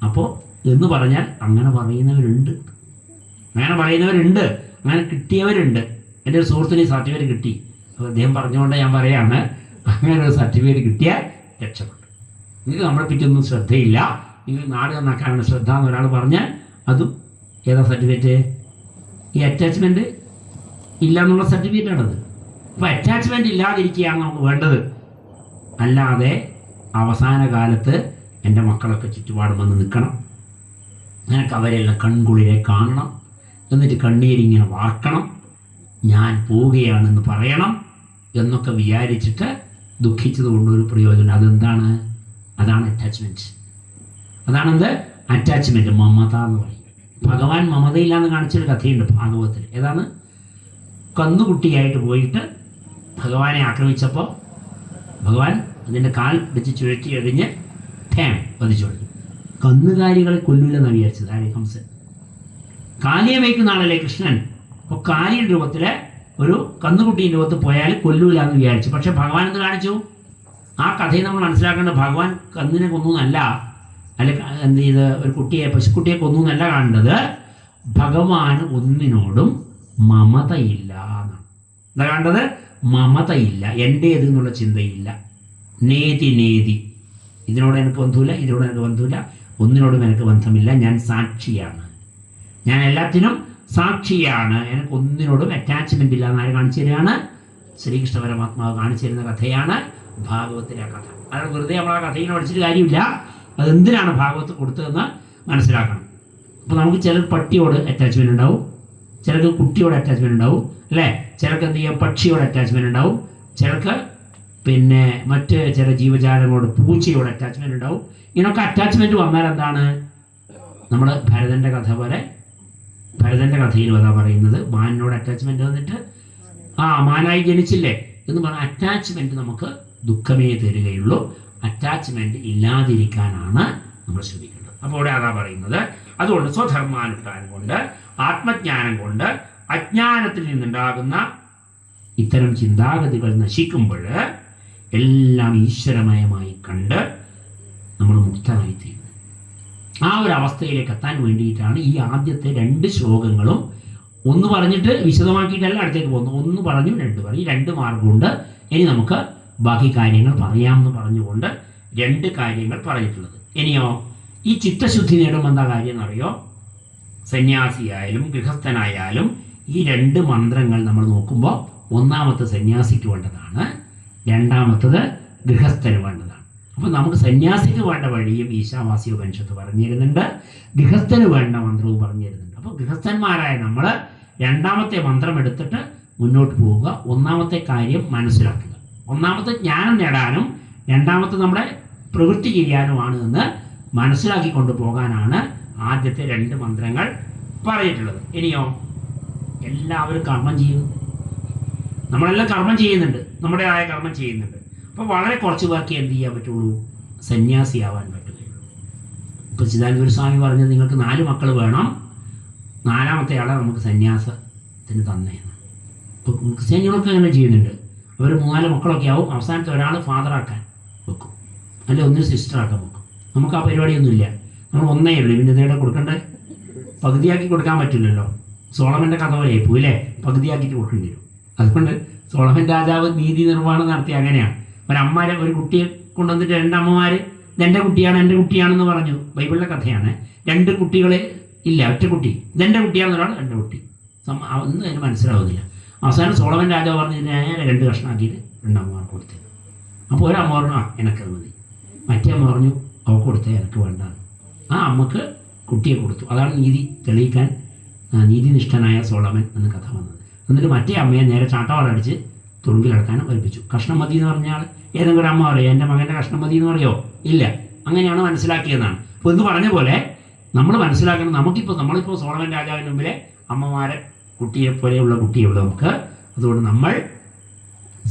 അപ്പോൾ എന്ന് പറഞ്ഞാൽ അങ്ങനെ പറയുന്നവരുണ്ട്, അങ്ങനെ കിട്ടിയവരുണ്ട്. എൻ്റെ ഒരു സുഹൃത്തിന് സർട്ടിഫിക്കറ്റ് കിട്ടി. അപ്പോൾ അദ്ദേഹം പറഞ്ഞുകൊണ്ട് ഞാൻ പറയാണ്, അങ്ങനെ ഒരു സർട്ടിഫിക്കറ്റ് കിട്ടിയാൽ രക്ഷപ്പെട്ടു. നിങ്ങൾക്ക് നമ്മളെ പറ്റിയൊന്നും ശ്രദ്ധയില്ല, നിങ്ങൾ നാട് നന്നാക്കാനാണ് ശ്രദ്ധ എന്ന് ഒരാൾ പറഞ്ഞാൽ അതും ഏതാ സർട്ടിഫിക്കറ്റ്? ഈ അറ്റാച്ച്മെന്റ് ഇല്ല എന്നുള്ള സർട്ടിഫിക്കറ്റാണത്. അപ്പോൾ അറ്റാച്ച്മെന്റ് ഇല്ലാതിരിക്കുകയാണ് നമുക്ക് വേണ്ടത്. അല്ലാതെ അവസാന കാലത്ത് എൻ്റെ മക്കളൊക്കെ ചുറ്റുപാടും വന്ന് നിൽക്കണം, നിനക്ക് അവരെല്ലാം കൺകുളിരെ കാണണം, എന്നിട്ട് കണ്ണീരിങ്ങനെ വാർക്കണം, ഞാൻ പോവുകയാണെന്ന് പറയണം എന്നൊക്കെ വിചാരിച്ചിട്ട് ദുഃഖിച്ചത് കൊണ്ടൊരു പ്രയോജനം. അതെന്താണ്? അതാണ് അറ്റാച്ച്മെന്റ്. അതാണെന്ത്? അറ്റാച്ച്മെന്റ്. മമത എന്ന് പറയും. ഭഗവാൻ മമതയില്ലാന്ന് കാണിച്ചൊരു കഥയുണ്ട് ഭാഗവത്തിൽ. ഏതാണ്? കന്നുകുട്ടിയായിട്ട് പോയിട്ട് ഭഗവാനെ ആക്രമിച്ചപ്പോൾ ഭഗവാൻ അതിൻ്റെ കാൽ വെച്ച് ചുഴറ്റി എറിഞ്ഞ് വധിച്ചു കൊടുത്തു. കന്നുകാലികളെ കൊല്ലൂലെന്നാണ് വിചാരിച്ചത് ആര്? ഹംസൻ. കാലിയെ മേയ്ക്കുന്ന ആളല്ലേ കൃഷ്ണൻ. അപ്പോൾ കാലിയുടെ രൂപത്തിലെ ഒരു കന്നുകുട്ടിയുടെ രൂപത്തിൽ പോയാൽ കൊല്ലൂല എന്ന് വിചാരിച്ചു. പക്ഷെ ഭഗവാൻ എന്ത് കാണിച്ചു? ആ കഥയിൽ നമ്മൾ മനസ്സിലാക്കേണ്ടത് ഭഗവാൻ കന്നിനെ കൊന്നു എന്നല്ല, അല്ലെങ്കിൽ എന്ത് ചെയ്ത് ഒരു കുട്ടിയെ, പശുക്കുട്ടിയെ കൊന്നു എന്നല്ല കാണേണ്ടത്. ഭഗവാൻ ഒന്നിനോടും മമതയില്ല എന്നാണ്. എന്താ കാണേണ്ടത്? മമതയില്ല, എൻ്റേത് എന്നുള്ള ചിന്തയില്ല. നേതി നേതി, ഇതിനോട് എനിക്ക് ബന്ധമില്ല, ഇതിനോട് എനിക്ക് ബന്ധമില്ല, ഒന്നിനോടും എനിക്ക് ബന്ധമില്ല, ഞാൻ സാക്ഷിയാണ്, ഞാൻ എല്ലാത്തിനും സാക്ഷിയാണ്, എനിക്ക് ഒന്നിനോടും അറ്റാച്ച്മെൻ്റ് ഇല്ല എന്നാര് കാണിച്ചു തരികയാണ്? ശ്രീകൃഷ്ണ പരമാത്മാവ് കാണിച്ചു തരുന്ന കഥയാണ് ഭാഗവത്തിലെ കഥ. അത് വെറുതെ നമ്മൾ ആ കഥയിൽ പഠിച്ചിട്ട് കാര്യമില്ല, അതെന്തിനാണ് ഭാഗവത്ത് കൊടുത്തതെന്ന് മനസ്സിലാക്കണം. അപ്പോൾ നമുക്ക് ചിലർ പട്ടിയോട് അറ്റാച്ച്മെൻ്റ് ഉണ്ടാവും, ചിലർക്ക് കുട്ടിയോട് അറ്റാച്ച്മെൻ്റ് ഉണ്ടാവും, അല്ലേ? ചിലർക്ക് എന്ത് ചെയ്യാം, പക്ഷിയോട് അറ്റാച്ച്മെൻ്റ് ഉണ്ടാവും, ചിലർക്ക് പിന്നെ മറ്റ് ചില ജീവജാലങ്ങളോട്, പൂച്ചയോട് അറ്റാച്ച്മെൻ്റ് ഉണ്ടാവും. ഇങ്ങനെയൊക്കെ അറ്റാച്ച്മെൻറ്റ് വന്നാൽ എന്താണ്? നമ്മൾ ഭരതൻ്റെ കഥ പോലെ, ഭരതൻ്റെ കഥയിലും അതാ പറയുന്നത്, മാനിനോട് അറ്റാച്ച്മെൻറ്റ് വന്നിട്ട് മാനായി ജനിച്ചില്ലേ എന്ന് പറഞ്ഞാൽ അറ്റാച്ച്മെൻറ്റ് നമുക്ക് ദുഃഖമേ തരികയുള്ളൂ. അറ്റാച്ച്മെൻറ്റ് ഇല്ലാതിരിക്കാനാണ് നമ്മൾ ശ്രമിക്കേണ്ടത്. അപ്പോൾ ഇവിടെ അതാ പറയുന്നത്. അതുകൊണ്ട് സ്വധർമാനുഷ്ഠാനം കൊണ്ട്, ആത്മജ്ഞാനം കൊണ്ട്, അജ്ഞാനത്തിൽ നിന്നുണ്ടാകുന്ന ഇത്തരം ചിന്താഗതികൾ നശിക്കുമ്പോൾ എല്ലാം ഈശ്വരമയമായി കണ്ട് നമ്മൾ മുക്തനായിത്തീരുന്നു. ആ ഒരു അവസ്ഥയിലേക്ക് എത്താൻ വേണ്ടിയിട്ടാണ് ഈ ആദ്യത്തെ 2 ശ്ലോകങ്ങളും ഒന്ന് പറഞ്ഞിട്ട് വിശദമാക്കിയിട്ടല്ല അടുത്തേക്ക് പോകുന്നു. ഒന്ന് പറഞ്ഞു, 2 പറഞ്ഞു, 2 മാർഗമുണ്ട്. ഇനി നമുക്ക് ബാക്കി കാര്യങ്ങൾ പറയാമെന്ന് പറഞ്ഞുകൊണ്ട് 2 കാര്യങ്ങൾ പറഞ്ഞിട്ടുള്ളത്. ഇനിയോ ഈ ചിത്തശുദ്ധി നേടുമ്പോൾ എന്താ കാര്യം എന്നറിയോ? സന്യാസിയായാലും ഗൃഹസ്ഥനായാലും ഈ 2 മന്ത്രങ്ങൾ നമ്മൾ നോക്കുമ്പോൾ ഒന്നാമത്തെ സന്യാസിക്ക് വേണ്ടതാണ്, രണ്ടാമത്തത് ഗൃഹസ്ഥന് വേണ്ടതാണ്. അപ്പോൾ നമുക്ക് സന്യാസിക്ക് വേണ്ട വഴിയും ഈശാവാസ്യ ഉപനിഷത്ത് പറഞ്ഞു തരുന്നുണ്ട്, ഗൃഹസ്ഥന് വേണ്ട മന്ത്രവും പറഞ്ഞു തരുന്നുണ്ട്. അപ്പോൾ ഗൃഹസ്ഥന്മാരായ നമ്മൾ രണ്ടാമത്തെ മന്ത്രം എടുത്തിട്ട് മുന്നോട്ട് പോവുക, ഒന്നാമത്തെ കാര്യം മനസ്സിലാക്കുക. ഒന്നാമത്തെ ജ്ഞാനം നേടാനും രണ്ടാമത്തെ നമ്മുടെ പ്രവൃത്തി ചെയ്യാനുമാണ് എന്ന് മനസ്സിലാക്കിക്കൊണ്ട് പോകാനാണ് ആദ്യത്തെ 2 മന്ത്രങ്ങൾ പറഞ്ഞിട്ടുള്ളത്. ഇനിയോ എല്ലാവരും കർമ്മം ചെയ്യുന്നു, നമ്മളെല്ലാം കർമ്മം ചെയ്യുന്നുണ്ട്, നമ്മുടേതായ കർമ്മം ചെയ്യുന്നുണ്ട്. അപ്പോൾ വളരെ കുറച്ച് പേർക്ക് എന്ത് ചെയ്യാൻ പറ്റുള്ളൂ? സന്യാസിയാവാൻ പറ്റുകയുള്ളൂ. ഇപ്പോൾ ചിദാനന്ദപുര സ്വാമി പറഞ്ഞത് നിങ്ങൾക്ക് 4 മക്കൾ വേണം, 4ാമത്തെ ആളെ നമുക്ക് സന്യാസത്തിന് തന്നേന്ന്. ഇപ്പോൾ ക്രിസ്ത്യാനികളൊക്കെ അങ്ങനെ ചെയ്യുന്നുണ്ട്. അവർ 3-4 മക്കളൊക്കെ ആവും, അവസാനത്തെ ഒരാൾ ഫാദറാക്കാൻ വെക്കും, അല്ലെങ്കിൽ ഒന്നിന് സിസ്റ്ററാക്കാൻ വെക്കും. നമുക്ക് ആ പരിപാടിയൊന്നുമില്ല, നമ്മൾ ഒന്നേ ഉള്ളൂ. പിന്നെ ഇതേടെ കൊടുക്കേണ്ട പകുതിയാക്കി കൊടുക്കാൻ പറ്റില്ലല്ലോ. സോളമൻ്റെ കഥ പോലെ ആയിപ്പോയി അല്ലേ, പകുതിയാക്കിയിട്ട് കൊടുക്കേണ്ടി വരും. അതുകൊണ്ട് സോളമൻ രാജാവ് നീതി നിർവ്വഹണം നടത്തി. അങ്ങനെയാണ് ഒരു കുട്ടിയെ കൊണ്ടുവന്നിട്ട് 2 അമ്മമാർ ഇതെൻ്റെ കുട്ടിയാണ്, എൻ്റെ കുട്ടിയാണെന്ന് പറഞ്ഞു. ബൈബിളിലെ കഥയാണ്. 2 കുട്ടികളെ ഇല്ല, ഒറ്റ കുട്ടി, ഇതെൻ്റെ കുട്ടിയാണെന്ന് ഒരാൾ, എൻ്റെ കുട്ടി. ഒന്നും അതിന് മനസ്സിലാവുന്നില്ല. അവസാനം സോളമൻ രാജാവ് പറഞ്ഞ് നേരെ 2 കഷ്ണമാക്കിയിട്ട് 2 അമ്മമാർക്ക് കൊടുത്തു. അപ്പോൾ ഒരമ്മ പറഞ്ഞു എനിക്കത് മതി, മറ്റേ അമ്മ പറഞ്ഞു അവൾക്ക് കൊടുത്തേ എനിക്ക് വേണ്ട. ആ അമ്മക്ക് കുട്ടിയെ കൊടുത്തു. അതാണ് നീതി തെളിയിക്കാൻ നീതിനിഷ്ഠനായ സോളമൻ എന്ന കഥ വന്നത്. എന്നിട്ട് മറ്റേ അമ്മയെ നേരെ ചാട്ടവാറടിച്ച് തുറുങ്കിലടക്കാനും ഏൽപ്പിച്ചു. കഷ്ണം മതി എന്ന് പറഞ്ഞാൽ ഏതെങ്കിലും ഒരു അമ്മ പറയോ എൻ്റെ മകൻ്റെ കഷ്ണം മതി എന്ന് പറയോ? ഇല്ല. അങ്ങനെയാണ് മനസ്സിലാക്കിയതാണ്. അപ്പോൾ എന്ന് പറഞ്ഞ പോലെ നമ്മൾ മനസ്സിലാക്കണം, നമ്മളിപ്പോൾ സോളമൻ രാജാവിന് മുമ്പിലെ അമ്മമാരെ കുട്ടിയെപ്പോലെയുള്ള കുട്ടിയുള്ളൂ നമുക്ക്. അതുകൊണ്ട് നമ്മൾ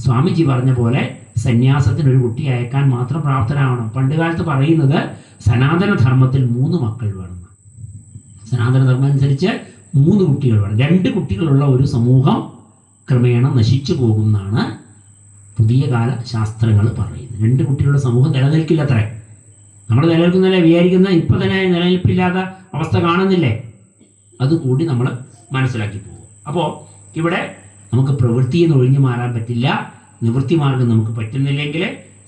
സ്വാമിജി പറഞ്ഞ പോലെ സന്യാസത്തിനൊരു കുട്ടി അയക്കാൻ മാത്രം പ്രാപ്തരാവണം. പണ്ട് കാലത്ത് പറയുന്നത് സനാതനധർമ്മത്തിൽ 3 മക്കൾ വേണം. സനാതനധർമ്മം അനുസരിച്ച് 3 കുട്ടികൾ വേണം. 2 കുട്ടികളുള്ള ഒരു സമൂഹം ക്രമേണ നശിച്ചു പോകുമെന്നാണ് പുതിയ കാല ശാസ്ത്രങ്ങൾ പറയുന്നത്. 2 കുട്ടികളുടെ സമൂഹം നിലനിൽക്കില്ല അത്രേ. നമ്മൾ നിലനിൽക്കുന്നതല്ലേ വിചാരിക്കുന്ന, ഇപ്പം തന്നെ നിലനിൽപ്പില്ലാത്ത അവസ്ഥ കാണുന്നില്ലേ? അതുകൂടി നമ്മൾ മനസ്സിലാക്കി പോകും. അപ്പോൾ ഇവിടെ നമുക്ക് പ്രവൃത്തിയിൽ നിന്ന് ഒഴിഞ്ഞു മാറാൻ പറ്റില്ല. നിവൃത്തി മാർഗം നമുക്ക് പറ്റുന്നില്ലെങ്കിൽ,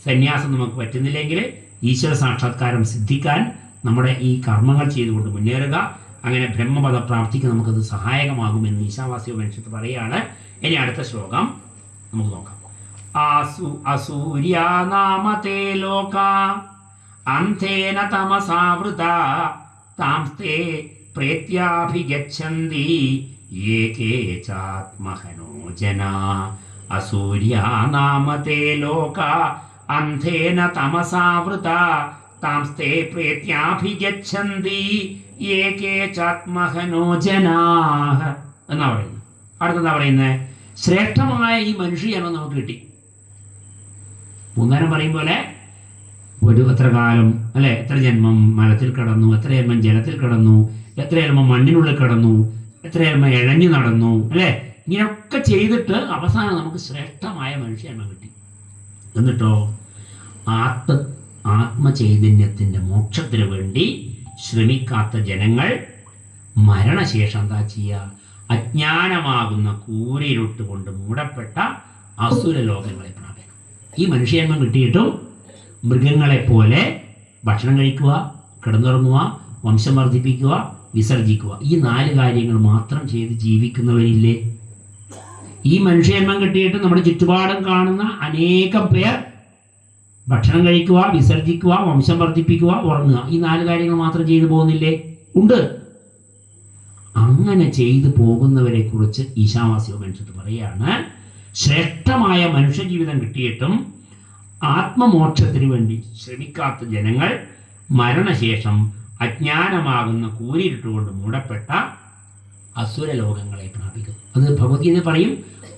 സന്യാസം നമുക്ക് പറ്റുന്നില്ലെങ്കിൽ, ഈശ്വര സാക്ഷാത്കാരം സിദ്ധിക്കാൻ നമ്മുടെ ഈ കർമ്മങ്ങൾ ചെയ്തുകൊണ്ട് മുന്നേറുക. അങ്ങനെ ബ്രഹ്മപദ പ്രാപ്തിക്ക് നമുക്കത് സഹായകമാകുമെന്ന് ഈശാവാസ്യ ഉപനിഷത്ത് പറയുകയാണ്. ഇനി അടുത്ത ശ്ലോകം നമുക്ക് നോക്കാം. അസൂര്യാനാമതേ ലോക അന്ധേന തമസാവൃത താംസ്തേ പ്രേത്യാഭിഗച്ഛന്തി യേകേ ചാത്മഹനോ ജനാ. അസൂര്യാനാമതേ ലോക അന്ധേന തമസാവൃത താംസ്തേ പ്രേത്യാഭിഗച്ഛന്തി യേകേ ചാത്മഹനോ ജനാഃ എന്നാ പറയുന്നത്. അടുത്തെന്താ പറയുന്നത്? ശ്രേഷ്ഠമായ ഈ മനുഷ്യജന്മം നമുക്ക് കിട്ടി. മൂന്നേരം പറയും പോലെ ഒരു എത്ര കാലം അല്ലെ, എത്ര ജന്മം മലത്തിൽ കിടന്നു, എത്ര ജന്മം ജലത്തിൽ കിടന്നു, എത്രയാലും മണ്ണിനുള്ളിൽ കിടന്നു, എത്രയാലും ഇഴഞ്ഞു നടന്നു, അല്ലേ? ഇങ്ങനെയൊക്കെ ചെയ്തിട്ട് അവസാനം നമുക്ക് ശ്രേഷ്ഠമായ മനുഷ്യജന്മം കിട്ടി. എന്നിട്ടോ ആത്മചൈതന്യത്തിൻ്റെ മോക്ഷത്തിന് വേണ്ടി ശ്രമിക്കാത്ത ജനങ്ങൾ മരണശേഷം എന്താ ചെയ്യുക? അജ്ഞാനമാകുന്ന കൂരിരുട്ട് കൊണ്ട് മൂടപ്പെട്ട അസുര ലോകങ്ങളെ പ്രാപിക്കും. ഈ മനുഷ്യജന്മം കിട്ടിയിട്ടും മൃഗങ്ങളെപ്പോലെ ഭക്ഷണം കഴിക്കുക, കിടന്നുറങ്ങുക, വംശം വർദ്ധിപ്പിക്കുക, വിസർജിക്കുക, ഈ 4 കാര്യങ്ങൾ മാത്രം ചെയ്ത് ജീവിക്കുന്നവരില്ലേ? ഈ മനുഷ്യജന്മം കിട്ടിയിട്ട് നമ്മുടെ ചുറ്റുപാടും കാണുന്ന അനേകം പേർ ഭക്ഷണം കഴിക്കുക, വിസർജിക്കുക, വംശം വർദ്ധിപ്പിക്കുക, ഉറങ്ങുക, ഈ 4 കാര്യങ്ങൾ മാത്രം ചെയ്തു പോകുന്നില്ലേ? ഉണ്ട്. അങ്ങനെ ചെയ്തു പോകുന്നവരെ കുറിച്ച് ഈശാവാസ്യോപനിഷത്ത് പറയാണ്, ശ്രേഷ്ഠമായ മനുഷ്യജീവിതം കിട്ടിയിട്ടും ആത്മമോക്ഷത്തിന് വേണ്ടി ശ്രമിക്കാത്ത ജനങ്ങൾ മരണശേഷം അജ്ഞാനമാകുന്ന കൂരിരുട്ടുകൊണ്ട് മൂടപ്പെട്ട അസുര ലോകങ്ങളെ പ്രാപിക്കുന്നു. അത് ഭഗവത്ഗീത പറയും,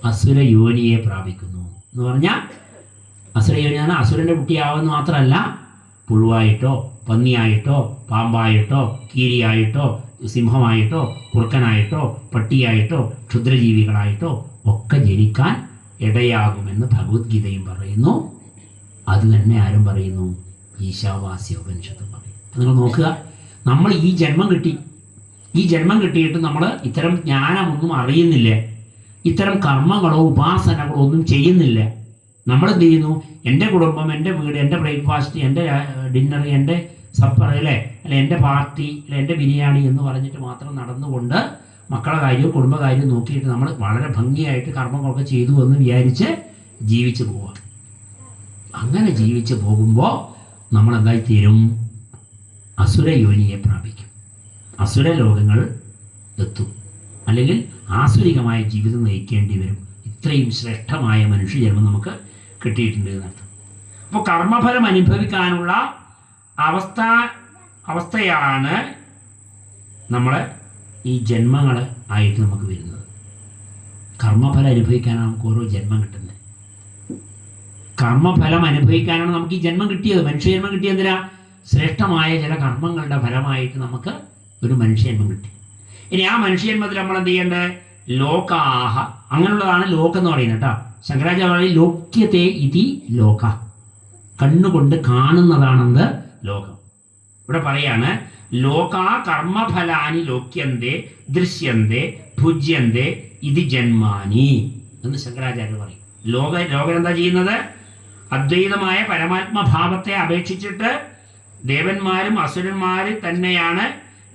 അസുര യോനിയെ പ്രാപിക്കുന്നു എന്ന് പറഞ്ഞാൽ, അസുര യോനിയാണ് അസുരൻ്റെ കുട്ടിയാവുന്ന മാത്രമല്ല, പുഴുവായിട്ടോ പന്നിയായിട്ടോ പാമ്പായിട്ടോ കീരിയായിട്ടോ സിംഹമായിട്ടോ കുറുക്കനായിട്ടോ പട്ടിയായിട്ടോ ക്ഷുദ്രജീവികളായിട്ടോ ഒക്കെ ജനിക്കാൻ ഇടയാകുമെന്ന് ഭഗവത്ഗീതയും പറയുന്നു. അത് തന്നെ ആരും പറയുന്നു? ഈശാവാസ്യോപനിഷത്ത് പറയും. നിങ്ങൾ നോക്കുക, നമ്മൾ ഈ ജന്മം കിട്ടിയിട്ട് നമ്മൾ ഇത്തരം ജ്ഞാനമൊന്നും അറിയുന്നില്ല, ഇത്തരം കർമ്മങ്ങളോ ഉപാസനകളോ ഒന്നും ചെയ്യുന്നില്ല. നമ്മൾ എന്ത് ചെയ്യുന്നു? എൻ്റെ കുടുംബം, എൻ്റെ വീട്, എൻ്റെ ബ്രേക്ക്ഫാസ്റ്റ്, എൻ്റെ ഡിന്നർ, എൻ്റെ സപ്പർ, അല്ലേ, എൻ്റെ പാർട്ടി, അല്ലെ എൻ്റെ ബിരിയാണി എന്ന് പറഞ്ഞിട്ട് മാത്രം നടന്നുകൊണ്ട് മക്കളുടെ കാര്യവും കുടുംബകാര്യവും നോക്കിയിട്ട് നമ്മൾ വളരെ ഭംഗിയായിട്ട് കർമ്മങ്ങളൊക്കെ ചെയ്തു എന്ന് വിചാരിച്ച് ജീവിച്ചു പോവുക. അങ്ങനെ ജീവിച്ചു പോകുമ്പോൾ നമ്മൾ എന്തായി തീരും? അസുര യോനിയെ പ്രാപിക്കും, അസുര ലോകങ്ങൾ എത്തും, അല്ലെങ്കിൽ ആസുരികമായ ജീവിതം നയിക്കേണ്ടി വരും. ഇത്രയും ശ്രേഷ്ഠമായ മനുഷ്യജന്മം നമുക്ക് കിട്ടിയിട്ടുണ്ട് എന്നർത്ഥം. അപ്പോൾ കർമ്മഫലം അനുഭവിക്കാനുള്ള അവസ്ഥയാണ് നമ്മൾ ഈ ജന്മങ്ങൾ ആയിട്ട് നമുക്ക് വരുന്നത്. കർമ്മഫലം അനുഭവിക്കാനാണ് നമുക്ക് ഓരോ ജന്മം കിട്ടുന്നത്. കർമ്മഫലം അനുഭവിക്കാനാണ് നമുക്ക് ഈ ജന്മം കിട്ടിയത്. മനുഷ്യജന്മം കിട്ടിയതിനാ ശ്രേഷ്ഠമായ ചില കർമ്മങ്ങളുടെ ഫലമായിട്ട് നമുക്ക് ഒരു മനുഷ്യജന്മം കിട്ടി. ഇനി ആ മനുഷ്യജന്മത്തിൽ നമ്മൾ എന്ത് ചെയ്യേണ്ടത്? ലോകാഹ, അങ്ങനെയുള്ളതാണ് ലോകം എന്ന് പറയുന്നത് കേട്ടോ. ശങ്കരാചാര്യ പറയും ലോക്യത്തെ ഇതി ലോക, കണ്ണുകൊണ്ട് കാണുന്നതാണെന്ത് ലോകം. ഇവിടെ പറയാണ് ലോകാ കർമ്മഫലാനി ലോക്യന്തേ ദൃശ്യന്തേ ഭുജ്യന്തേ ഇതി ജന്മാനി എന്ന് ശങ്കരാചാര്യ പറയും. ലോകം എന്താ ചെയ്യുന്നത്? അദ്വൈതമായ പരമാത്മഭാവത്തെ അപേക്ഷിച്ചിട്ട് ദേവന്മാരും അസുരന്മാരും തന്നെയാണ്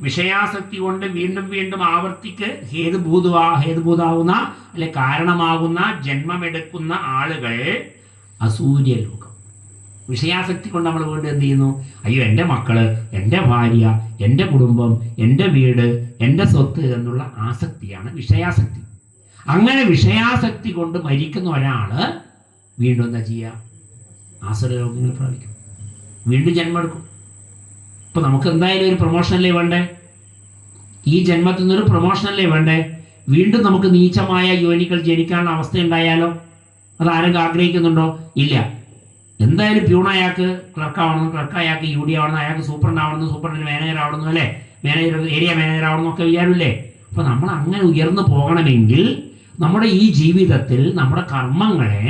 വിഷയാസക്തി കൊണ്ട് വീണ്ടും വീണ്ടും ആവർത്തിക്ക് ഹേതുഭൂതാവുന്ന അല്ലെ കാരണമാകുന്ന ജന്മമെടുക്കുന്ന ആളുകൾ അസൂര്യലോകം. വിഷയാസക്തി കൊണ്ട് നമ്മൾ വീണ്ടും എന്ത് ചെയ്യുന്നു? അയ്യോ, എൻ്റെ മക്കള്, എൻ്റെ ഭാര്യ, എൻ്റെ കുടുംബം, എൻ്റെ വീട്, എൻ്റെ സ്വത്ത് എന്നുള്ള ആസക്തിയാണ് വിഷയാസക്തി. അങ്ങനെ വിഷയാസക്തി കൊണ്ട് മരിക്കുന്ന ഒരാള് വീണ്ടും എന്താ ചെയ്യുക? ആസുരലോകങ്ങൾ പ്രാപിക്കും, വീണ്ടും ജന്മെടുക്കും. ഇപ്പൊ നമുക്ക് എന്തായാലും ഒരു പ്രൊമോഷനല്ലേ വേണ്ടേ? ഈ ജന്മത്തിൽ നിന്നൊരു പ്രൊമോഷനല്ലേ വേണ്ടേ? വീണ്ടും നമുക്ക് നീചമായ യോനികൾ ജനിക്കാനുള്ള അവസ്ഥ ഉണ്ടായാലോ? അതാരെങ്കിലും ആഗ്രഹിക്കുന്നുണ്ടോ? ഇല്ല. എന്തായാലും പ്യൂണായാൾക്ക് ക്ലർക്കാവണം, ക്ലർക്കായാൾക്ക് യു ഡി ആവണം, അയാൾക്ക് സൂപ്രണ്ടാവണം, സൂപ്രണ്ടിന് മാനേജർ ആവണം, അല്ലേ, മാനേജർ ഏരിയ മാനേജർ ആവണം എന്നൊക്കെ വിചാരില്ലേ? അപ്പൊ നമ്മൾ അങ്ങനെ ഉയർന്നു പോകണമെങ്കിൽ നമ്മുടെ ഈ ജീവിതത്തിൽ നമ്മുടെ കർമ്മങ്ങളെ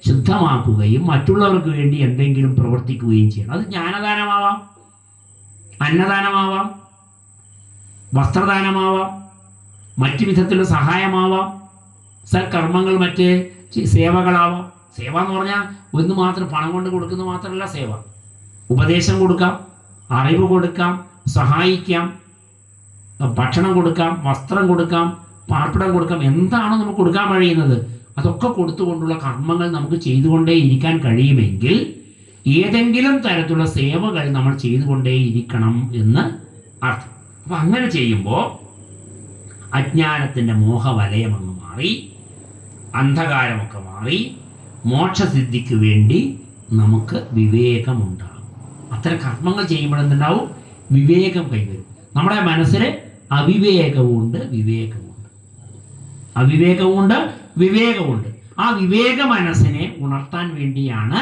ശുദ്ധമാക്കുകയും മറ്റുള്ളവർക്ക് വേണ്ടി എന്തെങ്കിലും പ്രവർത്തിക്കുകയും ചെയ്യണം. അത് ജ്ഞാനദാനമാവാം, അന്നദാനമാവാം, വസ്ത്രദാനമാവാം, മറ്റു വിധത്തിലുള്ള സഹായമാവാം, സൽക്കർമ്മങ്ങൾ, മറ്റ് സേവകളാവാം. സേവ എന്ന് പറഞ്ഞാൽ ഒന്ന് മാത്രം പണം കൊണ്ട് കൊടുക്കുന്നത് മാത്രമല്ല സേവ. ഉപദേശം കൊടുക്കാം, അറിവ് കൊടുക്കാം, സഹായിക്കാം, ഭക്ഷണം കൊടുക്കാം, വസ്ത്രം കൊടുക്കാം, പാർപ്പിടം കൊടുക്കാം, എന്താണോ നമുക്ക് കൊടുക്കാൻ കഴിയുന്നത് അതൊക്കെ കൊടുത്തുകൊണ്ടുള്ള കർമ്മങ്ങൾ നമുക്ക് ചെയ്തുകൊണ്ടേ ഇരിക്കാൻ കഴിയുമെങ്കിൽ ഏതെങ്കിലും തരത്തിലുള്ള സേവകൾ നമ്മൾ ചെയ്തുകൊണ്ടേ ഇരിക്കണം എന്ന് അർത്ഥം. അപ്പം അങ്ങനെ ചെയ്യുമ്പോൾ അജ്ഞാനത്തിൻ്റെ മോഹവലയമങ്ങ് മാറി, അന്ധകാരമൊക്കെ മാറി, മോക്ഷസിദ്ധിക്ക് വേണ്ടി നമുക്ക് വിവേകമുണ്ടാകും. അത്തരം കർമ്മങ്ങൾ ചെയ്യുമ്പോഴെന്തുണ്ടാവും? വിവേകം കൈവരും. നമ്മുടെ മനസ്സിൽ അവിവേകവുമുണ്ട്, വിവേകമുണ്ട്, അവിവേകവുമുണ്ട്, വിവേകമുണ്ട്. ആ വിവേക മനസ്സിനെ ഉണർത്താൻ വേണ്ടിയാണ്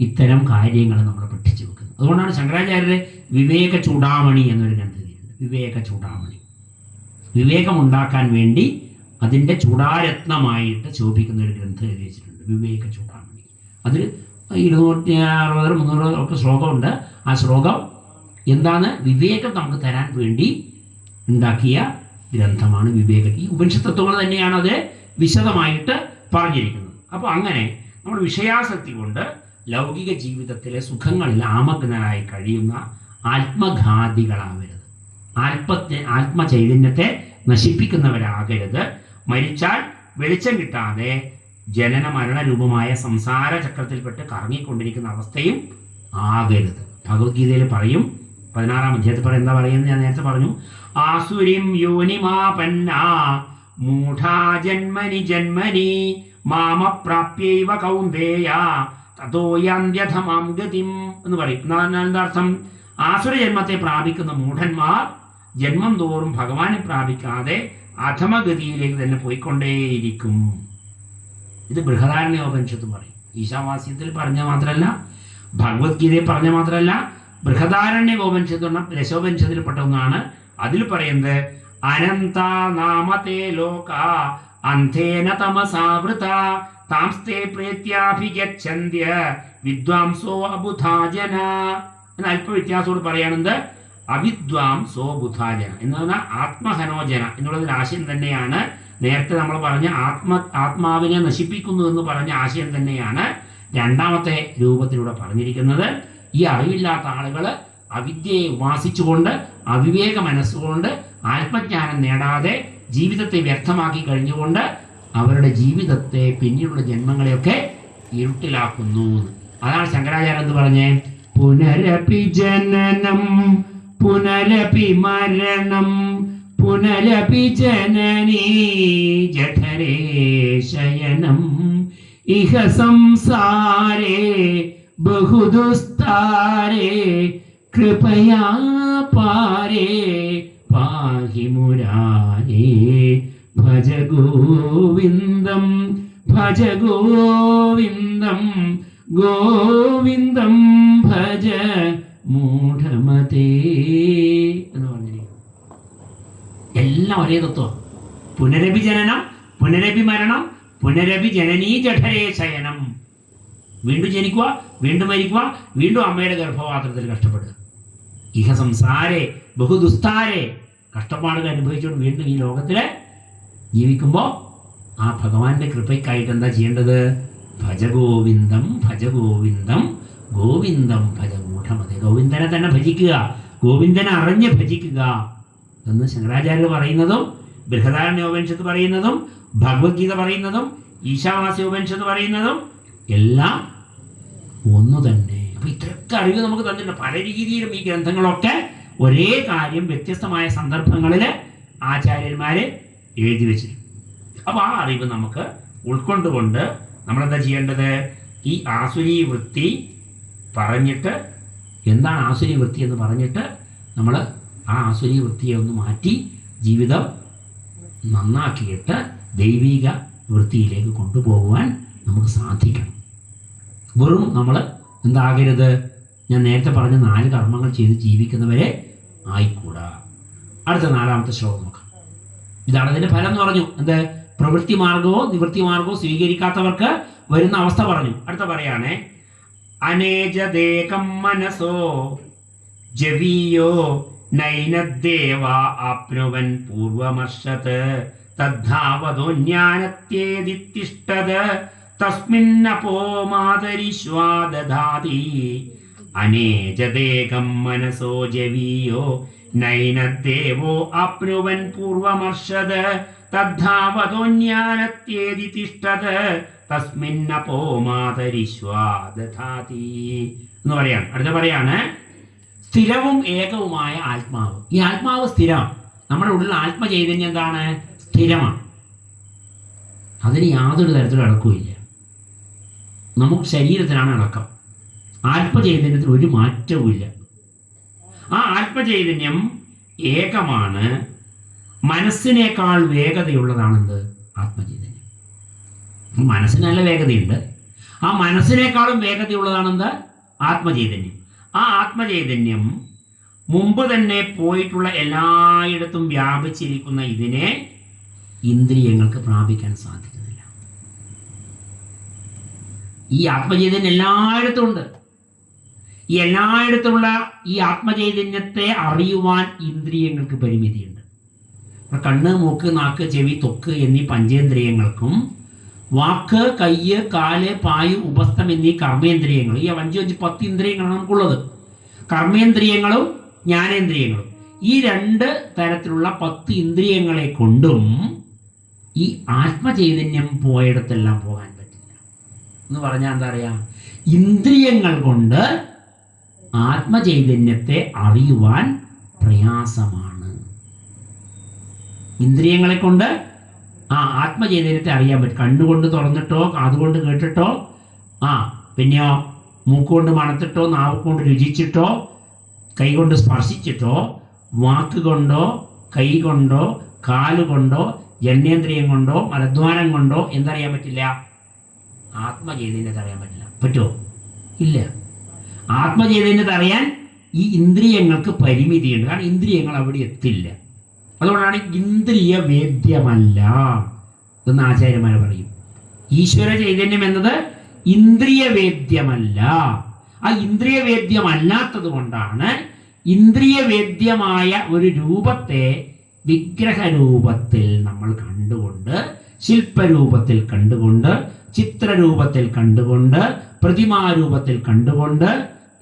ഇത്തരം കാര്യങ്ങൾ നമ്മൾ പഠിച്ചു വെക്കുന്നത്. അതുകൊണ്ടാണ് ശങ്കരാചാര്യരെ വിവേക ചൂടാമണി എന്നൊരു ഗ്രന്ഥത്തിലുണ്ട്. വിവേക ചൂടാമണി. വിവേകമുണ്ടാക്കാൻ വേണ്ടി അതിൻ്റെ ചൂടാരത്നമായിട്ട് ശോഭിക്കുന്ന ഒരു ഗ്രന്ഥം എഴുതി വെച്ചിട്ടുണ്ട്, വിവേക ചൂടാമണി. അതിൽ 260 300 ഒക്കെ ശ്ലോകമുണ്ട്. ആ ശ്ലോകം എന്താണ്? വിവേകം നമുക്ക് തരാൻ വേണ്ടി ഉണ്ടാക്കിയ ഗ്രന്ഥമാണ് വിവേകം. ഈ ഉപനിഷത്ത് തത്വങ്ങൾ തന്നെയാണ് അത് വിശദമായിട്ട് പറഞ്ഞിരിക്കുന്നത്. അപ്പോൾ അങ്ങനെ നമ്മൾ വിഷയാസക്തി കൊണ്ട് ലൗകിക ജീവിതത്തിലെ സുഖങ്ങളിൽ ആമഗ്നരായി കഴിയുന്ന ആത്മഘാതികളാവരുത്, ആത്മചൈതന്യത്തെ നശിപ്പിക്കുന്നവരാകരുത്. മരിച്ചാൽ വെളിച്ചം കിട്ടാതെ ജനന മരണരൂപമായ സംസാര ചക്രത്തിൽപ്പെട്ട് കറങ്ങിക്കൊണ്ടിരിക്കുന്ന അവസ്ഥയും ആകരുത്. ഭഗവത്ഗീതയിൽ പറയും, 16-ാം അധ്യായത്തിൽ പറയും, എന്താ പറയുന്നത് ഞാൻ നേരത്തെ പറഞ്ഞു. ആസുരിം യോനിമാപന്ന മൂഢാ ജന്മനി ജന്മനി മാമപ്രാപ്യൈവ കൗന്ദേയ തതോ യാന്ത്യധമാം ഗതിം എന്ന് പറയും. എന്താ അർത്ഥം? ആസുര ജന്മത്തെ പ്രാപിക്കുന്ന മൂഢന്മാർ ജന്മം തോറും ഭഗവാനെ പ്രാപിക്കാതെ അധമഗതിയിലേക്ക് തന്നെ പോയിക്കൊണ്ടേയിരിക്കും. ഇത് ബൃഹദാരണ്യോപനിഷത്ത് പറയും. ഈശാവാസ്യത്തിൽ പറഞ്ഞ മാത്രമല്ല, ഭഗവത്ഗീതയിൽ പറഞ്ഞ മാത്രമല്ല, ബൃഹദാരണ്യോപനിഷത്ത് എന്ന രസോപനിഷത്തിൽപ്പെട്ട ഒന്നാണ്. അതിൽ പറയുന്നത് അനന്ത നാമത്തെ ലോക അന്ധേന തമസാവൃത താംസ്തേ പ്രേത്യാഭിഗച്ഛന്ത്യ വിദ്വാംസോ അബുധാജന എന്ന അല്പ വ്യത്യാസത്തോട് പറയുന്നത് അവിദ്വാംസോ ബുധാജന എന്ന് പറഞ്ഞാൽ ആത്മഹനോജന എന്നുള്ളൊരു ആശയം തന്നെയാണ്. നേരത്തെ നമ്മൾ പറഞ്ഞ ആത്മാവിനെ നശിപ്പിക്കുന്നു എന്ന് പറഞ്ഞ ആശയം തന്നെയാണ് രണ്ടാമത്തെ രൂപത്തിലൂടെ പറഞ്ഞിരിക്കുന്നത്. ഈ അറിവില്ലാത്ത ആളുകൾ അവിദ്യയെ ഉപാസിച്ചുകൊണ്ട് അവിവേക മനസ്സുകൊണ്ട് ആത്മജ്ഞാനം നേടാതെ ജീവിതത്തെ വ്യർത്ഥമാക്കി കഴിഞ്ഞുകൊണ്ട് അവരുടെ ജീവിതത്തെ പിന്നീടുള്ള ജന്മങ്ങളെയൊക്കെ ഇരുട്ടിലാക്കുന്നു. അതാണ് ശങ്കരാചാര്യ എന്ന് പറഞ്ഞേ, പുനരപി ജനനം പുനരപി മരണം പുനരപി ജനനീ ജഠരേ ശയനം ഇഹ സംസാരേ ബഹുദുസ്താരേ കൃപയാ പാരേ പാഹി മുരാരേ ഭജ ഗോവിന്ദം ഭജ ഗോവിന്ദം ഗോവിന്ദം ഭജ മൂഢമതേ എന്ന് പറഞ്ഞിരിക്കുന്നു. എല്ലാം ഒരേ തത്വം. പുനരഭി ജനനം പുനരഭി മരണം പുനരഭി ജനനീ ജഠരേ ശയനം. വീണ്ടും ജനിക്കുക, വീണ്ടും മരിക്കുക, വീണ്ടും അമ്മയുടെ ഗർഭപാത്രത്തിൽ കഷ്ടപ്പെടുക. ഇഹ സംസാരേ ബഹുദുസ്താരേ, കഷ്ടപ്പാടുകൾ അനുഭവിച്ചുകൊണ്ട് വീണ്ടും ഈ ലോകത്തിൽ ജീവിക്കുമ്പോൾ ആ ഭഗവാന്റെ കൃപയ്ക്കായിട്ട് എന്താ ചെയ്യേണ്ടത്? ഭജ ഗോവിന്ദം ഭജ ഗോവിന്ദം ഗോവിന്ദം ഭജ മൂഢമതേ. ഗോവിന്ദനെ തന്നെ ഭജിക്കുക, ഗോവിന്ദനെ അറിഞ്ഞ് ഭജിക്കുക എന്ന് ശങ്കരാചാര്യർ പറയുന്നതും ബൃഹദാരണ്യോപനിഷത്ത് പറയുന്നതും ഭഗവത്ഗീത പറയുന്നതും ഈശാവാസ്യോപനിഷത്ത് പറയുന്നതും എല്ലാം ഒന്നു തന്നെ. അപ്പൊ ഇത്രയൊക്കെ അറിവ് നമുക്ക് തന്നിട്ടുണ്ട്. പല രീതിയിലും ഈ ഗ്രന്ഥങ്ങളൊക്കെ ഒരേ കാര്യം വ്യത്യസ്തമായ സന്ദർഭങ്ങളിൽ ആചാര്യന്മാര് എഴുതി വെച്ചിട്ടുണ്ട്. അപ്പൊ ആ അറിവ് നമുക്ക് ഉൾക്കൊണ്ടുകൊണ്ട് നമ്മളെന്താ ചെയ്യേണ്ടത്? ഈ ആസുരീ വൃത്തി പറഞ്ഞിട്ട്, എന്താണ് ആസുരീ വൃത്തി എന്ന് പറഞ്ഞിട്ട് നമ്മൾ ആ ആസുരീ വൃത്തിയെ ഒന്ന് മാറ്റി ജീവിതം നന്നാക്കിയിട്ട് ദൈവിക വൃത്തിയിലേക്ക് കൊണ്ടുപോകുവാൻ നമുക്ക് സാധിക്കണം. വെറും നമ്മൾ എന്താകരുത്? ഞാൻ നേരത്തെ പറഞ്ഞ 4 കർമ്മങ്ങൾ ചെയ്ത് ജീവിക്കുന്നവരെ ആയിക്കൂടാ. അടുത്ത 4-ാമത്തെ ശ്ലോകം നോക്കാം. ഇതാണ് അതിന്റെ ഫലം എന്ന് പറഞ്ഞു. എന്ത്? പ്രവൃത്തി മാർഗമോ നിവൃത്തി മാർഗമോ സ്വീകരിക്കാത്തവർക്ക് വരുന്ന അവസ്ഥ പറഞ്ഞു. അടുത്ത പറയാണേ, അനേജദേകം മനസോ ജവീയോ നൈനദ്ദേവ ആപ്നുവൻ പൂർവമർഷത് തദ്ധാവതോന്യാനത്യേതിഷ്ഠത് തസ്മിന്നപോ മാതരിശ്വാദധാതി. അനേജദേകം മനസോ ജവീയോ നൈനദ്ദേവോ ആപ്നുവൻ പൂർവമർഷത് തദ്ധാവതോന്യാനത്യേതിഷ്ഠത് തസ്മിന്നപോ മാതരിശ്വാദധാതി എന്ന് പറയാണ്. അടുത്ത പറയാണ്, സ്ഥിരവും ഏകവുമായ ആത്മാവ്. ഈ ആത്മാവ് സ്ഥിരം. നമ്മുടെ ഉള്ളിൽ ആത്മചൈതന്യം എന്താണ്? സ്ഥിരമാണ്. അതിന് യാതൊരു തരത്തിലും അടക്കമില്ല. നമുക്ക് ശരീരത്തിനാണ് അടക്കം. ആത്മചൈതന്യത്തിന് ഒരു മാറ്റവുമില്ല. ആ ആത്മചൈതന്യം ഏകമാണ്. മനസ്സിനേക്കാൾ വേഗതയുള്ളതാണെന്ത്? ആത്മചൈതന്യം. മനസ്സിന് നല്ല വേഗതയുണ്ട്. ആ മനസ്സിനേക്കാളും വേഗതയുള്ളതാണെന്ത്? ആത്മചൈതന്യം. ആ ആത്മചൈതന്യം മുമ്പ് തന്നെ പോയിട്ടുള്ള എല്ലായിടത്തും വ്യാപിച്ചിരിക്കുന്ന ഇതിനെ ഇന്ദ്രിയങ്ങൾക്ക് പ്രാപിക്കാൻ സാധിക്കുന്നില്ല. ഈ ആത്മചൈതന്യം എല്ലായിടത്തും ഉണ്ട്. ഈ എല്ലായിടത്തുമുള്ള ഈ ആത്മചൈതന്യത്തെ അറിയുവാൻ ഇന്ദ്രിയങ്ങൾക്ക് പരിമിതിയുണ്ട്. കണ്ണ്, മൂക്ക്, നാക്ക്, ചെവി, ത്വക്ക് എന്നീ പഞ്ചേന്ദ്രിയങ്ങൾക്കും വാക്ക്, കയ്യ്, കാല്, പായു, ഉപസ്ഥം എന്നീ കർമ്മേന്ദ്രിയങ്ങൾ, ഈ 5 ഇന്ദ്രിയങ്ങളാണ് നമുക്കുള്ളത്. കർമ്മേന്ദ്രിയങ്ങളും ജ്ഞാനേന്ദ്രിയങ്ങളും, ഈ 2 തരത്തിലുള്ള 10 ഇന്ദ്രിയങ്ങളെ കൊണ്ടും ഈ ആത്മചൈതന്യം പോയിടത്തെല്ലാം പോകാൻ പറ്റില്ല. എന്ന് പറഞ്ഞാൽ എന്താ പറയാ, ഇന്ദ്രിയങ്ങൾ കൊണ്ട് ആത്മചൈതന്യത്തെ അറിയുവാൻ പ്രയാസമാണ്. ഇന്ദ്രിയങ്ങളെ കൊണ്ട് ആത്മചൈതന്യത്തെ അറിയാൻ പറ്റും. കണ്ണുകൊണ്ട് തുറന്നിട്ടോ, കാതുകൊണ്ട് കേട്ടിട്ടോ, പിന്നെയോ മൂക്കുകൊണ്ട് മണത്തിട്ടോ, നാവ് കൊണ്ട് രുചിച്ചിട്ടോ, കൈകൊണ്ട് സ്പർശിച്ചിട്ടോ, വാക്കുകൊണ്ടോ, കൈ കൊണ്ടോ, കാലുകൊണ്ടോ, ജനനേന്ദ്രിയം കൊണ്ടോ, മലദ്വാരം കൊണ്ടോ എന്തറിയാൻ പറ്റില്ല? ആത്മചൈതന്യത്തെ അറിയാൻ പറ്റില്ല. പറ്റുമോ? ഇല്ല. ആത്മചൈതന്യത്തെ അറിയാൻ ഈ ഇന്ദ്രിയങ്ങൾക്ക് പരിമിതിയുണ്ട്. കാരണം ഇന്ദ്രിയങ്ങൾ അവിടെ എത്തില്ല. അതുകൊണ്ടാണ് ഇന്ദ്രിയ വേദ്യമല്ല എന്ന് ആചാര്യന്മാർ പറയും. ഈശ്വര ചൈതന്യം എന്നത് ഇന്ദ്രിയ വേദ്യമല്ല. ആ ഇന്ദ്രിയ വേദ്യമല്ലാത്തത് കൊണ്ടാണ് ഇന്ദ്രിയ വേദ്യമായ ഒരു രൂപത്തെ വിഗ്രഹരൂപത്തിൽ നമ്മൾ കണ്ടുകൊണ്ട്, ശില്പരൂപത്തിൽ കണ്ടുകൊണ്ട്, ചിത്രരൂപത്തിൽ കണ്ടുകൊണ്ട്, പ്രതിമാരൂപത്തിൽ കണ്ടുകൊണ്ട്,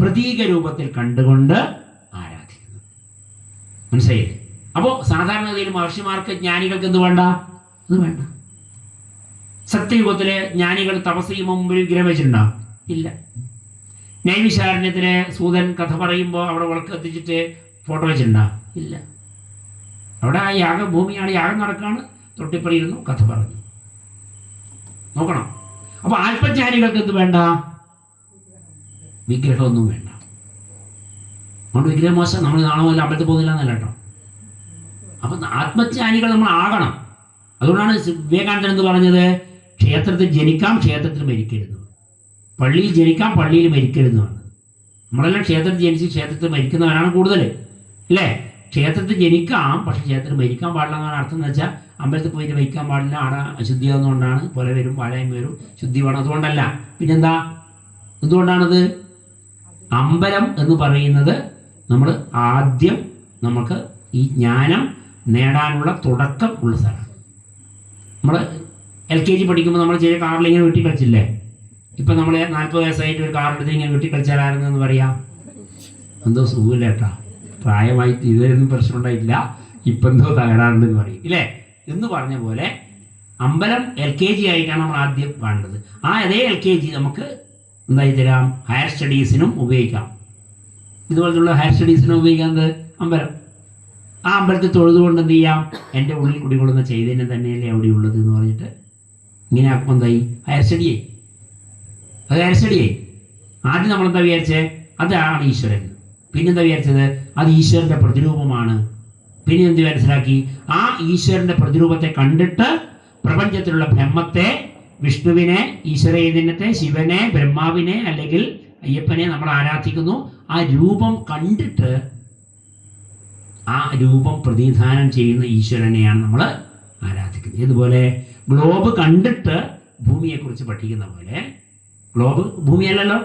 പ്രതീക രൂപത്തിൽ കണ്ടുകൊണ്ട് ആരാധിക്കുന്നത്. മനസ്സിലായില്ലേ? അപ്പോൾ സാധാരണഗതിയിൽ മഹർഷിമാർക്ക്, ജ്ഞാനികൾക്ക് എന്ത് വേണ്ട? അത് വേണ്ട. സത്യയുഗത്തിലെ ജ്ഞാനികൾ തപസ് മുമ്പിൽ വിഗ്രഹം വെച്ചിട്ടുണ്ടോ? ഇല്ല. നൈമിഷാരണ്യത്തിലെ സൂതൻ കഥ പറയുമ്പോൾ അവിടെ വിളക്ക് കത്തിച്ചിട്ട് ഫോട്ടോ വെച്ചിട്ടുണ്ടോ? ഇല്ല. അവിടെ ആ യാഗഭൂമിയാണ്, യാഗം നടക്കാണ്, തൊട്ടിപ്പറിയിരുന്നു, കഥ പറഞ്ഞു. നോക്കണം. അപ്പൊ ആത്മജ്ഞാനികൾക്ക് എന്ത് വേണ്ട? വിഗ്രഹമൊന്നും വേണ്ട. അതുകൊണ്ട് വിഗ്രഹം മോശം. നമ്മൾ നാളെ പോലെ അമ്പലത്തിൽ പോകുന്നില്ല എന്നല്ല കേട്ടോ. അപ്പൊ ആത്മജ്ഞാനികൾ നമ്മൾ ആകണം. അതുകൊണ്ടാണ് വിവേകാനന്ദൻ എന്ന് പറഞ്ഞത്, ക്ഷേത്രത്തിൽ ജനിക്കാം, ക്ഷേത്രത്തിൽ മരിക്കരുത്. പള്ളിയിൽ ജനിക്കാം, പള്ളിയിൽ മരിക്കരുതെന്നാണ്. നമ്മളെല്ലാം ക്ഷേത്രത്തിൽ ജനിച്ച് ക്ഷേത്രത്തിൽ മരിക്കുന്നവരാണ് കൂടുതൽ, അല്ലേ? ക്ഷേത്രത്തിൽ ജനിക്കാം, പക്ഷെ ക്ഷേത്രത്തിൽ മരിക്കാൻ പാടില്ല എന്നാണ് അർത്ഥം. എന്ന് വെച്ചാൽ അമ്പലത്തിൽ പോയിട്ട് മരിക്കാൻ പാടില്ല, അവിടെ അശുദ്ധിയാവുന്നതുകൊണ്ടാണ്. പുല വരും, പാലായ്മ വരും, ശുദ്ധി വേണം, അതുകൊണ്ടല്ല. പിന്നെന്താ? എന്തുകൊണ്ടാണത്? അമ്പലം എന്ന് പറയുന്നത് നമ്മൾ ആദ്യം നമുക്ക് ഈ ജ്ഞാനം നേടാനുള്ള തുടക്കം ഉള്ള സ്ഥലമാണ്. നമ്മൾ LKG പഠിക്കുമ്പോൾ നമ്മൾ ചെറിയ കാറിൽ ഇങ്ങനെ വീട്ടിൽ കളിച്ചില്ലേ? ഇപ്പം നമ്മൾ 40 വയസ്സായിട്ട് ഒരു കാറെടുത്ത് ഇങ്ങനെ വീട്ടിൽ കളിച്ചാലായിരുന്നെന്ന് പറയാം. എന്തോ സുഖമില്ല കേട്ടാ, പ്രായമായിട്ട് ഇതൊന്നും പ്രശ്നം ഉണ്ടായിട്ടില്ല, ഇപ്പം എന്തോ തകരാറുണ്ടെന്ന് പറയും, ഇല്ലേ? എന്ന് പറഞ്ഞ പോലെ അമ്പലം LKG ആയിട്ടാണ് നമ്മൾ ആദ്യം കാണേണ്ടത്. ആ അതേ LKG നമുക്ക് എന്തായി തരാം? ഹയർ സ്റ്റഡീസിനും ഉപയോഗിക്കാം. ഇതുപോലത്തുള്ള ഹയർ സ്റ്റഡീസിനും ഉപയോഗിക്കുന്നത് അമ്പലം. ആ അമ്പലത്തിൽ തൊഴുതുകൊണ്ട് എന്ത് ചെയ്യാം? എൻ്റെ ഉള്ളിൽ കുടികൊള്ളുന്ന ചൈതന്യം തന്നെയല്ലേ അവിടെ ഉള്ളത് എന്ന് പറഞ്ഞിട്ട് ഇങ്ങനെ ആക്കുമ്പോൾ എന്തായി? ഹയർ സ്റ്റഡിയായി. അത് ഹയർ സ്റ്റഡിയായി. ആദ്യം നമ്മളെന്താ വിചാരിച്ചേ? അതാണ് ഈശ്വരൻ. പിന്നെന്താ വിചാരിച്ചത്? അത് ഈശ്വരൻ്റെ പ്രതിരൂപമാണ്. പിന്നെ എന്ത് മനസ്സിലാക്കി? ആ ഈശ്വരൻ്റെ പ്രതിരൂപത്തെ കണ്ടിട്ട് പ്രപഞ്ചത്തിലുള്ള ബ്രഹ്മത്തെ, വിഷ്ണുവിനെ, ഈശ്വര ചൈതന്യത്തെ, ശിവനെ, ബ്രഹ്മാവിനെ അല്ലെങ്കിൽ അയ്യപ്പനെ നമ്മൾ ആരാധിക്കുന്നു. ആ രൂപം കണ്ടിട്ട് ആ രൂപം പ്രതിനിധാനം ചെയ്യുന്ന ഈശ്വരനെയാണ് നമ്മൾ ആരാധിക്കുന്നത്. ഇതുപോലെ ഗ്ലോബ് കണ്ടിട്ട് ഭൂമിയെക്കുറിച്ച് പഠിക്കുന്ന പോലെ, ഗ്ലോബ് ഭൂമിയല്ലല്ലോ,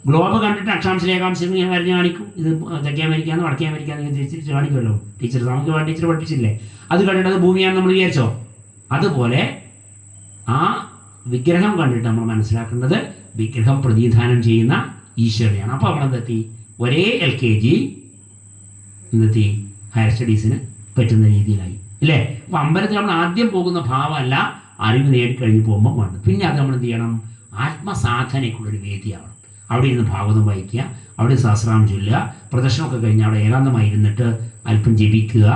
ഗ്ലോബ് കണ്ടിട്ട് അക്ഷാംശ രേഖാംശം ഇങ്ങനെ വരഞ്ഞ് കാണിക്കും. ഇത് തെക്കേ അമേരിക്കാന്ന് വടക്കേ അമേരിക്കാന്ന് തിരിച്ച് കാണിക്കുമല്ലോ ടീച്ചർ. നമുക്ക് ടീച്ചർ പഠിപ്പിച്ചില്ലേ? അത് കണ്ടിട്ട് അത് ഭൂമിയാണെന്ന് നമ്മൾ വിചാരിച്ചോ? അതുപോലെ ആ വിഗ്രഹം കണ്ടിട്ട് നമ്മൾ മനസ്സിലാക്കേണ്ടത് വിഗ്രഹം പ്രതിനിധാനം ചെയ്യുന്ന ഈശ്വരനെയാണ്. അപ്പോൾ നമ്മളെന്തെത്തി? ഒരേ LKG എന്തെത്തി? ഹയർ സ്റ്റഡീസിന് പറ്റുന്ന രീതിയിലായി, ഇല്ലേ? അപ്പോൾ അമ്പലത്തിൽ നമ്മൾ ആദ്യം പോകുന്ന ഭാവമല്ല, അറിവ് നേടിക്കഴിഞ്ഞ് പോകുമ്പോൾ വേണം. പിന്നെ അത് നമ്മൾ എന്ത് ചെയ്യണം? ആത്മസാധനയ്ക്കുള്ളൊരു വേദിയാവണം. അവിടെ ഇരുന്ന് ഭാഗവതം വായിക്കുക, അവിടെ സഹസ്രനാമം ചൊല്ലുക, പ്രദർശനമൊക്കെ കഴിഞ്ഞ് അവിടെ ഏകാന്തമായി ഇരുന്നിട്ട് അല്പം ജപിക്കുക.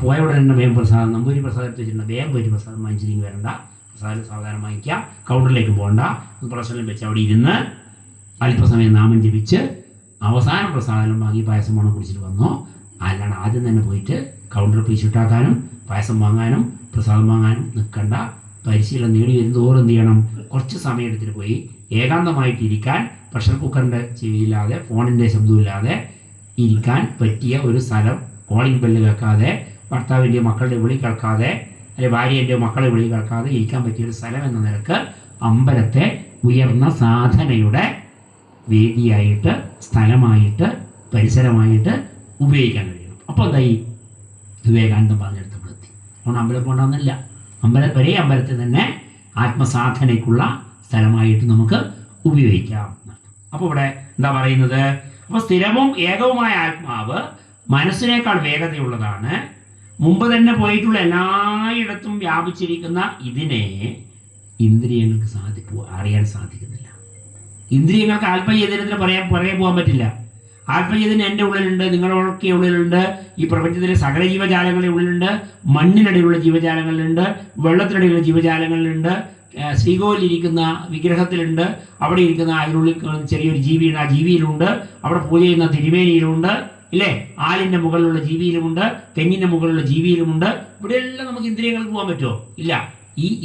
പോയ ഉടനെ തന്നെ വേഗം പ്രസാദം, നമ്പൂരി പ്രസാദം എടുത്ത് വെച്ചിട്ടുണ്ട്, വേഗം പോയിട്ട് പ്രസാദം വാങ്ങിച്ചില്ലെങ്കിൽ വരണ്ട, പ്രസാദം സാധാരണ വാങ്ങിക്കുക, കൗണ്ടറിലേക്ക് പോകണ്ട, പ്രദർശനം വെച്ച് അവിടെ ഇരുന്ന് അല്പസമയം നാമം ജപിച്ച് അവസാനം പ്രസാദം വാങ്ങി പായസം വേണം കുടിച്ചിട്ട് വന്നോ. അല്ലാണ്ട് ആദ്യം തന്നെ പോയിട്ട് കൗണ്ടറിൽ പോയി ചുട്ടാക്കാനും പായസം വാങ്ങാനും പ്രസാദം വാങ്ങാനും നിൽക്കണ്ട. പരിശീലനം നേടി വരുന്നതോറും എന്ത് ചെയ്യണം? കുറച്ച് സമയം എടുത്തിട്ട് പോയി ഏകാന്തമായിട്ടിരിക്കാൻ, പ്രഷർ കുക്കറിൻ്റെ ചെവിയില്ലാതെ, ഫോണിൻ്റെ ശബ്ദമില്ലാതെ, ഇരിക്കാൻ പറ്റിയ ഒരു സ്ഥലം, കോളിംഗ് ബെല്ല് കേൾക്കാതെ, ഭർത്താവിൻ്റെയോ മക്കളുടെ വിളി കേൾക്കാതെ, അല്ലെങ്കിൽ ഭാര്യൻ്റെയോ മക്കളെ വിളി കേൾക്കാതെ ഇരിക്കാൻ പറ്റിയൊരു സ്ഥലം എന്ന നിലക്ക് അമ്പലത്തെ ഉയർന്ന സാധനയുടെ വേദിയായിട്ട്, സ്ഥലമായിട്ട്, പരിസരമായിട്ട് ഉപയോഗിക്കാൻ കഴിയണം. അപ്പോൾ എന്തായി? വിവേകാനന്ദം പറഞ്ഞെടുത്ത് വൃത്തി. അതുകൊണ്ട് അമ്പലം പോകണമെന്നില്ല. ഒരേ അമ്പലത്തിൽ തന്നെ ആത്മസാധനയ്ക്കുള്ള സ്ഥലമായിട്ട് നമുക്ക് ഉപയോഗിക്കാം. അപ്പോൾ ഇവിടെ എന്താ പറയുന്നത്? അപ്പോൾ സ്ഥിരവും ഏകവുമായ ആത്മാവ് മനസ്സിനേക്കാൾ വേഗതയുള്ളതാണ്. മുമ്പ് തന്നെ പോയിട്ടുള്ള എല്ലായിടത്തും വ്യാപിച്ചിരിക്കുന്ന ഇതിനെ ഇന്ദ്രിയങ്ങൾക്ക് അറിയാൻ സാധിക്കുന്നില്ല. ഇന്ദ്രിയങ്ങൾക്ക് ആത്മചൈതന്യത്തിന് പുറകെ പോകാൻ പറ്റില്ല. ആത്മചൈതന്യം എൻ്റെ ഉള്ളിലുണ്ട്, നിങ്ങളൊക്കെ ഉള്ളിലുണ്ട്, ഈ പ്രപഞ്ചത്തിലെ സകല ജീവജാലങ്ങളുടെ ഉള്ളിലുണ്ട്, മണ്ണിനടിയിലുള്ള ജീവജാലങ്ങളിലുണ്ട്, വെള്ളത്തിനടിയിലുള്ള ജീവജാലങ്ങളിലുണ്ട്, ശ്രീകോവിലിരിക്കുന്ന വിഗ്രഹത്തിലുണ്ട്, അവിടെ ഇരിക്കുന്ന അതിനുള്ളിൽ ചെറിയൊരു ജീവിയുണ്ട്, ആ ജീവിയിലുണ്ട്, അവിടെ പൂജ ചെയ്യുന്ന തിരുമേനിയിലുണ്ട്, ഇല്ലേ? ആലിൻ്റെ മുകളിലുള്ള ജീവിയിലുമുണ്ട്, തെങ്ങിൻ്റെ മുകളിലുള്ള ജീവിയിലുമുണ്ട്. ഇവിടെയെല്ലാം നമുക്ക് ഇന്ദ്രിയങ്ങൾക്ക് പോകാൻ പറ്റുമോ? ഇല്ല.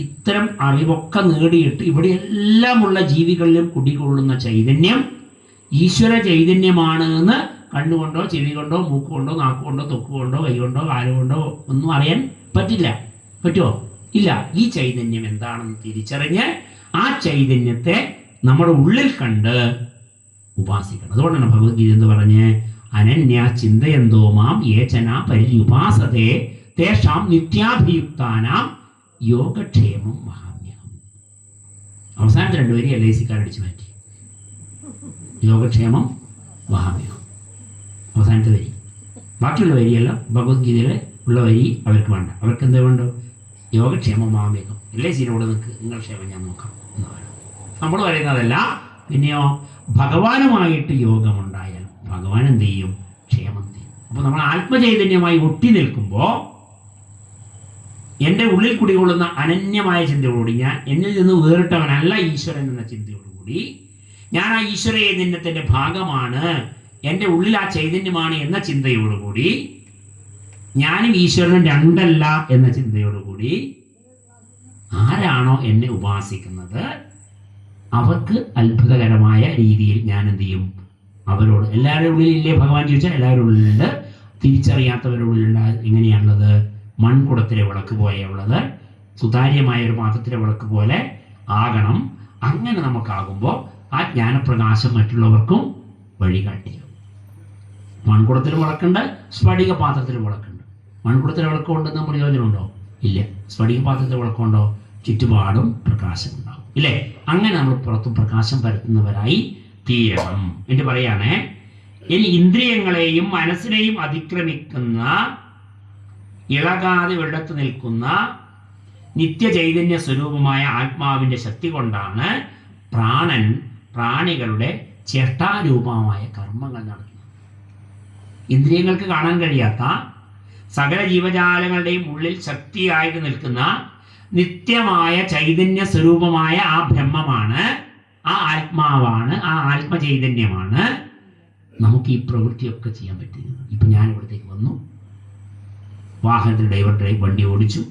ഇത്തരം അറിവൊക്കെ നേടിയിട്ട് ഇവിടെയെല്ലാമുള്ള ജീവികളിലും കുടികൊള്ളുന്ന ചൈതന്യം ഈശ്വര ചൈതന്യമാണ് എന്ന് കണ്ണുകൊണ്ടോ ചെവി കൊണ്ടോ മൂക്ക് കൊണ്ടോ നാക്ക് കൊണ്ടോ തൊക്ക് കൊണ്ടോ കൈ കൊണ്ടോ കാല് കൊണ്ടോ ഒന്നും അറിയാൻ പറ്റില്ല. പറ്റുമോ? ഇല്ല. ഈ ചൈതന്യം എന്താണെന്ന് തിരിച്ചറിഞ്ഞ് ആ ചൈതന്യത്തെ നമ്മുടെ ഉള്ളിൽ കണ്ട് ഉപാസിക്കണം. അതുകൊണ്ടാണ് ഭഗവത്ഗീത എന്ന് പറഞ്ഞ് അനന്യ ചിന്തയന്തോ മാം യേചന പര്യുപാസതേ തേഷാം നിത്യാഭിയുക്താനാം യോഗക്ഷേമം മഹാമ്യഹം. അവസാനത്തെ 2 വരി LIC-കാരടിച്ച് മാറ്റി. യോഗക്ഷേമം മഹാമ്യഹം അവസാനത്തെ വരി. ബാക്കിയുള്ള വരിയെല്ലാം ഭഗവത്ഗീതയിലെ ഉള്ള വരി അവർക്ക് വേണ്ട. അവർക്ക് എന്താ വേണ്ടോ? യോഗക്ഷേമം മഹാമ്യഹം. LIC-നോട് നിൽക്ക്, നിങ്ങൾ ക്ഷേമം ഞാൻ നോക്കാം എന്ന് പറയും. നമ്മൾ പറയുന്നതല്ല. പിന്നെയോ ഭഗവാനുമായിട്ട് യോഗമുണ്ടായാൽ ഭഗവാൻ എന്ത് ചെയ്യും? ക്ഷേമം ചെയ്യും. അപ്പോൾ നമ്മൾ ആത്മചൈതന്യമായി ഒട്ടി നിൽക്കുമ്പോൾ എൻ്റെ ഉള്ളിൽ കുടികൊള്ളുന്ന അനന്യമായ ചിന്തയോടുകൂടി, ഞാൻ എന്നിൽ നിന്ന് വേറിട്ടവനല്ല ഈശ്വരൻ എന്ന ചിന്തയോടുകൂടി, ഞാൻ ആ ഈശ്വര ചൈതന്യത്തിൻ്റെ ഭാഗമാണ്, എൻ്റെ ഉള്ളിൽ ആ ചൈതന്യമാണ് എന്ന ചിന്തയോടുകൂടി, ഞാനും ഈശ്വരനും രണ്ടല്ല എന്ന ചിന്തയോടുകൂടി ആരാണോ എന്നെ ഉപാസിക്കുന്നത് അവർക്ക് അത്ഭുതകരമായ രീതിയിൽ ഞാൻ എന്ത് ചെയ്യും? അവരോട്, എല്ലാവരുടെ ഉള്ളിലില്ലേ ഭഗവാൻ ചോദിച്ചാൽ എല്ലാവരുടെ ഉള്ളിലുണ്ട്. തിരിച്ചറിയാത്തവരുടെ ഉള്ളിലുണ്ട്. എങ്ങനെയാണുള്ളത്? മൺകുടത്തിലെ വിളക്ക് പോലെയുള്ളത് സുതാര്യമായ ഒരു പാത്രത്തിലെ വിളക്ക് പോലെ ആകണം. അങ്ങനെ നമുക്കാകുമ്പോൾ ആ ജ്ഞാനപ്രകാശം മറ്റുള്ളവർക്കും വഴികാട്ടിയും. മൺകുടത്തിൽ വിളക്കുണ്ട്, സ്ഫടിക പാത്രത്തിൽ വിളക്കുണ്ട്. മൺകുടത്തിലെ വിളക്ക് കൊണ്ടെന്ന് പ്രയോജനമുണ്ടോ? ഇല്ല. സ്ഫടിക പാത്രത്തിൽ വിളക്കുണ്ടോ? ചുറ്റുപാടും പ്രകാശം ഉണ്ടാവും, ഇല്ലേ? അങ്ങനെ നമ്മൾ പുറത്തും പ്രകാശം പരത്തുന്നവരായി തീരണം എന്ന് പറയാണേ. ഇനി ഇന്ദ്രിയങ്ങളെയും മനസ്സിനെയും അതിക്രമിക്കുന്ന, ഇളകാതെ വെള്ളത്ത് നിൽക്കുന്ന നിത്യചൈതന്യ സ്വരൂപമായ ആത്മാവിൻ്റെ ശക്തി കൊണ്ടാണ് പ്രാണൻ പ്രാണികളുടെ ചേഷ്ടാരൂപമായ കർമ്മങ്ങൾ നടത്തുന്നത്. ഇന്ദ്രിയങ്ങൾക്ക് കാണാൻ കഴിയാത്ത സകല ജീവജാലങ്ങളുടെയും ഉള്ളിൽ ശക്തിയായിട്ട് നിൽക്കുന്ന നിത്യമായ ചൈതന്യ സ്വരൂപമായ ആ ബ്രഹ്മമാണ്, ആ ആത്മാവാണ്, ആ ആത്മചൈതന്യമാണ് നമുക്ക് ഈ പ്രവൃത്തിയൊക്കെ ചെയ്യാൻ പറ്റുന്നത്. ഇപ്പം ഞാൻ ഇവിടത്തേക്ക് വന്നു, വാഹനത്തിൽ ഡ്രൈവർ വണ്ടി ഓടിച്ചു,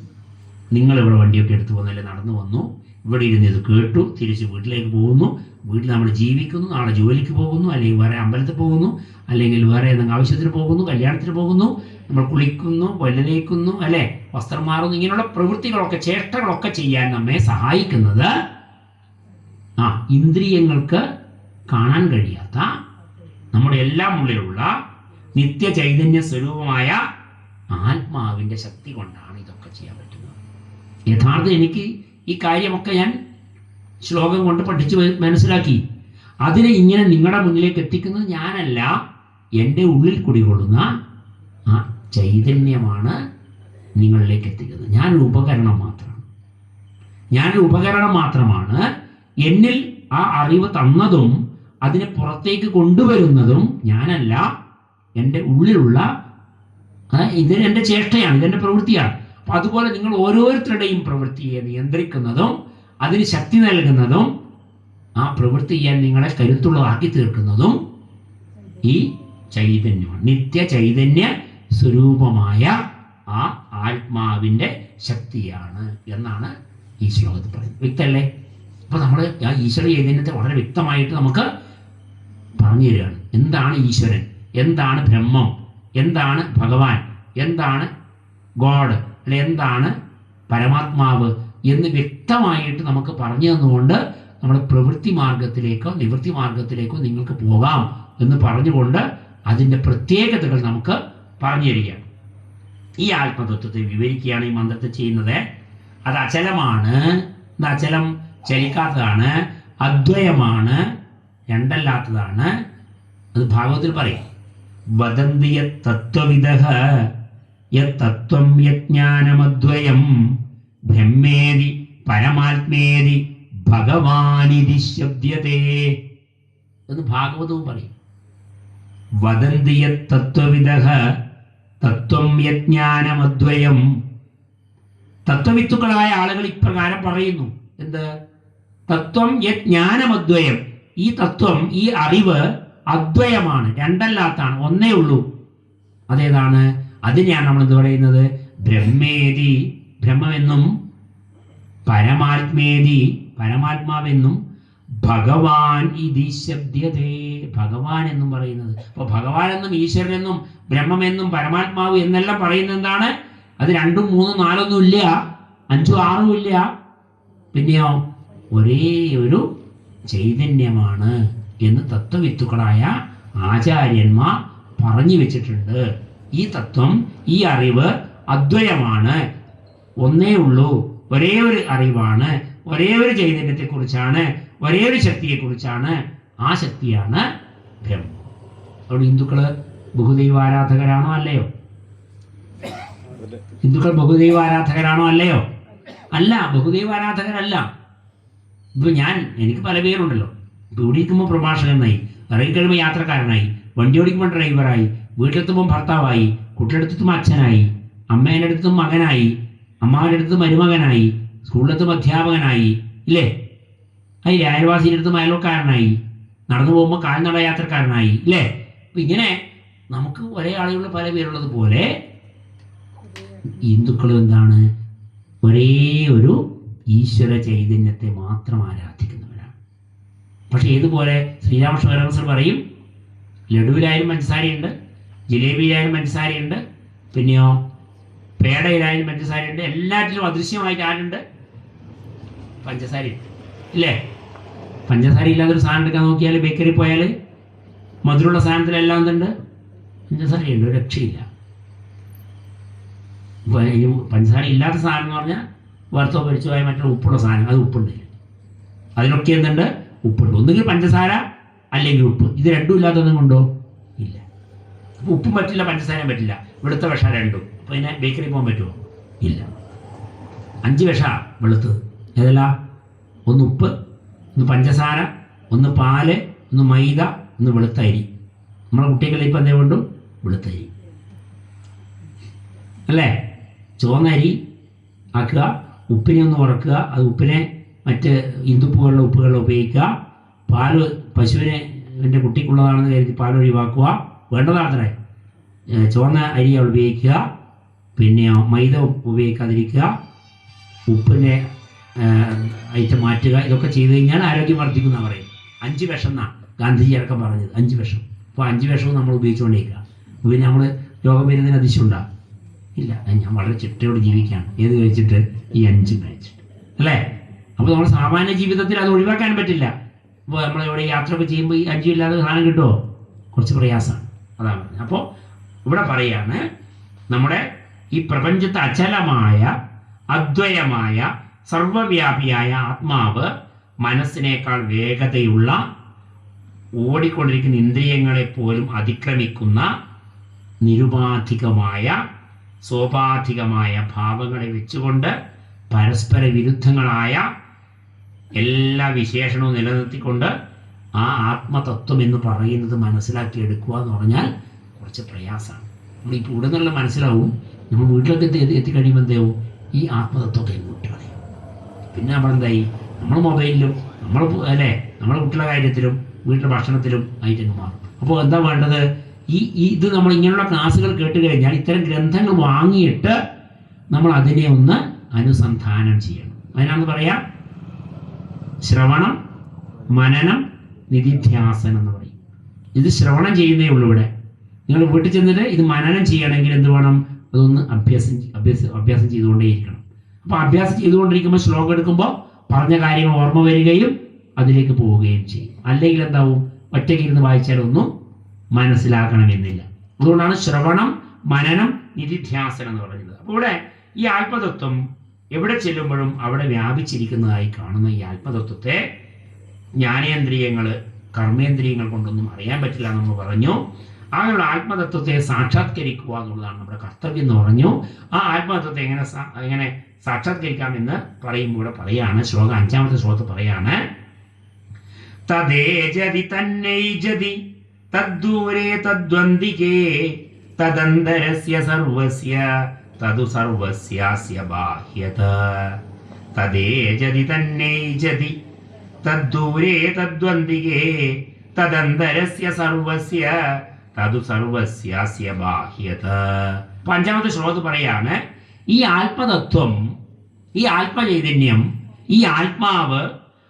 നിങ്ങളിവിടെ വണ്ടിയൊക്കെ എടുത്തു പോകുന്നല്ലേ, നടന്നു വന്നു, ഇവിടെ ഇരുന്ന് ഇത് കേട്ടു, തിരിച്ച് വീട്ടിലേക്ക് പോകുന്നു, വീട്ടിൽ നമ്മൾ ജീവിക്കുന്നു, നാളെ ജോലിക്ക് പോകുന്നു, അല്ലെങ്കിൽ വേറെ അമ്പലത്തിൽ പോകുന്നു, അല്ലെങ്കിൽ വേറെ എന്തെങ്കിലും ആവശ്യത്തിന് പോകുന്നു, കല്യാണത്തിന് പോകുന്നു, നമ്മൾ കുളിക്കുന്നു, വലുതേക്കുന്നു, അല്ലെ, വസ്ത്രം മാറുന്നു. ഇങ്ങനെയുള്ള പ്രവൃത്തികളൊക്കെ, ചേഷ്ടകളൊക്കെ ചെയ്യാൻ നമ്മെ സഹായിക്കുന്നത് ഇന്ദ്രിയങ്ങൾക്ക് കാണാൻ കഴിയാത്ത നമ്മുടെ എല്ലാം ഉള്ളിലുള്ള നിത്യ ചൈതന്യ സ്വരൂപമായ ആത്മാവിൻ്റെ ശക്തി കൊണ്ടാണ് ഇതൊക്കെ ചെയ്യാൻ പറ്റുന്നത്. യഥാർത്ഥം എനിക്ക് ഈ കാര്യമൊക്കെ ഞാൻ ശ്ലോകം കൊണ്ട് പഠിച്ച് മനസ്സിലാക്കി. അതിനെ ഇങ്ങനെ നിങ്ങളുടെ മുന്നിലേക്ക് എത്തിക്കുന്നത് ഞാനല്ല, എൻ്റെ ഉള്ളിൽ കുടികൊള്ളുന്ന ആ ചൈതന്യമാണ് നിങ്ങളിലേക്ക് എത്തിക്കുന്നത്. ഞാനൊരു ഉപകരണം മാത്രമാണ്. എന്നിൽ ആ അറിവ് തന്നതും അതിനെ പുറത്തേക്ക് കൊണ്ടുവരുന്നതും ഞാനല്ല, എൻ്റെ ഉള്ളിലുള്ള ഇതിന് എൻ്റെ ചേഷ്ടയാണ്, ഇതെൻ്റെ പ്രവൃത്തിയാണ്. അപ്പം അതുപോലെ നിങ്ങൾ ഓരോരുത്തരുടെയും പ്രവൃത്തിയെ നിയന്ത്രിക്കുന്നതും അതിന് ശക്തി നൽകുന്നതും ആ പ്രവൃത്തി ചെയ്യാൻ നിങ്ങളെ കരുത്തുള്ളതാക്കി തീർക്കുന്നതും ഈ ചൈതന്യമാണ്. നിത്യ ചൈതന്യ സ്വരൂപമായ ആ ആത്മാവിൻ്റെ ശക്തിയാണ് എന്നാണ് ഈ ശ്ലോകത്തിൽ പറയുന്നത്. വ്യക്തമല്ലേ? അപ്പോൾ നമ്മൾ ആ ഈശ്വര ചൈതന്യത്തെ വളരെ വ്യക്തമായിട്ട് നമുക്ക് പറഞ്ഞു തരികയാണ്. എന്താണ് ഈശ്വരൻ? എന്താണ് ബ്രഹ്മം, എന്താണ് ഭഗവാൻ, എന്താണ് ഗോഡ്, അല്ലെ എന്താണ് പരമാത്മാവ് എന്ന് വ്യക്തമായിട്ട് നമുക്ക് പറഞ്ഞു തന്നുകൊണ്ട് നമ്മുടെ പ്രവൃത്തി മാർഗത്തിലേക്കോ നിവൃത്തി മാർഗത്തിലേക്കോ നിങ്ങൾക്ക് പോകാം എന്ന് പറഞ്ഞുകൊണ്ട് അതിൻ്റെ പ്രത്യേകതകൾ നമുക്ക് പറഞ്ഞു തരികയാണ്. ഈ ആത്മതത്വത്തെ വിവരിക്കുകയാണ് ഈ മന്ത്രത്തിൽ ചെയ്യുന്നത്. അത് അചലമാണ്, അചലം ചലിക്കാത്തതാണ്, അദ്വയമാണ്, രണ്ടല്ലാത്തതാണ്. അത് ഭാഗവത്തിൽ പറയും. വദന്തി തത്വവിദഃ യത്തത്വം യജ്ഞാനമദ്വയം ബ്രഹ്മേതി പരമാത്മേതി ഭഗവാനിതി ശബ്ദതേ എന്ന് ഭാഗവതവും പറയും. വദന്തി തത്വവിദഃ തത്വം യജ്ഞാനമദ്വയം. തത്വവിത്തുക്കളായ ആളുകൾ ഇപ്രകാരം പറയുന്നു. എന്ത്? തത്വം യജ്ഞാനമദ്വയം. ഈ തത്വം, ഈ അറിവ് അദ്വയമാണ്, രണ്ടല്ലാത്താണ്, ഒന്നേ ഉള്ളൂ. അതേതാണ്? അതിനെയാണ് നമ്മൾ എന്ത് പറയുന്നത്? ബ്രഹ്മേതി, ബ്രഹ്മമെന്നും, പരമാത്മേതി, പരമാത്മാവെന്നും, ഭഗവാൻ ഇതി ശബ്ദതേ, ഭഗവാൻ എന്നും പറയുന്നത്. അപ്പോൾ ഭഗവാൻ എന്നും ഈശ്വരനെന്നും ബ്രഹ്മമെന്നും പരമാത്മാവ് എന്നെല്ലാം പറയുന്നത് എന്താണ്? അത് 2, 3, 4 ഇല്ല, 5, 6 ഇല്ല. പിന്നെയോ ഒരേ ഒരു ചൈതന്യമാണ് എന്ന് തത്വവിത്തുക്കളായ ആചാര്യന്മാർ പറഞ്ഞു വെച്ചിട്ടുണ്ട്. ഈ തത്വം, ഈ അറിവ് അദ്വയമാണ്, ഒന്നേ ഉള്ളൂ, ഒരേ ഒരു അറിവാണ്, ഒരേ ഒരു ചൈതന്യത്തെക്കുറിച്ചാണ്, ഒരേ ഒരു ശക്തിയെക്കുറിച്ചാണ്. ആ ശക്തിയാണ് ബ്രഹ്മം. അവിടെ ഹിന്ദുക്കള് ബഹുദൈവാരാധകരാണോ അല്ലയോ? ഹിന്ദുക്കൾ ബഹുദൈവാരാധകരാണോ അല്ലയോ? അല്ല, ബഹുദൈവാരാധകരല്ല. ഇപ്പൊ എനിക്ക് പല പേരുണ്ടല്ലോ. ഇപ്പൊ ഇവിടെ ഇരിക്കുമ്പോൾ പ്രഭാഷകനായി, ഇറങ്ങിക്കഴിയുമ്പോൾ യാത്രക്കാരനായി, വണ്ടി ഓടിക്കുമ്പോൾ ഡ്രൈവറായി, വീട്ടിലെത്തുമ്പോൾ ഭർത്താവായി, കുട്ടിയെടുത്തും അച്ഛനായി, അമ്മേൻ്റെ അടുത്തും മകനായി, അമ്മാവിൻ്റെ അടുത്ത് മരുമകനായി, സ്കൂളിലെത്തും അധ്യാപകനായി, ഇല്ലേ? അതിൽ അയൽവാസിയുടെ അടുത്ത് അയൽവക്കാരനായി, നടന്നു പോകുമ്പോൾ കാൽനട യാത്രക്കാരനായി, ഇല്ലേ? അപ്പം ഇങ്ങനെ നമുക്ക് ഒരേ ആളുകളുടെ പല പേരുള്ളത് പോലെ ഹിന്ദുക്കളും എന്താണ്? ഒരേ ഒരു ഈശ്വര ചൈതന്യത്തെ മാത്രം ആരാധിക്കുന്നവരാണ്. പക്ഷെ ഏതുപോലെ ശ്രീരാമകൃഷ്ണ പരമഹംസർ പറയും, ലഡുവിലായാലും പഞ്ചസാരയുണ്ട്, ജിലേബിയിലായാലും പഞ്ചസാരയുണ്ട്, പിന്നെയോ പേടയിലായാലും പഞ്ചസാരയുണ്ട്, എല്ലാറ്റിലും അദൃശ്യമായിട്ട് ആരുണ്ട്? പഞ്ചസാരയുണ്ട്, ഇല്ലേ? പഞ്ചസാര ഇല്ലാതൊരു സാധനം എടുക്കാൻ നോക്കിയാൽ, ബേക്കറി പോയാൽ മധുരമുള്ള സാധനത്തിലെല്ലാം എന്തുണ്ട്? പഞ്ചസാരയുണ്ട്, ഒരു രക്ഷയില്ല. പഞ്ചസാര ഇല്ലാത്ത സാധനം എന്ന് പറഞ്ഞാൽ വറുത്തോ പൊരിച്ചോ ആയ മറ്റുള്ള ഉപ്പുള്ള സാധനം, അത് ഉപ്പുണ്ട്. അതിലൊക്കെ എന്തുണ്ട്? ഉപ്പുണ്ട്. ഒന്നുകിൽ പഞ്ചസാര അല്ലെങ്കിൽ ഉപ്പ്. ഇത് രണ്ടും ഇല്ലാത്തതും കൊണ്ടോ? ഇല്ല. അപ്പോൾ ഉപ്പും പറ്റില്ല, പഞ്ചസാരയും പറ്റില്ല, വെളുത്ത വിഷ രണ്ടും. അപ്പോൾ പിന്നെ ബേക്കറി പോകാൻ പറ്റുമോ? ഇല്ല. 5 വിഷ വെളുത്തത്. ഏതല്ല? ഒന്ന് ഉപ്പ്, ഒന്ന് പഞ്ചസാര, ഒന്ന് പാല്, ഒന്ന് മൈദ, ഒന്ന് വെളുത്ത അരി. നമ്മളെ കുട്ടികളെ ഇപ്പം എന്തേ കൊണ്ടും വെളുത്ത അരി അല്ലേ? ചുവന്ന അരി ആക്കുക, ഉപ്പിനെ ഒന്ന് ഉറക്കുക, അത് ഉപ്പിനെ മറ്റ് ഇന്ദുപ്പുകളുടെ ഉപ്പുകളിൽ ഉപയോഗിക്കുക, പാല് പശുവിനെ എൻ്റെ കുട്ടിക്കുള്ളതാണെന്ന് കരുതി പാൽ ഒഴിവാക്കുക, വേണ്ടതാത്രേ. ചുവന്ന അരി ഉപയോഗിക്കുക, പിന്നെ മൈദ ഉപയോഗിക്കാതിരിക്കുക, ഉപ്പിൻ്റെ ഐറ്റം മാറ്റുക. ഇതൊക്കെ ചെയ്ത് കഴിഞ്ഞാൽ ആരോഗ്യം വർദ്ധിക്കുന്ന പറയും. 5 വിഷം എന്നാണ് ഗാന്ധിജി അടക്കം പറഞ്ഞത്. 5 വിഷം. അപ്പോൾ 5 വിഷവും നമ്മൾ ഉപയോഗിച്ചുകൊണ്ടിരിക്കുക. പിന്നെ നമ്മൾ രോഗം വരുന്നതിന് അതിശയുണ്ടാകും ഇല്ല. ഞാൻ വളരെ ചിട്ടയോട് ജീവിക്കുകയാണ്. ഏത് കഴിച്ചിട്ട്? ഈ 5 കഴിച്ചിട്ട്, അല്ലേ? അപ്പോൾ നമ്മൾ സാമാന്യ ജീവിതത്തിൽ അത് ഒഴിവാക്കാൻ പറ്റില്ല. അപ്പോൾ നമ്മളിവിടെ യാത്രയൊക്കെ ചെയ്യുമ്പോൾ ഈ 5 ഇല്ലാതെ സാധനം കിട്ടുമോ? കുറച്ച് പ്രയാസമാണ്. അതാണ്. അപ്പോൾ ഇവിടെ പറയാണ്, നമ്മുടെ ഈ പ്രപഞ്ചത്തെ അചലമായ അദ്വയമായ സർവവ്യാപിയായ ആത്മാവ് മനസ്സിനേക്കാൾ വേഗതയുള്ള, ഓടിക്കൊണ്ടിരിക്കുന്ന ഇന്ദ്രിയങ്ങളെ പോലും അതിക്രമിക്കുന്ന നിരുപാധികമായ സോപാധികമായ ഭാവങ്ങളെ വെച്ചുകൊണ്ട് പരസ്പര വിരുദ്ധങ്ങളായ എല്ലാ വിശേഷണവും നിലനിർത്തിക്കൊണ്ട് ആ ആത്മതത്വം എന്ന് പറയുന്നത് മനസ്സിലാക്കിയെടുക്കുക എന്ന് പറഞ്ഞാൽ കുറച്ച് പ്രയാസമാണ്. നമ്മളിപ്പോൾ ഇവിടെ നിന്നുള്ള മനസ്സിലാവും. നമ്മൾ വീട്ടിലൊക്കെ എത്തിക്കഴിയുമ്പോൾ എന്താവും? ഈ ആത്മതത്വമൊക്കെ ഇങ്ങോട്ട് കളയും. പിന്നെ നമ്മളെന്തായി? നമ്മൾ മൊബൈലിലും അല്ലേ, നമ്മുടെ കുട്ടികളുടെ കാര്യത്തിലും വീട്ടിലെ ഭക്ഷണത്തിലും ആയിട്ടങ്ങ് മാറും. അപ്പോൾ എന്താ വേണ്ടത്? ഇത് നമ്മൾ ഇങ്ങനെയുള്ള ക്ലാസ്സുകൾ കേട്ട് കഴിഞ്ഞാൽ ഇത്തരം ഗ്രന്ഥങ്ങൾ വാങ്ങിയിട്ട് നമ്മൾ അതിനെ ഒന്ന് അനുസന്ധാനം ചെയ്യണം. അതിനാന്ന് പറയാം ശ്രവണം, മനനം, നിധിധ്യാസനം എന്ന് പറയും. ഇത് ശ്രവണം ചെയ്യുന്നേ ഉള്ളൂ ഇവിടെ. നിങ്ങൾ വീട്ടിൽ ചെന്നിട്ട് ഇത് മനനം ചെയ്യണമെങ്കിൽ എന്ത് വേണം? അതൊന്ന് അഭ്യാസം ചെയ്തുകൊണ്ടേയിരിക്കണം. അപ്പോൾ അഭ്യാസം ചെയ്തുകൊണ്ടിരിക്കുമ്പോൾ ശ്ലോകം എടുക്കുമ്പോൾ പറഞ്ഞ കാര്യങ്ങൾ ഓർമ്മ വരികയും അതിലേക്ക് പോവുകയും ചെയ്യും. അല്ലെങ്കിൽ എന്താവും? ഒറ്റയ്ക്ക് ഇരുന്ന് വായിച്ചാലൊന്നും മനസ്സിലാക്കണമെന്നില്ല. അതുകൊണ്ടാണ് ശ്രവണം, മനനം, നിധിധ്യാസനം എന്ന് പറയുന്നത്. അപ്പോൾ ഇവിടെ ഈ ആത്മതത്വം എവിടെ ചെല്ലുമ്പോഴും അവിടെ വ്യാപിച്ചിരിക്കുന്നതായി കാണുന്ന ഈ ആത്മതത്വത്തെ ജ്ഞാനേന്ദ്രിയങ്ങൾ, കർമ്മേന്ദ്രിയങ്ങൾ കൊണ്ടൊന്നും അറിയാൻ പറ്റില്ല എന്ന് നമ്മൾ പറഞ്ഞു. അങ്ങനെയുള്ള ആത്മതത്വത്തെ സാക്ഷാത്കരിക്കുക എന്നുള്ളതാണ് നമ്മുടെ കർത്തവ്യം എന്ന് പറഞ്ഞു. ആ ആത്മതത്വത്തെ എങ്ങനെ സാക്ഷാത്കരിക്കാമെന്ന് പറയുമ്പോൾ ഇവിടെ പറയാണ്, ശ്ലോകം 5-ാമത്തെ ശ്ലോകത്തിൽ പറയാണ്, തദ്ദേജതി തന്നൈജതി തദ്ദൂരേ തദ്വന്ദികേ തദന്തരസ്യ സർവസ്യ തദു സർവസ്യാസ്യ ബാഹ്യത. തദ്ദേജതി തന്നൈജതി തദ്ദൂരേ തദ്വന്ദികേ തദന്തരസ്യ സർവസ്യ തദു സർവസ്യാസ്യ ബാഹ്യത. 5-ാമത്തെ ശ്ലോകത്തിൽ പറയാണ്, ഈ ആത്മതത്വം, ഈ ആത്മചൈതന്യം, ഈ ആത്മാവ്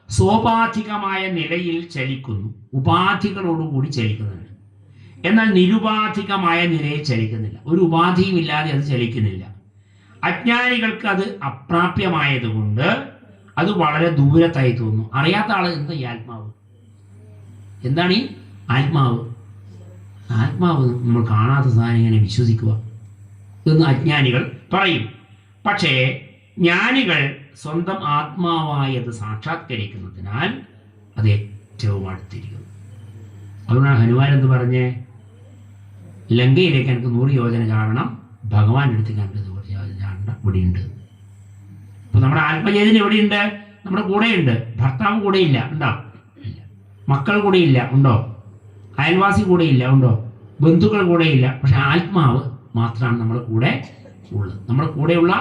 സോപാധികമായ നിലയിൽ ചലിക്കുന്നു, ഉപാധികളോടുകൂടി ചലിക്കുന്നുണ്ട്. എന്നാൽ നിരുപാധികമായ നിലയിൽ ചലിക്കുന്നില്ല. ഒരു ഉപാധിയും ഇല്ലാതെ അത് ചലിക്കുന്നില്ല. അജ്ഞാനികൾക്ക് അത് അപ്രാപ്യമായതുകൊണ്ട് അത് വളരെ ദൂരത്തായി തോന്നുന്നു. അറിയാത്ത ആള് എന്താ ഈ ആത്മാവ്? എന്താണ് ഈ ആത്മാവ്? ആത്മാവ് നമ്മൾ കാണാത്ത സാധനം എങ്ങനെ വിശ്വസിക്കുക എന്ന് അജ്ഞാനികൾ പറയും. പക്ഷേ ജ്ഞാനികൾ സ്വന്തം ആത്മാവായത് സാക്ഷാത്കരിക്കുന്നതിനാൽ അത് ഏറ്റവും അടുത്തിരിക്കുന്നു. അതുകൊണ്ടാണ് ഹനുമാൻ എന്ത് പറഞ്ഞേ? ലങ്കയിലേക്ക് എനിക്ക് 100 യോജന ചാടണം, ഭഗവാന്റെ അടുത്തേക്ക് എനിക്ക് 100 യോജന ചാടണം, ഇവിടെയുണ്ട്. അപ്പൊ നമ്മുടെ ആത്മചൈതന്യം എവിടെയുണ്ട്? നമ്മുടെ കൂടെയുണ്ട്. ഭർത്താവ് കൂടെയില്ല, ഉണ്ടോ? ഇല്ല. മക്കൾ കൂടെയില്ല, ഉണ്ടോ? അയൽവാസി കൂടെയില്ല, ഉണ്ടോ? ബന്ധുക്കൾ കൂടെയില്ല. പക്ഷെ ആത്മാവ് മാത്രമാണ് നമ്മുടെ കൂടെ ഉള്ളത്. നമ്മുടെ കൂടെയുള്ള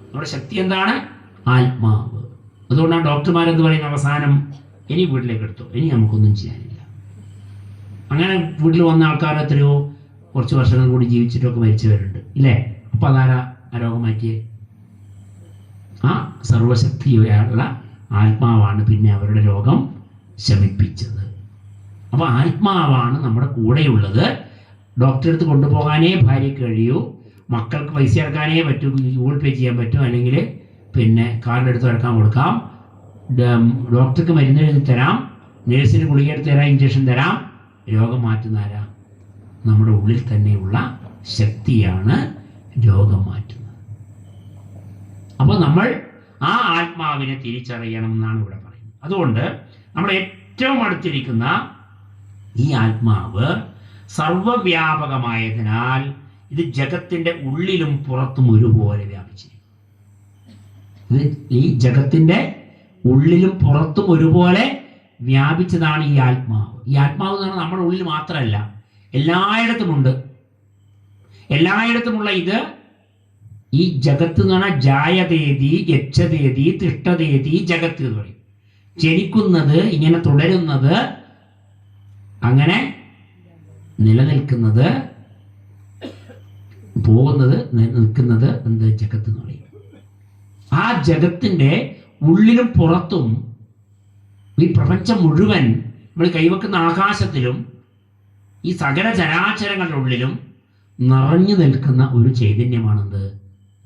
നമ്മുടെ ശക്തി എന്താണ്? ആത്മാവ്. അതുകൊണ്ടാണ് ഡോക്ടർമാരെന്ത് പറയുന്ന അവസാനം, ഇനി വീട്ടിലേക്ക് എടുത്തോ, ഇനി നമുക്കൊന്നും ചെയ്യാനില്ല. അങ്ങനെ വീട്ടിൽ വന്ന ആൾക്കാർ എത്രയോ കുറച്ച് വർഷങ്ങൾ കൂടി ജീവിച്ചിട്ടൊക്കെ മരിച്ചവരുണ്ട്, ഇല്ലേ? അപ്പൊ അതാരാ ആ രോഗം മാറ്റിയേ? ആ സർവശക്തിയുള്ള ആത്മാവാണ് പിന്നെ അവരുടെ രോഗം ശമിപ്പിച്ചത്. അപ്പൊ ആത്മാവാണ് നമ്മുടെ കൂടെയുള്ളത്. ഡോക്ടറെ അടുത്ത് കൊണ്ടുപോകാനേ ഭാര്യയ്ക്ക് കഴിയൂ, മക്കൾക്ക് പൈസ ഇറക്കാനേ പറ്റൂ, ഗൂഗിൾ പേ ചെയ്യാൻ പറ്റും, അല്ലെങ്കിൽ പിന്നെ കാർഡ് എടുത്ത് ഇറക്കാൻ കൊടുക്കാം, ഡോക്ടർക്ക് മരുന്ന് എഴുതി തരാം, നേഴ്സിന് ഗുളിക എടുത്ത് തരാം, ഇഞ്ചക്ഷൻ തരാം. രോഗം മാറ്റുന്ന ആരാ? നമ്മുടെ ഉള്ളിൽ തന്നെയുള്ള ശക്തിയാണ് രോഗം മാറ്റുന്നത്. അപ്പോൾ നമ്മൾ ആ ആത്മാവിനെ തിരിച്ചറിയണം എന്നാണ് ഇവിടെ പറയുന്നത്. അതുകൊണ്ട് നമ്മൾ ഏറ്റവും അടുത്തിരിക്കുന്ന ഈ ആത്മാവ് സർവവ്യാപകമായതിനാൽ ഇത് ജഗത്തിന്റെ ഉള്ളിലും പുറത്തും ഒരുപോലെ വ്യാപിച്ചിരിക്കും. ഇത് ഈ ജഗത്തിന്റെ ഉള്ളിലും പുറത്തും ഒരുപോലെ വ്യാപിച്ചതാണ് ഈ ആത്മാവ്. ഈ ആത്മാവ് എന്ന് പറഞ്ഞാൽ നമ്മുടെ ഉള്ളിൽ മാത്രമല്ല, എല്ലായിടത്തുമുണ്ട്. എല്ലായിടത്തുമുള്ള ഇത് ഈ ജഗത്ത് എന്ന് പറഞ്ഞാൽ ജായതേതി ഗച്ഛതേതി തിഷ്ഠതേതി ജഗത്ത് എന്ന് പറയും. ജനിക്കുന്നത്, ഇങ്ങനെ തുടരുന്നത്, അങ്ങനെ നിലനിൽക്കുന്നത്, പോകുന്നത്, നിൽക്കുന്നത് എന്ത്? ജഗത്ത് എന്ന് പറയും. ആ ജഗത്തിന്റെ ഉള്ളിലും പുറത്തും ഈ പ്രപഞ്ചം മുഴുവൻ നമ്മൾ കൈവെക്കുന്ന ആകാശത്തിലും ഈ സകല ചരാചരങ്ങളുടെ ഉള്ളിലും നിറഞ്ഞു നിൽക്കുന്ന ഒരു ചൈതന്യമാണെന്ത്?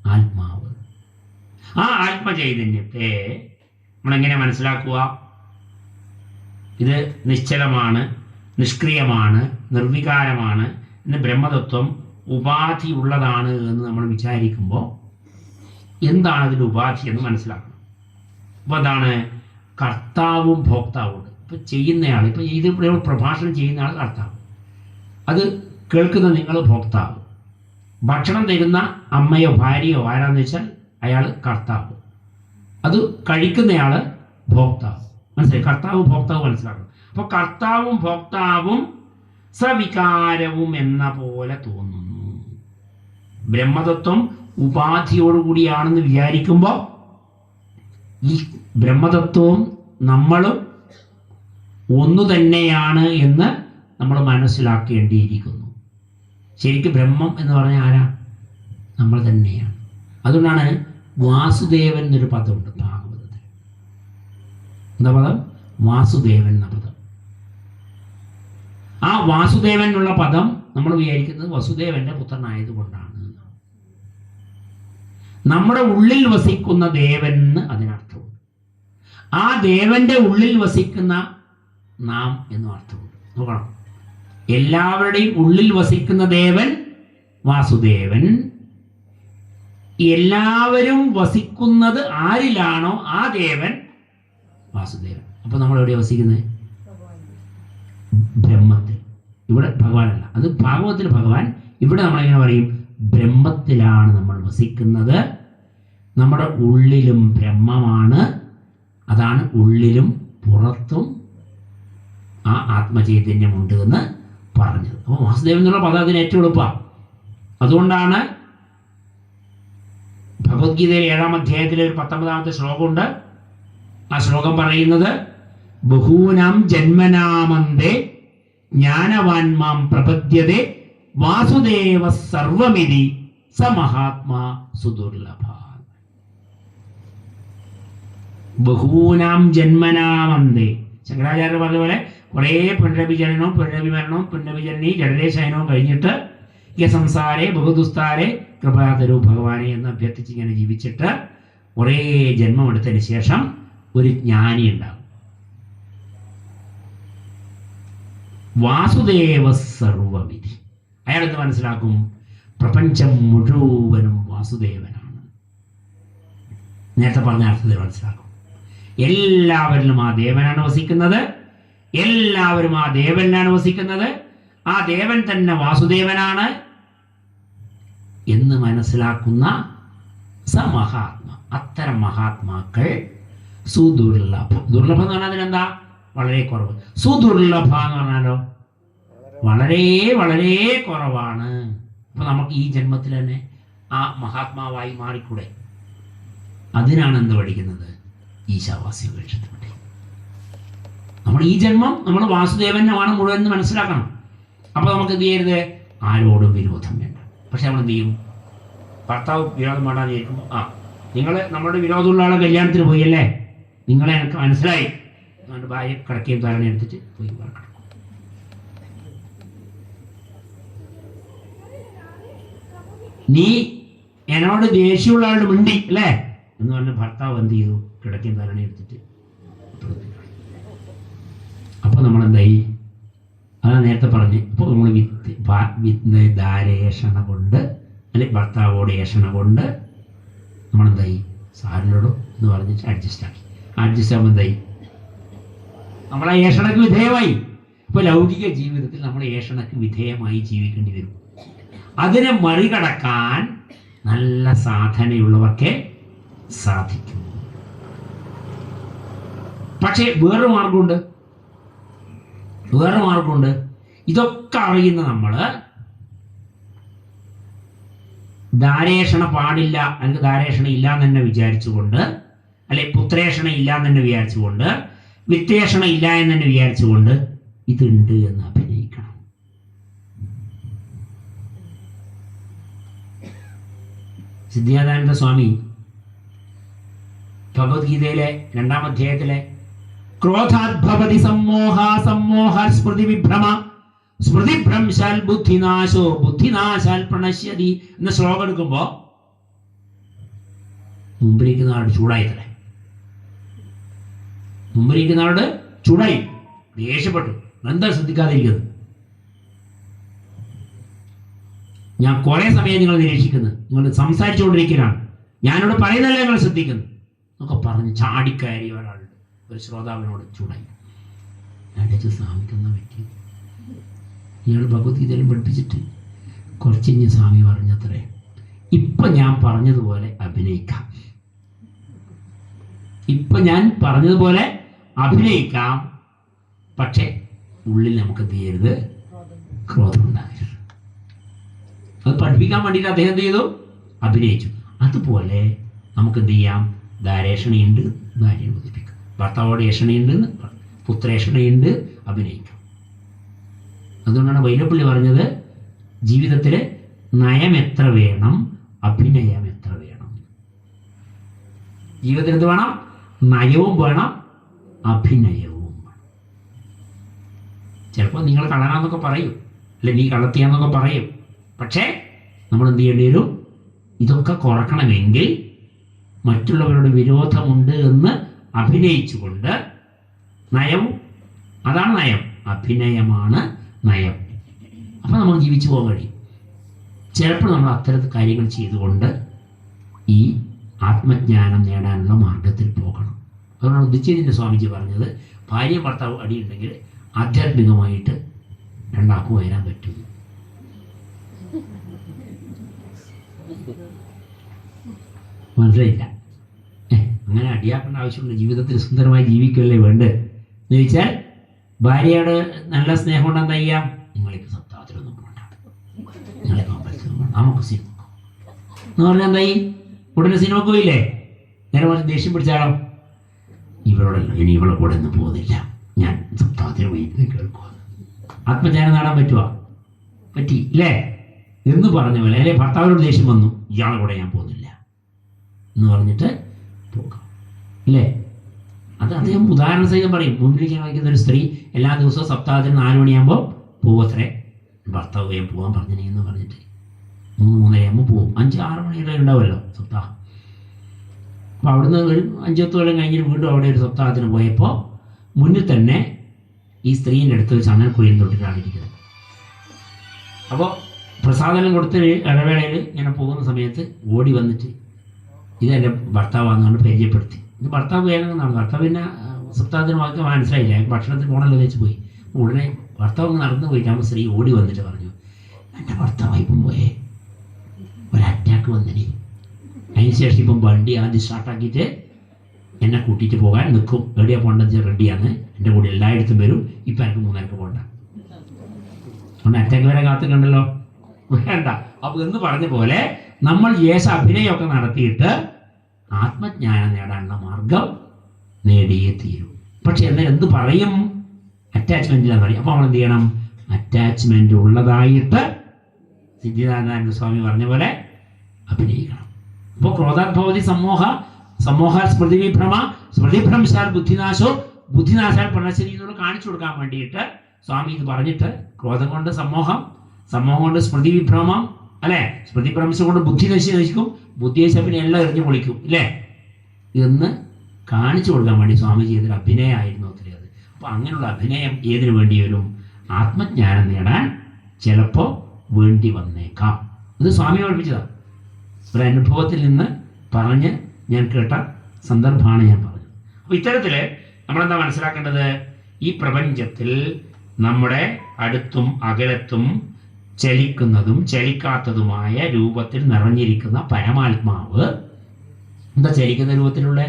ആത്മാവ്. ആ ആത്മചൈതന്യത്തെ നമ്മളെങ്ങനെ മനസ്സിലാക്കുക? ഇത് നിശ്ചലമാണ്, നിഷ്ക്രിയമാണ്, നിർവികാരമാണ്, ഇന്ന് ബ്രഹ്മതത്വം ഉപാധി ഉള്ളതാണ് എന്ന് നമ്മൾ വിചാരിക്കുമ്പോൾ എന്താണ് അതിൻ്റെ ഉപാധി എന്ന് മനസ്സിലാക്കണം. അപ്പോൾ അതാണ് കർത്താവും ഭോക്താവും ഉണ്ട്. ഇപ്പം ചെയ്യുന്നയാൾ, ഇപ്പം ഇത് പ്രഭാഷണം ചെയ്യുന്ന ആൾ കർത്താവ്, അത് കേൾക്കുന്ന നിങ്ങൾ ഭോക്താവ്, ഭക്ഷണം തരുന്ന അമ്മയോ ഭാര്യയോ ആരാന്ന് വെച്ചാൽ അയാൾ കർത്താവ്, അത് കഴിക്കുന്നയാൾ ഭോക്താവ്. മനസ്സിലായി? കർത്താവ് ഭോക്താവ് മനസ്സിലാക്കണം. അപ്പോൾ കർത്താവും ഭോക്താവും സവികാരവും എന്ന പോലെ തോന്നുന്നു. ബ്രഹ്മതത്വം ഉപാധിയോടുകൂടിയാണെന്ന് വിചാരിക്കുമ്പോൾ ഈ ബ്രഹ്മതത്വവും നമ്മളും ഒന്നു തന്നെയാണ് എന്ന് നമ്മൾ മനസ്സിലാക്കേണ്ടിയിരിക്കുന്നു. ശരിക്കും ബ്രഹ്മം എന്ന് പറഞ്ഞാൽ ആരാ? നമ്മൾ തന്നെയാണ്. അതുകൊണ്ടാണ് വാസുദേവൻ എന്നൊരു പദമുണ്ട് ഭാഗവതത്തിൽ. എന്താ പദം? വാസുദേവൻ എന്ന പദം. ആ വാസുദേവൻ എന്നുള്ള പദം നമ്മൾ വിചാരിക്കുന്നത് വസുദേവന്റെ പുത്രനായതുകൊണ്ടാണ്. നമ്മുടെ ഉള്ളിൽ വസിക്കുന്ന ദേവൻ എന്ന് അതിനർത്ഥമുണ്ട്. ആ ദേവന്റെ ഉള്ളിൽ വസിക്കുന്ന നാം എന്നും അർത്ഥമുണ്ട്. നോക്കണം, എല്ലാവരുടെയും ഉള്ളിൽ വസിക്കുന്ന ദേവൻ വാസുദേവൻ. എല്ലാവരും വസിക്കുന്നത് ആരിലാണോ ആ ദേവൻ വാസുദേവൻ. അപ്പൊ നമ്മൾ എവിടെയാണ് വസിക്കുന്നത്? ബ്രഹ്മത്തിൽ. ഇവിടെ ഭഗവാനല്ല, അത് ഭാഗവത്തിൽ ഭഗവാൻ. ഇവിടെ നമ്മളെങ്ങനെ പറയും? ബ്രഹ്മത്തിലാണ് നമ്മൾ വസിക്കുന്നത്. നമ്മുടെ ഉള്ളിലും ബ്രഹ്മമാണ്. അതാണ് ഉള്ളിലും പുറത്തും ആ ആത്മചൈതന്യമുണ്ട് എന്ന് പറഞ്ഞത്. അപ്പോൾ വാസുദേവൻ എന്നുള്ള പദം അതിന് ഏറ്റവും എളുപ്പമാണ്. അതുകൊണ്ടാണ് ഭഗവത്ഗീതയിലെ 7-ാം അധ്യായത്തിലെ ഒരു 19-ാമത്തെ ശ്ലോകമുണ്ട്. ആ ശ്ലോകം പറയുന്നത് ബഹൂനാം ജന്മനാമന്തേ ജ്ഞാനവാൻമാം പ്രപദ്യതേ വാസുദേവ സർവമിതി സ മഹാത്മാ സുദുർലഭ. ബഹൂനാം ജന്മനാമന്തേ, ശങ്കരാചാര്യർ പറഞ്ഞ പോലെ കുറേ പുനരഭിജനനവും പുനരഭിമരണവും പുനരഭിജനനീ ജഡരേശയനവും കഴിഞ്ഞിട്ട് ഈ സംസാരേ ബഹുദുസ്താരേ കൃപാതരു ഭഗവാനെ എന്ന് അഭ്യർത്ഥിച്ച് ഇങ്ങനെ ജീവിച്ചിട്ട് കുറേ ജന്മം എടുത്തതിന് ശേഷം ഒരു ജ്ഞാനി ഉണ്ടാകും. വാസുദേവ സർവവിധി. അയാളെന്ന് മനസ്സിലാക്കും? പ്രപഞ്ചം മുഴുവനും വാസുദേവനാണ്. നേരത്തെ പറഞ്ഞ അർത്ഥത്തിൽ മനസ്സിലാക്കും. എല്ലാവരിലും ആ ദേവനാണ് വസിക്കുന്നത്. എല്ലാവരും ആ ദേവനിലാണ് വസിക്കുന്നത്. ആ ദേവൻ തന്നെ വാസുദേവനാണ് എന്ന് മനസ്സിലാക്കുന്ന സമഹാത്മ. അത്തരം മഹാത്മാക്കൾ സുദുർലഭം. ദുർലഭം എന്ന് പറഞ്ഞാൽ അതിനെന്താ? വളരെ കുറവ്. സുദുർലഭ എന്ന് പറഞ്ഞാലോ വളരെ വളരെ കുറവാണ്. അപ്പൊ നമുക്ക് ഈ ജന്മത്തിൽ തന്നെ ആ മഹാത്മാവായി മാറിക്കൂടെ? അതിനാണ് എന്ത് പഠിക്കുന്നത്? ഈശാവാസ്യ ഉപനിഷത്ത് പഠിക്കുന്നത്. നമ്മൾ ഈ ജന്മം നമ്മൾ വാസുദേവനാണ് മുഴുവൻ എന്ന് മനസ്സിലാക്കണം. അപ്പൊ നമുക്ക് എന്ത് ചെയ്യരുത്? ആരോടും വിരോധം വേണ്ട. പക്ഷെ നമ്മൾ എന്ത് ചെയ്യും? ഭർത്താവ് വിരോധം വേണ്ടാന്ന് വിചാരിക്കുമ്പോൾ നിങ്ങൾ നമ്മുടെ വിരോധമുള്ള ആളെ കല്യാണത്തിന് പോയി അല്ലേ, നിങ്ങളെ എനിക്ക് മനസ്സിലായി, അതുകൊണ്ട് ഭാര്യ കിടക്കുകയും ധാരണ എടുത്തിട്ട് പോയി കിടക്കും. നീ എന്നോട് ദേഷ്യമുള്ള ആളുടെ മിണ്ടി അല്ലേ എന്ന് പറഞ്ഞ ഭർത്താവ് എന്ത് ചെയ്തു? കിടക്കുകയും ധാരണ എടുത്തിട്ട്. അപ്പൊ നമ്മളെന്തായി? അതാ നേരത്തെ പറഞ്ഞ്. ഇപ്പോൾ നമ്മൾ ധാരേഷണ കൊണ്ട് അല്ലെ ഭർത്താവോട് ഏഷണ കൊണ്ട് നമ്മളെന്തായി? സാരിലോടോ എന്ന് പറഞ്ഞിട്ട് അഡ്ജസ്റ്റ് ആക്കി. അഡ്ജസ്റ്റ് ആകുമ്പോൾ എന്തായി? നമ്മളെ ഏഷണക്ക് വിധേയമായി. ഇപ്പൊ ലൗകിക ജീവിതത്തിൽ നമ്മൾ ഏഷണക്ക് വിധേയമായി ജീവിക്കേണ്ടി വരും. അതിനെ മറികടക്കാൻ നല്ല സാധനയുള്ളവർക്കേ സാധിക്കും. പക്ഷേ വേറൊരു മാർഗമുണ്ട്. ഇതൊക്കെ അറിയുന്ന നമ്മള് ധാരേഷണ പാടില്ല, അല്ലെങ്കിൽ ധാരേഷണ ഇല്ല എന്ന് തന്നെ വിചാരിച്ചുകൊണ്ട്, അല്ലെ പുത്രേഷണ ഇല്ല എന്ന് തന്നെ വിചാരിച്ചുകൊണ്ട്, വിത്തേഷണ ഇല്ല എന്ന് തന്നെ വിചാരിച്ചുകൊണ്ട് ഇതുണ്ട് എന്ന് അഭിനയിക്കണം. സിദ്ധാനന്ദ സ്വാമി ഭഗവത്ഗീതയിലെ 2-ാം അധ്യായത്തിലെ ക്രോധാദ്ഭവതി സമ്മോഹ സമ്മോഹ സ്മൃതി വിഭ്രമ സ്മൃതിഭ്രംശാൽ ബുദ്ധിനാശോ ബുദ്ധിനാശാൽ പ്രണശ്യതി എന്ന ശ്ലോകം എടുക്കുമ്പോ മുമ്പിരിക്കുന്ന ആളുടെ ചൂടായിത്തല്ലേ. മുമ്പിരിക്കുന്ന ആളുടെ ചൂടായി, ദേഷ്യപ്പെട്ടു. എന്താ ശ്രദ്ധിക്കാതിരിക്കുന്നത്? ഞാൻ കുറെ സമയം നിങ്ങൾ നിരീക്ഷിക്കുന്നത്, നിങ്ങൾ സംസാരിച്ചുകൊണ്ടിരിക്കുകയാണ്, ഞാനിവിടെ പറയുന്നതല്ല നിങ്ങൾ ശ്രദ്ധിക്കുന്നു എന്നൊക്കെ പറഞ്ഞ് ചാടിക്കയറി ഒരാളുടെ ഒരു ശ്രോതാവിനോട് ചൂടായി. സ്വാമിക്കുന്ന പറ്റി ഇയാൾ ഭഗവത്ഗീതയിലും പഠിപ്പിച്ചിട്ട് കുറച്ച് കഴിഞ്ഞ് സ്വാമി പറഞ്ഞത്രേ, ഇപ്പൊ ഞാൻ പറഞ്ഞതുപോലെ അഭിനയിക്കാം, പക്ഷെ ഉള്ളിൽ നമുക്ക് എന്ത് ചെയ്യരുത്? ക്രോധം ഉണ്ടാകരുത്. അത് പഠിപ്പിക്കാൻ വേണ്ടിയിട്ട് അദ്ദേഹം എന്ത് ചെയ്തു? അഭിനയിച്ചു. അതുപോലെ നമുക്ക് എന്ത് ചെയ്യാം? ധാരേഷണയുണ്ട്, ഭാര്യയെ ബോധിപ്പിക്കും. ഭർത്താവോട് ഏഷണയുണ്ട്, പുത്രേഷണയുണ്ട്, അഭിനയിക്കാം. അതുകൊണ്ടാണ് വൈലപ്പള്ളി പറഞ്ഞത്, ജീവിതത്തിൽ നയം എത്ര വേണം, അഭിനയം എത്ര വേണം. ജീവിതത്തിൽ എന്ത് വേണം? നയവും വേണം, അഭിനയവും വേണം. ചിലപ്പോൾ നിങ്ങൾ കളറാന്നൊക്കെ പറയും, അല്ലെ നീ കള്ളത്തിയാന്നൊക്കെ പറയും. പക്ഷേ നമ്മൾ എന്ത് ചെയ്യേണ്ടി വരും? ഇതൊക്കെ കുറക്കണമെങ്കിൽ മറ്റുള്ളവരുടെ വിരോധമുണ്ട് എന്ന് അഭിനയിച്ചുകൊണ്ട് നയം, അതാണ് നയം, അഭിനയമാണ് നയം. അപ്പം നമുക്ക് ജീവിച്ചു പോകാൻ കഴിയും. ചിലപ്പോൾ നമ്മൾ അത്തരത്തിൽ കാര്യങ്ങൾ ചെയ്തുകൊണ്ട് ഈ ആത്മജ്ഞാനം നേടാനുള്ള മാർഗത്തിൽ പോകണം. അതുകൊണ്ടാണ് ഉദിച്ചേതിൻ്റെ സ്വാമിജി പറഞ്ഞത്, ഭാര്യ ഭർത്താവ് അടിയുണ്ടെങ്കിൽ ആധ്യാത്മികമായിട്ട് രണ്ടാക്കും വരാൻ പറ്റും. മനസ്സിലായില്ല? അങ്ങനെ അടിയാക്കേണ്ട ആവശ്യമുള്ള ജീവിതത്തിൽ സുന്ദരമായി ജീവിക്കുകയല്ലേ വേണ്ടത് എന്ന് ചോദിച്ചാൽ, ഭാര്യയോട് നല്ല സ്നേഹം കൊണ്ട് എന്താ ചെയ്യാം? നിങ്ങൾക്ക് സപ്താഹത്തിലൊന്നും പോകണ്ട, നിങ്ങൾക്ക് അമ്പലത്തിലൊന്നും പോകണ്ട, നമുക്ക് സിനിമ എന്ന് പറഞ്ഞാൽ എന്തായി? ഉടനെ സിനിമക്ക് പോയില്ലേ? നേരെ പറഞ്ഞ് ദേഷ്യം പിടിച്ചാലോ? ഇവളോടല്ലോ, ഇനി ഇവളെ കൂടെ ഒന്നും പോകുന്നില്ല, ഞാൻ സപ്താഹത്തിന് പോയി കേൾക്കുക. ആത്മജ്ഞാനം നേടാൻ പറ്റുക? പറ്റി ഇല്ലേ എന്ന് പറഞ്ഞ പോലെ. അല്ലെ ഭർത്താവിനോട് ദേഷ്യം വന്നു, ഇയാളെ കൂടെ ഞാൻ പോകുന്നില്ല എന്ന് പറഞ്ഞിട്ട് പോകാം ഇല്ലേ? അത് അദ്ദേഹം ഉദാഹരണ സഹിതം പറയും. മുമ്പിലേക്ക് വായിക്കുന്ന ഒരു സ്ത്രീ എല്ലാ ദിവസവും സപ്താഹത്തിന് 4 മണിയാകുമ്പോൾ പോവത്രേ. ഭർത്താവ് വേഗം പോകാൻ പറഞ്ഞിട്ടുണ്ടെന്ന് പറഞ്ഞിട്ട് 3-3:30 പോവും. 5-6 മണി വരെ ഉണ്ടാവുമല്ലോ സപ്താഹം. അപ്പോൾ അവിടുന്ന് ഒരു 5-10 കൊല്ലം കഴിഞ്ഞിട്ട് വീണ്ടും അവിടെ ഒരു സപ്താഹത്തിന് പോയപ്പോൾ മുന്നിൽ തന്നെ ഈ സ്ത്രീൻ്റെ അടുത്ത് ഒരു ചന്ദനക്കുഴിയും തൊട്ടിട്ടാണ് ഇരിക്കുന്നത്. അപ്പോൾ പ്രസാദനം കൊടുത്ത ഇടവേളയിൽ ഇങ്ങനെ പോകുന്ന സമയത്ത് ഓടി വന്നിട്ട് ഇതെൻ്റെ ഭർത്താവാണെന്നാണ് പരിചയപ്പെടുത്തി. ഇത് ഭർത്താവ് വേണമെന്നാണ്. ഭർത്താവ് പിന്നെ സപ്താഹത്തിന് വാക്ക് മനസ്സിലായില്ല, ഭക്ഷണത്തിന് പോകണല്ലോ വെച്ച് പോയി. ഉടനെ ഭർത്താവ് നടന്നു പോയിട്ടാകുമ്പോൾ സ്ത്രീ ഓടി വന്നിട്ട് പറഞ്ഞു, എൻ്റെ ഭർത്താവ് ഇപ്പം പോയേ, ഒരു അറ്റാക്ക് വന്നിനി. അതിന് ശേഷം ഇപ്പം വണ്ടി ആദ്യം സ്റ്റാർട്ടാക്കിയിട്ട് എന്നെ കൂട്ടിയിട്ട് പോകാൻ നിൽക്കും. എവിടെയാണ് പോകേണ്ടത് റെഡിയാണ്, എൻ്റെ കൂടെ എല്ലായിടത്തും വരും. ഇപ്പം എനിക്ക് 3:30 പോകണ്ട. അതുകൊണ്ട് അറ്റാക്ക് വരെ കാത്തുക്കണ്ടല്ലോ, വേണ്ട. അപ്പോൾ എന്ന് പറഞ്ഞ പോലെ നമ്മൾ അഭിനയമൊക്കെ നടത്തിയിട്ട് ആത്മജ്ഞാനം നേടാനുള്ള മാർഗം നേടിയേ തീരൂ. പക്ഷെ എന്ത് പറയും? അറ്റാച്ച്മെൻറ്റിലാന്ന് പറയും. അപ്പോൾ നമ്മൾ എന്ത് ചെയ്യണം? അറ്റാച്ച്മെൻറ്റ് ഉള്ളതായിട്ട് സിദ്ധിദാനന്ദ സ്വാമി പറഞ്ഞ പോലെ അഭിനയിക്കണം. അപ്പോൾ ക്രോധാത്ഭവതി സമോഹ സ്മൃതിവിഭ്രമ സ്മൃതിഭ്രംശാൽ ബുദ്ധിനാശോ ബുദ്ധിനാശാൽ പ്രണശ്ശേരി എന്നുള്ള കാണിച്ചു കൊടുക്കാൻ വേണ്ടിയിട്ട് സ്വാമി ഇത് പറഞ്ഞിട്ട്, ക്രോധം കൊണ്ട് സമോഹം കൊണ്ട് സ്മൃതിവിഭ്രമം, അല്ലെ? സ്മൃതിഭ്രംശം കൊണ്ട് ബുദ്ധി നശിക്കും, ബുദ്ധി നശിച്ചാൽ പിന്നെ എല്ലാം എറിഞ്ഞു പൊളിക്കും ഇല്ലേ എന്ന് കാണിച്ചു കൊടുക്കാൻ വേണ്ടി സ്വാമി ചെയ്തൊരു അഭിനയമായിരുന്നു ഒത്തിരി അത്. അപ്പോൾ അങ്ങനെയുള്ള അഭിനയം ഏതിനു വേണ്ടി വരും? ആത്മജ്ഞാനം നേടാൻ ചിലപ്പോൾ വേണ്ടി വന്നേക്കാം. ഇത് സ്വാമി പഠിപ്പിച്ചതാണ്. ഒരു അനുഭവത്തിൽ നിന്ന് പറഞ്ഞ് ഞാൻ കേട്ട സന്ദർഭമാണ് ഞാൻ പറഞ്ഞത്. അപ്പോൾ ഇത്തരത്തിൽ നമ്മളെന്താ മനസ്സിലാക്കേണ്ടത്? ഈ പ്രപഞ്ചത്തിൽ നമ്മുടെ അടുത്തും അകലത്തും ചലിക്കുന്നതും ചലിക്കാത്തതുമായ രൂപത്തിൽ നിറഞ്ഞിരിക്കുന്ന പരമാത്മാവ് എന്താ ചലിക്കുന്ന രൂപത്തിലുള്ള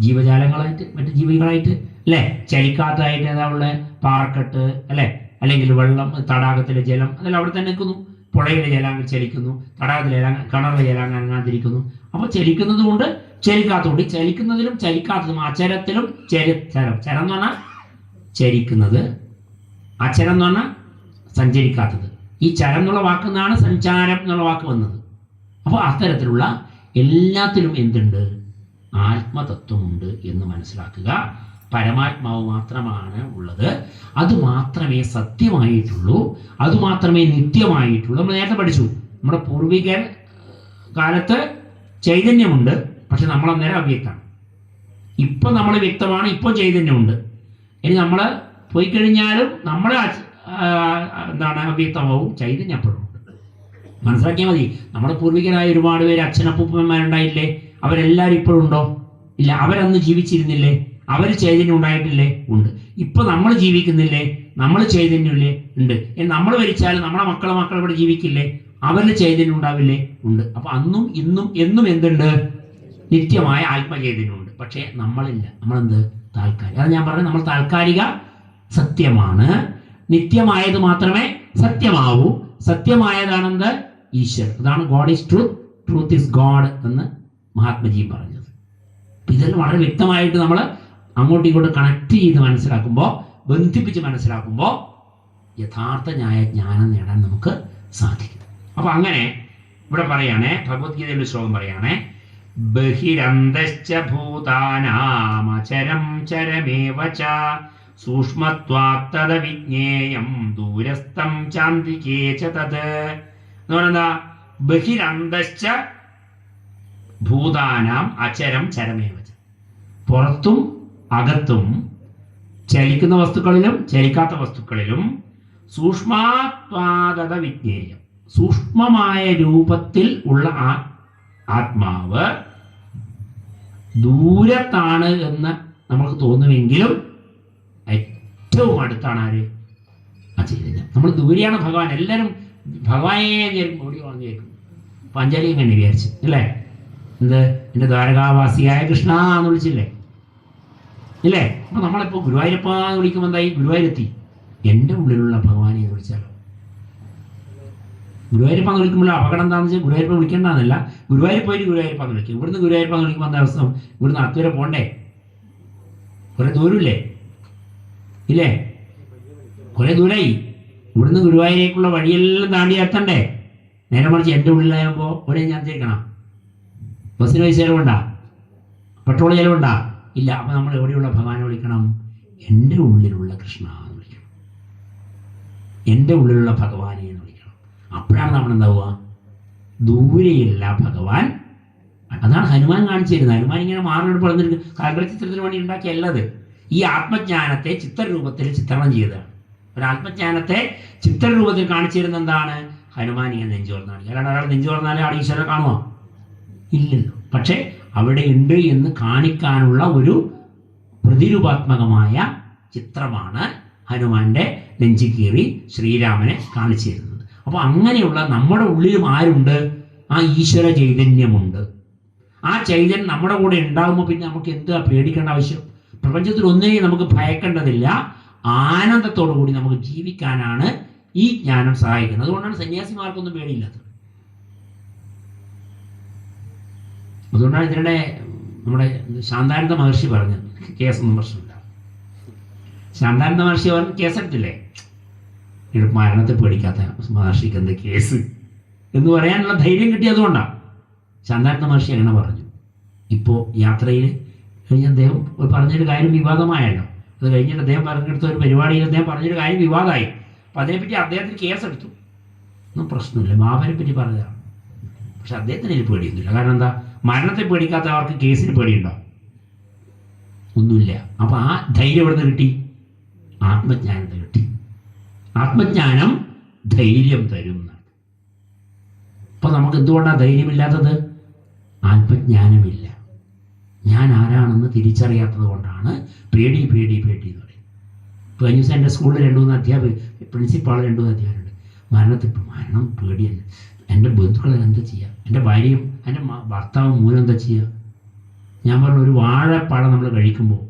ജീവജാലങ്ങളായിട്ട്, മറ്റ് ജീവികളായിട്ട് അല്ലേ? ചലിക്കാത്തതായിട്ട് ഏതാ ഉള്ള? പാറക്കെട്ട് അല്ലേ? അല്ലെങ്കിൽ വെള്ളം, തടാകത്തിലെ ജലം, അതെല്ലാം അവിടെ തന്നെ നിൽക്കുന്നു. പുഴയിലെ ജലങ്ങൾ ചലിക്കുന്നു, തടാകത്തിലെ കിണറിലെ ജലം അനങ്ങാതിരിക്കുന്നു. അപ്പോൾ ചലിക്കുന്നത് കൊണ്ട് ചലിക്കാത്തതുകൊണ്ട്, ചലിക്കുന്നതിലും ചലിക്കാത്തതും അചരത്തിലും ചരം എന്ന് പറഞ്ഞാൽ ചരിക്കുന്നത്, അചരം എന്ന് പറഞ്ഞാൽ സഞ്ചരിക്കാത്തത്. ഈ ചരം എന്നുള്ള വാക്കിൽ നിന്നാണ് സഞ്ചാരം എന്നുള്ള വാക്ക് വന്നത്. അപ്പോൾ അത്തരത്തിലുള്ള എല്ലാത്തിലും എന്തുണ്ട്? ആത്മതത്വമുണ്ട് എന്ന് മനസ്സിലാക്കുക. പരമാത്മാവ് മാത്രമാണ് ഉള്ളത്. അത് മാത്രമേ സത്യമായിട്ടുള്ളൂ, അതുമാത്രമേ നിത്യമായിട്ടുള്ളൂ. നമ്മൾ നേരത്തെ പഠിച്ചു, നമ്മുടെ പൂർവിക കാലത്ത് ചൈതന്യമുണ്ട്, പക്ഷെ നമ്മളന്നേരം അവ്യക്തമാണ്. ഇപ്പം നമ്മൾ വ്യക്തമാണ്, ഇപ്പോൾ ചൈതന്യമുണ്ട്. ഇനി നമ്മൾ പോയി കഴിഞ്ഞാലും നമ്മൾ അവ്യക്തമാവും, ചൈതന്യം അപ്പോഴും ഉണ്ട്. മനസ്സിലാക്കിയാൽ മതി. നമ്മുടെ പൂർവികരായ ഒരുപാട് പേര് അച്ഛനപ്പൂപ്പന്മാരുണ്ടായില്ലേ? അവരെല്ലാവരും ഇപ്പോഴും ഉണ്ടോ? ഇല്ല. അവരന്ന് ജീവിച്ചിരുന്നില്ലേ? അവർ ചൈതന്യം ഉണ്ടായിട്ടില്ലേ? ഉണ്ട്. ഇപ്പൊ നമ്മൾ ജീവിക്കുന്നില്ലേ? നമ്മൾ ചൈതന്യമില്ലേ? ഉണ്ട്. നമ്മൾ മരിച്ചാലും നമ്മുടെ മക്കൾ ഇവിടെ ജീവിക്കില്ലേ? അവരിൽ ചൈതന്യം ഉണ്ടാവില്ലേ? ഉണ്ട്. അപ്പൊ അന്നും ഇന്നും എന്നും എന്തുണ്ട്? നിത്യമായ ആത്മചൈതന്യമുണ്ട്. പക്ഷേ നമ്മളില്ല. നമ്മളെന്ത്? താൽക്കാലിക. അത് ഞാൻ പറഞ്ഞത്, നമ്മൾ താൽക്കാലിക സത്യമാണ്. നിത്യമായത് മാത്രമേ സത്യമാവൂ. സത്യമായതാണെന്ത്? ഈശ്വർ. അതാണ് God is truth, truth is God എന്ന് മഹാത്മജി പറഞ്ഞത്. ഇതെല്ലാം വളരെ വ്യക്തമായിട്ട് നമ്മൾ അങ്ങോട്ടും ഇങ്ങോട്ടും കണക്ട് ചെയ്ത് മനസ്സിലാക്കുമ്പോൾ, ബന്ധിപ്പിച്ച് മനസ്സിലാക്കുമ്പോൾ യഥാർത്ഥ ജ്ഞാനം നേടാൻ നമുക്ക് സാധിക്കും. അപ്പൊ അങ്ങനെ ഇവിടെ പറയാണേ, ഭഗവത്ഗീതയിലെ ശ്ലോകം പറയാണേ, ബഹിരന്തശ്ച ഭൂതാനാമചരം ചരമേവ ച സൂക്ഷ്മത്വാത്തത വിജ്ഞേയം ദൂരസ്ഥം ചാന്തികേ ച തത് എന്ന് പറയുന്നത് ബഹിരന്തശ്ച ഭൂതാനാം അചരം ചരമേവ. പുറത്തും അകത്തും ചലിക്കുന്ന വസ്തുക്കളിലും ചലിക്കാത്ത വസ്തുക്കളിലും സൂക്ഷ്മാത്വാദത വിജ്ഞേയം, സൂക്ഷ്മമായ രൂപത്തിൽ ഉള്ള ആത്മാവ് ദൂരത്താണ് എന്ന് നമുക്ക് തോന്നുമെങ്കിലും ഏറ്റവും അടുത്താണ് ആര്? ആ ചൈതന്യം. നമ്മൾ ദൂരെയാണ് ഭഗവാൻ. എല്ലാവരും ഭഗവാനെ ഓടിയാണെന്ന് കേൾക്കും. പാഞ്ചാലി എങ്ങനെ വിചാരിച്ചു അല്ലേ? എന്ത് എൻ്റെ ദ്വാരകാവാസിയായ കൃഷ്ണ എന്ന് വിളിച്ചില്ലേ ഇല്ലേ? അപ്പൊ നമ്മളിപ്പോ ഗുരുവായൂരപ്പ എന്ന് വിളിക്കുമ്പോൾ എന്തായി? ഗുരുവായൂരെത്തി. എൻ്റെ ഉള്ളിലുള്ള ഭഗവാനെ എന്ന് വിളിച്ചാലോ? ഗുരുവായൂരപ്പ എന്ന് വിളിക്കുമ്പോൾ അപകടം എന്താണെന്ന് വെച്ചാൽ ഗുരുവായൂരപ്പ വിളിക്കേണ്ടതല്ല, ഗുരുവായൂർ പോയിട്ട് ഗുരുവായൂരപ്പ എന്ന് വിളിക്കും. ഇവിടുന്ന് ഗുരുവായൂരപ്പ എന്ന് വിളിക്കുമ്പോൾ എന്താ അവസ്ഥ? ഇവിടുന്ന് അത്തുവരെ പോണ്ടേ? കുറെ ദൂരമില്ലേ ഇല്ലേ? കുറെ ദൂരമായി. ഇവിടുന്ന് ഗുരുവായൂരേക്കുള്ള വഴിയെല്ലാം താണ്ടി എത്തണ്ടേ? നേരെ മറിച്ച് എൻ്റെ ഉള്ളിലാകുമ്പോൾ ഒരേ ഞാൻ തിരിക്കണം. ബസ്സിന് പൈസ ചിലവുണ്ടാ? പെട്രോൾ ചിലവുണ്ടാ? ഇല്ല. അപ്പം നമ്മൾ എവിടെയുള്ള ഭഗവാനെ വിളിക്കണം? എൻ്റെ ഉള്ളിലുള്ള കൃഷ്ണ എന്ന് വിളിക്കണം, എൻ്റെ ഉള്ളിലുള്ള ഭഗവാനെ എന്ന് വിളിക്കണം. അപ്പോഴാണ് നമ്മൾ എന്താവുക? ദൂരെയല്ല ഭഗവാൻ. അതാണ് ഹനുമാൻ കാണിച്ചു തരുന്നത്. ഹനുമാൻ ഇങ്ങനെ മാറിനോട് പറഞ്ഞിട്ട് കാൽഗ്രചിത്രത്തിന് വേണ്ടി ഉണ്ടാക്കിയല്ലത്. ഈ ആത്മജ്ഞാനത്തെ ചിത്രരൂപത്തിൽ ചിത്രണം ചെയ്തതാണ്. ഒരു ആത്മജ്ഞാനത്തെ ചിത്രരൂപത്തിൽ കാണിച്ചു തരുന്ന എന്താണ്? ഹനുമാൻ ഇങ്ങനെ നെഞ്ചോർന്നാണ്. അല്ലാണ്ട് ഒരാൾ നെഞ്ചോർന്നാലേ അവിടെ ഈശ്വരനെ കാണുമോ? ഇല്ലല്ലോ. പക്ഷെ അവിടെ ഉണ്ട് എന്ന് കാണിക്കാനുള്ള ഒരു പ്രതിരൂപാത്മകമായ ചിത്രമാണ് ഹനുമാന്റെ നെഞ്ചി കീറി ശ്രീരാമനെ കാണിച്ചു തരുന്നത്. അപ്പോൾ അങ്ങനെയുള്ള നമ്മുടെ ഉള്ളിലും ആരുണ്ട്? ആ ഈശ്വര ചൈതന്യമുണ്ട്. ആ ചൈതന്യം നമ്മുടെ കൂടെ ഉണ്ടാകുമ്പോൾ പിന്നെ നമുക്ക് എന്താ പേടിക്കേണ്ട ആവശ്യം? പ്രപഞ്ചത്തിൽ ഒന്നിനെയും നമുക്ക് ഭയക്കേണ്ടതില്ല. ആനന്ദത്തോടു കൂടി നമുക്ക് ജീവിക്കാനാണ് ഈ ജ്ഞാനം സഹായിക്കുന്നത്. അതുകൊണ്ടാണ് സന്യാസിമാർക്കൊന്നും പേടിയില്ലാത്തത്. അതുകൊണ്ടാണ് ഇതിനിടെ നമ്മുടെ ശാന്താനന്ദ മഹർഷി പറഞ്ഞത് കേസൊന്നും പ്രശ്നമില്ല. ശാന്താനന്ദ മഹർഷി പറഞ്ഞ് കേസെടുത്തില്ലേ? മരണത്തെ പേടിക്കാത്ത മഹർഷിക്ക് എന്ത് കേസ് എന്ന് പറയാനുള്ള ധൈര്യം കിട്ടിയതുകൊണ്ടാണ് ശാന്താനന്ദ മഹർഷി അങ്ങനെ പറഞ്ഞു. ഇപ്പോൾ യാത്രയിൽ കഴിഞ്ഞ അദ്ദേഹം പറഞ്ഞൊരു കാര്യം വിവാദമായല്ലോ. അത് കഴിഞ്ഞിട്ട് അദ്ദേഹം പറഞ്ഞെടുത്ത ഒരു പരിപാടിയിൽ അദ്ദേഹം പറഞ്ഞൊരു കാര്യം വിവാദമായി. അപ്പം അതിനെപ്പറ്റി അദ്ദേഹത്തിന് കേസെടുത്തു. ഒന്നും പ്രശ്നമില്ല, മാവനെ പറ്റി പറഞ്ഞതാണ്. പക്ഷെ അദ്ദേഹത്തിന് ഇതിൽ പേടിയൊന്നുമില്ല. കാരണം എന്താ? മരണത്തെ പേടിക്കാത്ത അവർക്ക് കേസിന് പേടിയുണ്ടോ? ഒന്നുമില്ല. അപ്പൊ ആ ധൈര്യം എവിടെ നിന്ന് കിട്ടി? ആത്മജ്ഞാനത്തെ കിട്ടി. ആത്മജ്ഞാനം ധൈര്യം തരും. അപ്പൊ നമുക്ക് എന്തുകൊണ്ടാണ് ധൈര്യമില്ലാത്തത്? ആത്മജ്ഞാനമില്ല. ഞാൻ ആരാണെന്ന് തിരിച്ചറിയാത്തത് കൊണ്ടാണ് പേടി പേടി പേടി എന്ന് പറയുന്നത്. ഇപ്പോൾ കഴിഞ്ഞ ദിവസം എൻ്റെ സ്കൂളിൽ 2-3 അധ്യാപകർ, പ്രിൻസിപ്പാൾ 2-3 അധ്യാപകരുണ്ട്. മരണം പേടിയല്ല. എൻ്റെ ബന്ധുക്കളെ എന്താ ചെയ്യുക? എൻ്റെ ഭാര്യയും എൻ്റെ ഭർത്താവും മൂലം എന്താ ചെയ്യുക? ഞാൻ പറഞ്ഞു, ഒരു വാഴപ്പഴം നമ്മൾ കഴിക്കുമ്പോൾ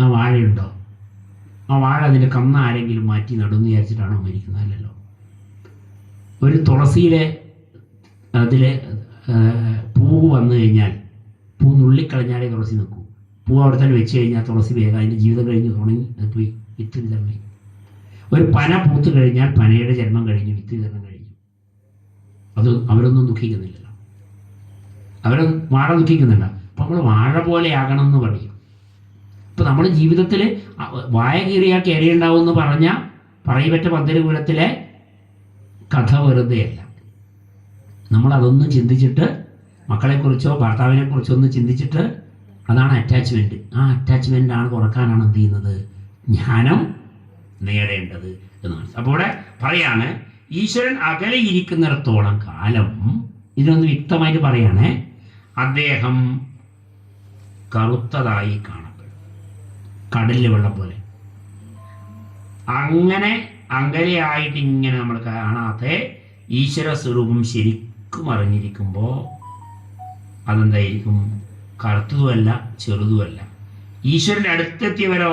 ആ വാഴയുണ്ടോ? ആ വാഴ അതിൻ്റെ കന്ന് ആരെങ്കിലും മാറ്റി നടുന്ന് വിചാരിച്ചിട്ടാണോ മരിക്കുന്നത്? അല്ലല്ലോ. ഒരു തുളസിയിലെ അതിലെ പൂവ് വന്നു കഴിഞ്ഞാൽ പൂ നുള്ളിക്കളഞ്ഞാലേ തുളസി നിൽക്കൂ. പൂ അവിടെ തന്നെ വെച്ച് കഴിഞ്ഞാൽ തുളസി വേഗം അതിൻ്റെ ജീവിതം കഴിഞ്ഞ് തുടങ്ങി, അത് പോയി വിത്ത് വിതരണം. ഒരു പന പൂത്ത് കഴിഞ്ഞാൽ പനയുടെ ജന്മം കഴിഞ്ഞു, വിത്ത് വിതരണം കഴിഞ്ഞു. അത് അവരൊന്നും ദുഃഖിക്കുന്നില്ലല്ലോ. അവരൊന്നും വാഴ ദുഃഖിക്കുന്നുണ്ട്. അപ്പം നമ്മൾ വാഴ പോലെ ആകണം എന്ന് പറയും. ഇപ്പം നമ്മുടെ ജീവിതത്തിൽ വായ കീറിയാൽ കയറിയുണ്ടാവും എന്ന് പറഞ്ഞാൽ പറയപ്പെട്ട പന്തലുകുലത്തിലെ കഥ വെറുതെയല്ല. നമ്മളതൊന്നും ചിന്തിച്ചിട്ട്, മക്കളെക്കുറിച്ചോ ഭർത്താവിനെക്കുറിച്ചോ ഒന്ന് ചിന്തിച്ചിട്ട്, അതാണ് അറ്റാച്ച്മെൻറ്റ്. ആ അറ്റാച്ച്മെൻറ്റാണ് കുറക്കാനാണ് എന്ത് ചെയ്യുന്നത്? ജ്ഞാനം നേടേണ്ടത് എന്നാണ്. അപ്പോൾ ഇവിടെ പറയാണ്, ഈശ്വരൻ അകലെ ഇരിക്കുന്നിടത്തോളം കാലം, ഇതിനൊന്ന് വ്യക്തമായിട്ട് പറയണേ, അദ്ദേഹം കറുത്തതായി കാണപ്പെടും, കടലിലെ വെള്ളം പോലെ. അങ്ങനെ അകലെയായിട്ട് ഇങ്ങനെ നമ്മൾ കാണാത്ത ഈശ്വര സ്വരൂപം ശരിക്കും അറിഞ്ഞിരിക്കുമ്പോൾ അതെന്തായിരിക്കും? കറുത്തതുമല്ല ചെറുതുമല്ല. ഈശ്വരൻ്റെ അടുത്തെത്തിയവരോ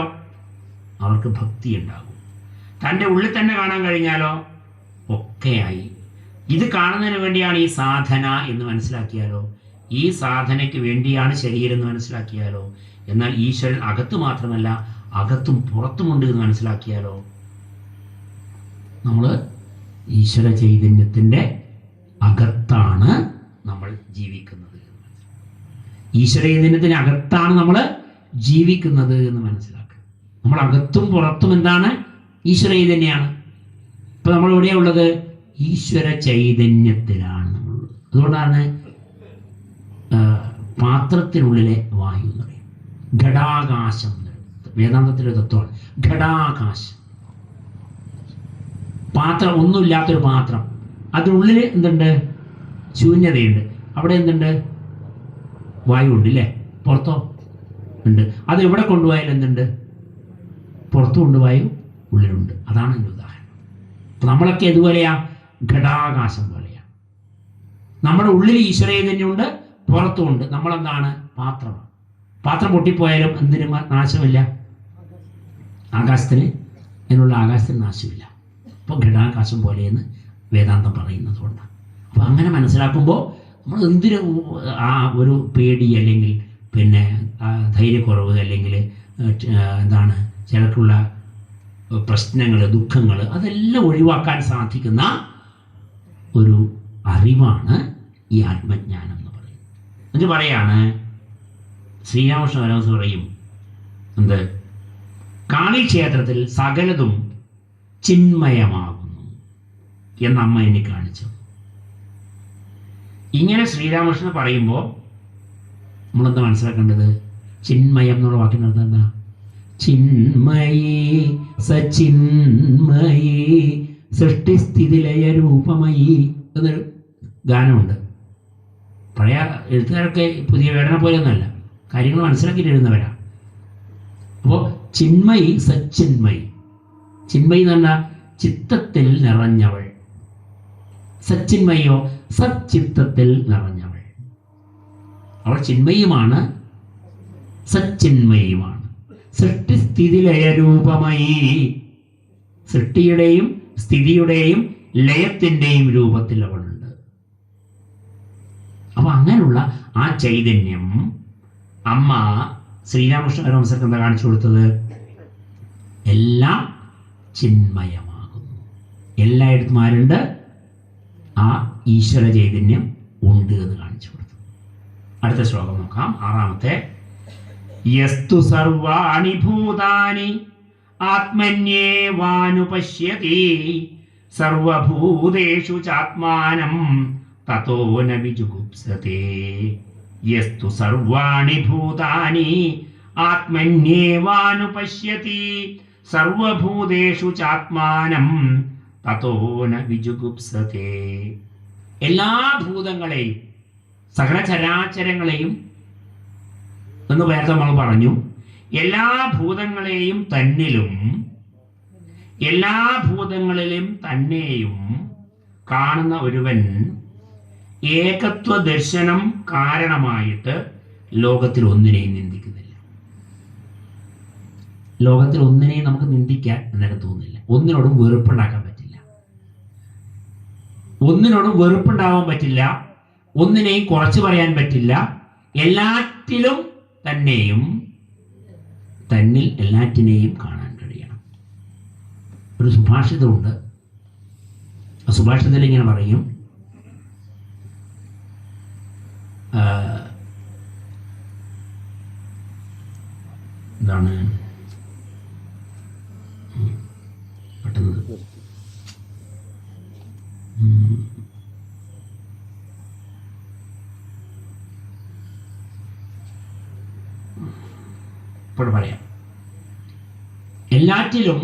അവർക്ക് ഭക്തി ഉണ്ടാകും. തൻ്റെ ഉള്ളിൽ തന്നെ കാണാൻ കഴിഞ്ഞാലോ ഒക്കെയായി. ഇത് കാണുന്നതിന് വേണ്ടിയാണ് ഈ സാധന എന്ന് മനസ്സിലാക്കിയാലോ, ഈ സാധനയ്ക്ക് വേണ്ടിയാണ് ശരീരം എന്ന് മനസ്സിലാക്കിയാലോ, എന്നാൽ ഈശ്വരൻ അകത്ത് മാത്രമല്ല അകത്തും പുറത്തുമുണ്ട് എന്ന് മനസ്സിലാക്കിയാലോ, നമ്മൾ ഈശ്വര ചൈതന്യത്തിൻ്റെ അകത്താണ് നമ്മൾ ജീവിക്കുന്നത്. ഈശ്വര ചൈതന്യത്തിന് അകത്താണ് നമ്മൾ ജീവിക്കുന്നത് എന്ന് മനസ്സിലാക്കുക. നമ്മൾ അകത്തും പുറത്തും എന്താണ്? ഈശ്വര ചൈതന്യമാണ്. ഇപ്പൊ നമ്മൾ എവിടെയുള്ളത്? ഈശ്വര ചൈതന്യത്തിലാണ് നമ്മളുള്ളത്. അതുകൊണ്ടാണ് പാത്രത്തിനുള്ളിലെ വായു എന്ന് പറയും. ഘടാകാശം വേദാന്തത്തിലെ തത്വമാണ്. ഘടാകാശം, പാത്രം, ഒന്നുമില്ലാത്തൊരു പാത്രം, അതിനുള്ളിൽ എന്തുണ്ട്? ശൂന്യതയുണ്ട്. അവിടെ എന്തുണ്ട്? വായു ഉണ്ട് ഇല്ലേ? പുറത്തോ ഉണ്ട്. അത് എവിടെ കൊണ്ടുപോയാലും എന്തുണ്ട്? പുറത്തുമുണ്ട് വായു, ഉള്ളിലുണ്ട്. അതാണ് എൻ്റെ ഉദാഹരണം. അപ്പം നമ്മളൊക്കെ എതുപോലെയാ? ഘടാകാശം പോലെയാണ്. നമ്മുടെ ഉള്ളിൽ ഈശ്വര ചൈതന്യമുണ്ട്, പുറത്തുമുണ്ട്. നമ്മളെന്താണ്? പാത്രമാണ്. പാത്രം പൊട്ടിപ്പോയാലും എന്തിനും നാശമില്ല? ആകാശത്തിന്, അതിനുള്ള ആകാശത്തിന് നാശമില്ല. അപ്പോൾ ഘടാകാശം പോലെയെന്ന് വേദാന്തം പറയുന്നത് കൊണ്ടാണ്. അപ്പോൾ അങ്ങനെ മനസ്സിലാക്കുമ്പോൾ നമ്മൾ എന്തിനു ആ ഒരു പേടി അല്ലെങ്കിൽ പിന്നെ ധൈര്യക്കുറവ് അല്ലെങ്കിൽ എന്താണ് ചിലർക്കുള്ള പ്രശ്നങ്ങൾ, ദുഃഖങ്ങൾ, അതെല്ലാം ഒഴിവാക്കാൻ സാധിക്കുന്ന ഒരു അറിവാണ് ഈ ആത്മജ്ഞാനം എന്ന് പറയുന്നത്. എന്നിട്ട് പറയാണ് ശ്രീരാമകൃഷ്ണ പരമഹംസർ പറയും എന്ത്? കാളിക്ഷേത്രത്തിൽ സകലതും ചിന്മയമാകുന്നു എന്ന് അമ്മ എന്നെ കാണിച്ചു. ഇങ്ങനെ ശ്രീരാമകൃഷ്ണൻ പറയുമ്പോൾ നമ്മളെന്താ മനസ്സിലാക്കേണ്ടത്? ചിന്മയം എന്നുള്ള വാക്കിൻ്റെ അർത്ഥം എന്താ? ചിന്മയേ സചിന്മയേ സൃഷ്ടിസ്ഥിതിലയ രൂപമയീ എന്നൊരു ഗാനമുണ്ട്. പഴയ എഴുത്തുകാരൊക്കെ പുതിയ വേദന പോലെയൊന്നുമല്ല, കാര്യങ്ങൾ മനസ്സിലാക്കിയിട്ട് എഴുതുന്നവരാ. അപ്പോൾ ചിന്മയി സച്ചിന്മയി. ചിന്മയി എന്ന് പറഞ്ഞാൽ ചിത്തത്തിൽ നിറഞ്ഞവൾ. സച്ചിന്മയോ സച്ചിത്തത്തിൽ നിറഞ്ഞവൾ. അവൾ ചിന്മയുമാണ്, സച്ചിന്മയുമാണ്. സൃഷ്ടിസ്ഥിതിലയ രൂപമയീ. സൃഷ്ടിയുടെയും സ്ഥിതിയുടെയും ലയത്തിൻ്റെയും രൂപത്തിൽ അവളുണ്ട്. അപ്പൊ അങ്ങനെയുള്ള ആ ചൈതന്യം അമ്മ ശ്രീരാമകൃഷ്ണ പരമഹംസർക്ക് എന്താ കാണിച്ചു കൊടുത്തത്? എല്ലാം ചിന്മയമാകുന്നു. എല്ലായിടത്തും ആരുണ്ട്? ആ ഈശ്വര ചൈതന്യം ഉണ്ട് എന്ന് കാണിച്ചു കൊടുത്തു. അടുത്ത ശ്ലോകം നോക്കാം, 6-ാമത്തെ. യസ്തു സർവാണി ഭൂതാനി ആത്മന്യേവാനുപശ്യതി സർവഭൂതേഷു ചാത്മാനം തതോ ന വിജുഗുപ്സതേ. യസ്തു സർവാണി ഭൂതാനി ആത്മന്യേവാനുപശ്യതി സർവഭൂതേഷു ചാത്മാനം തതോ ന വിജുഗുപ്സതേ. എല്ലാ ഭൂതങ്ങളെയും, സകല ചരാചരങ്ങളെയും എന്ന് നേരത്തെ നമ്മൾ പറഞ്ഞു, എല്ലാ ഭൂതങ്ങളെയും തന്നിലും എല്ലാ ഭൂതങ്ങളിലും തന്നെയും കാണുന്ന ഒരുവൻ ഏകത്വ ദർശനം കാരണമായിട്ട് ലോകത്തിൽ ഒന്നിനെയും നിന്ദിക്കുന്നില്ല. ലോകത്തിൽ ഒന്നിനെയും നമുക്ക് നിന്ദിക്കാൻ എന്നൊക്കെ തോന്നുന്നില്ല. ഒന്നിനോടും വെറുപ്പുണ്ടാക്കാൻ പറ്റില്ല. ഒന്നിനോടും വെറുപ്പുണ്ടാവാൻ പറ്റില്ല. ഒന്നിനെയും കുറച്ച് പറയാൻ പറ്റില്ല. എല്ലാറ്റിലും തന്നെയും തന്നിൽ എല്ലാറ്റിനെയും കാണാൻ കഴിയണം. ഒരു സുഭാഷിതമുണ്ട്. ആ സുഭാഷിതത്തിൽ ഇങ്ങനെ പറയും, എന്താണ് പെട്ടെന്ന് ഇപ്പോൾ പറയാം. എല്ലാറ്റിലും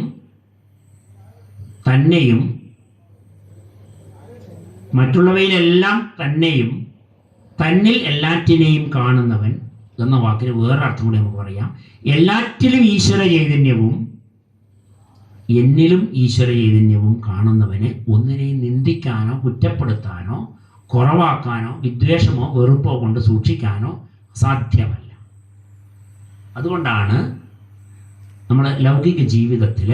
തന്നെയും മറ്റുള്ളവയിലെല്ലാം തന്നെയും തന്നിൽ എല്ലാറ്റിനെയും കാണുന്നവൻ എന്ന വാക്കിന് വേറെ അർത്ഥം കൂടി നമുക്ക് പറയാം. എല്ലാറ്റിലും ഈശ്വര ചൈതന്യവും എന്നിലും ഈശ്വര ചൈതന്യവും കാണുന്നവന് ഒന്നിനെയും നിന്ദിക്കാനോ കുറ്റപ്പെടുത്താനോ കുറവാക്കാനോ വിദ്വേഷമോ വെറുപ്പോ കൊണ്ട് സൂക്ഷിക്കാനോ സാധ്യമല്ല. അതുകൊണ്ടാണ് നമ്മുടെ ലൗകിക ജീവിതത്തിൽ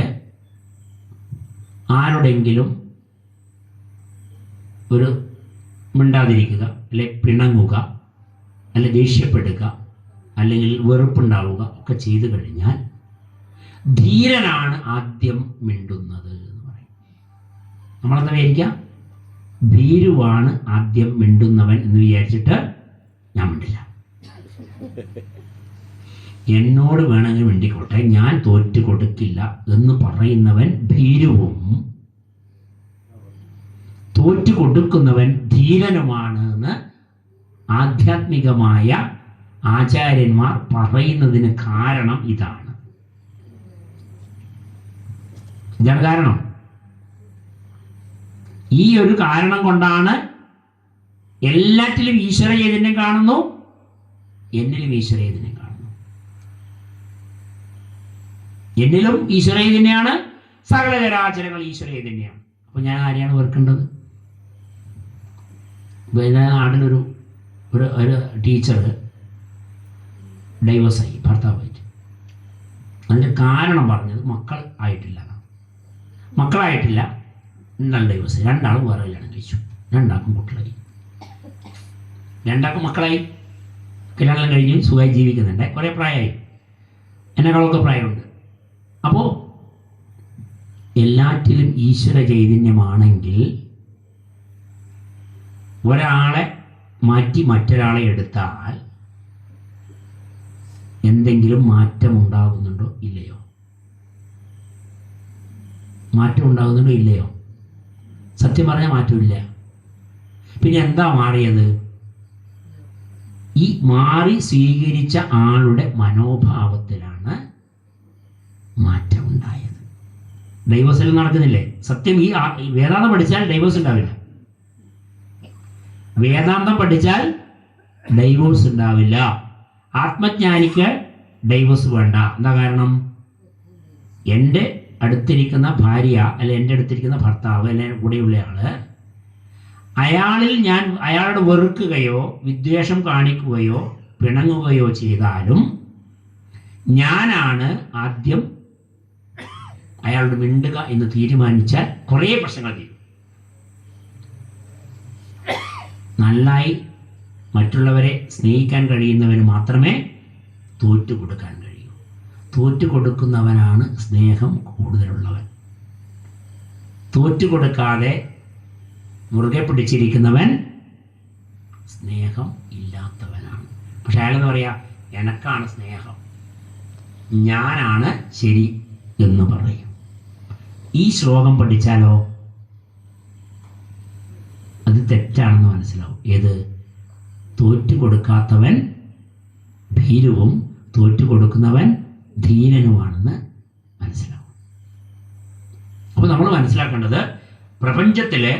ആരോടെങ്കിലും ഒരു മിണ്ടാതിരിക്കുക, അല്ലെ പിണങ്ങുക, അല്ലെ ദേഷ്യപ്പെടുക, അല്ലെങ്കിൽ വെറുപ്പുണ്ടാവുക ഒക്കെ ചെയ്തു കഴിഞ്ഞാൽ ധീരനാണ് ആദ്യം മിണ്ടുന്നത് എന്ന് പറയും. നമ്മളെന്താ വിചാരിക്കുക? ഭീരുവാണ് ആദ്യം മിണ്ടുന്നവൻ എന്ന് വിചാരിച്ചിട്ട് ഞാൻ മിണ്ടില്ല. എന്നോട് വേണമെങ്കിൽ വേണ്ടിക്കോട്ടെ, ഞാൻ തോറ്റു കൊടുക്കില്ല എന്ന് പറയുന്നവൻ ഭീരുവും തോറ്റു കൊടുക്കുന്നവൻ ധീരനുമാണ് എന്ന് ആധ്യാത്മികമായ ആചാര്യന്മാർ പറയുന്നതിന് കാരണം ഇതാണ്. കാരണം ഈ ഒരു കാരണം കൊണ്ടാണ് എല്ലാറ്റിലും ഈശ്വര ചൈതന്യം കാണുന്നു, എന്നിലും ഈശ്വര ചൈതന്യം കാണുന്നു. എന്നിലും ഈശ്വര ചൈതന്യമാണ്, സകല ചരാചരങ്ങൾ ഈശ്വര ചൈതന്യമാണ്. അപ്പൊ ഞാൻ ആരെയാണ് വെറുക്കേണ്ടത്? നാടിനൊരു ഒരു ടീച്ചർ ഡൈവേഴ്സായി, ഭർത്താവായിട്ട്. അതിൻ്റെ കാരണം പറഞ്ഞത് മക്കൾ ആയിട്ടില്ല. മക്കളായിട്ടില്ല, എന്നാൽ ഡൈവേഴ്സ്. രണ്ടാളും വേറെ കല്യാണം കഴിച്ചു, രണ്ടാൾക്കും കുട്ടികളായി, രണ്ടാൾക്കും മക്കളായി, കല്യാണം കഴിഞ്ഞ് സുഖമായി ജീവിക്കുന്നുണ്ട്. കുറേ പ്രായമായി, എന്നെക്കാളൊക്കെ പ്രായമുണ്ട്. അപ്പോൾ എല്ലാറ്റിലും ഈശ്വര ചൈതന്യമാണെങ്കിൽ ഒരാളെ മാറ്റി മറ്റൊരാളെ എടുത്താൽ എന്തെങ്കിലും മാറ്റം ഉണ്ടാകുന്നുണ്ടോ ഇല്ലയോ? മാറ്റം ഉണ്ടാകുന്നുണ്ടോ ഇല്ലയോ? സത്യം പറഞ്ഞാൽ മാറ്റമില്ല. പിന്നെ എന്താ മാറിയത്? ഈ മാറി സ്വീകരിച്ച ആളുടെ മനോഭാവത്തിലാണ് മാറ്റം ഉണ്ടായത്. ഡൈവേഴ്സിൽ നടക്കുന്നില്ലേ? സത്യം ഈ വേദാന്തം പഠിച്ചാൽ ഡൈവേഴ്സ് ഉണ്ടാവില്ല. വേദാന്തം പഠിച്ചാൽ ഡൈവോഴ്സ് ഉണ്ടാവില്ല. ആത്മജ്ഞാനിക്ക് ഡൈവോഴ്സ് വേണ്ട. എന്താ കാരണം? എൻ്റെ അടുത്തിരിക്കുന്ന ഭാര്യ, അല്ലെ എൻ്റെ അടുത്തിരിക്കുന്ന ഭർത്താവ്, അല്ലെ കൂടെയുള്ള ആള്, ഞാൻ അയാളോട് വെറുക്കുകയോ വിദ്വേഷം കാണിക്കുകയോ പിണങ്ങുകയോ ചെയ്താലും ഞാനാണ് ആദ്യം അയാളോട് മിണ്ടുക എന്ന് തീരുമാനിച്ചാൽ കുറേ പ്രശ്നങ്ങൾ തീരും. നന്നായി മറ്റുള്ളവരെ സ്നേഹിക്കാൻ കഴിയുന്നവന് മാത്രമേ തോറ്റു കൊടുക്കാൻ കഴിയൂ. തോറ്റു കൊടുക്കുന്നവനാണ് സ്നേഹം കൂടുതലുള്ളവൻ. തോറ്റു കൊടുക്കാതെ മുറുകെ പിടിച്ചിരിക്കുന്നവൻ സ്നേഹം ഇല്ലാത്തവനാണ്. പക്ഷെ അയാളെന്ന് പറയാ, എനക്കാണ് സ്നേഹം, ഞാനാണ് ശരി എന്ന് പറയും. ഈ ശ്ലോകം പഠിച്ചാലോ അത് തെറ്റാണെന്ന് മനസ്സിലാവും. ഏത്? തോറ്റു കൊടുക്കാത്തവൻ ഭീരുവും തോറ്റു കൊടുക്കുന്നവൻ ധീരനുമാണെന്ന് മനസ്സിലാവും. അപ്പോൾ നമ്മൾ മനസ്സിലാക്കേണ്ടത്, പ്രപഞ്ചത്തിലെ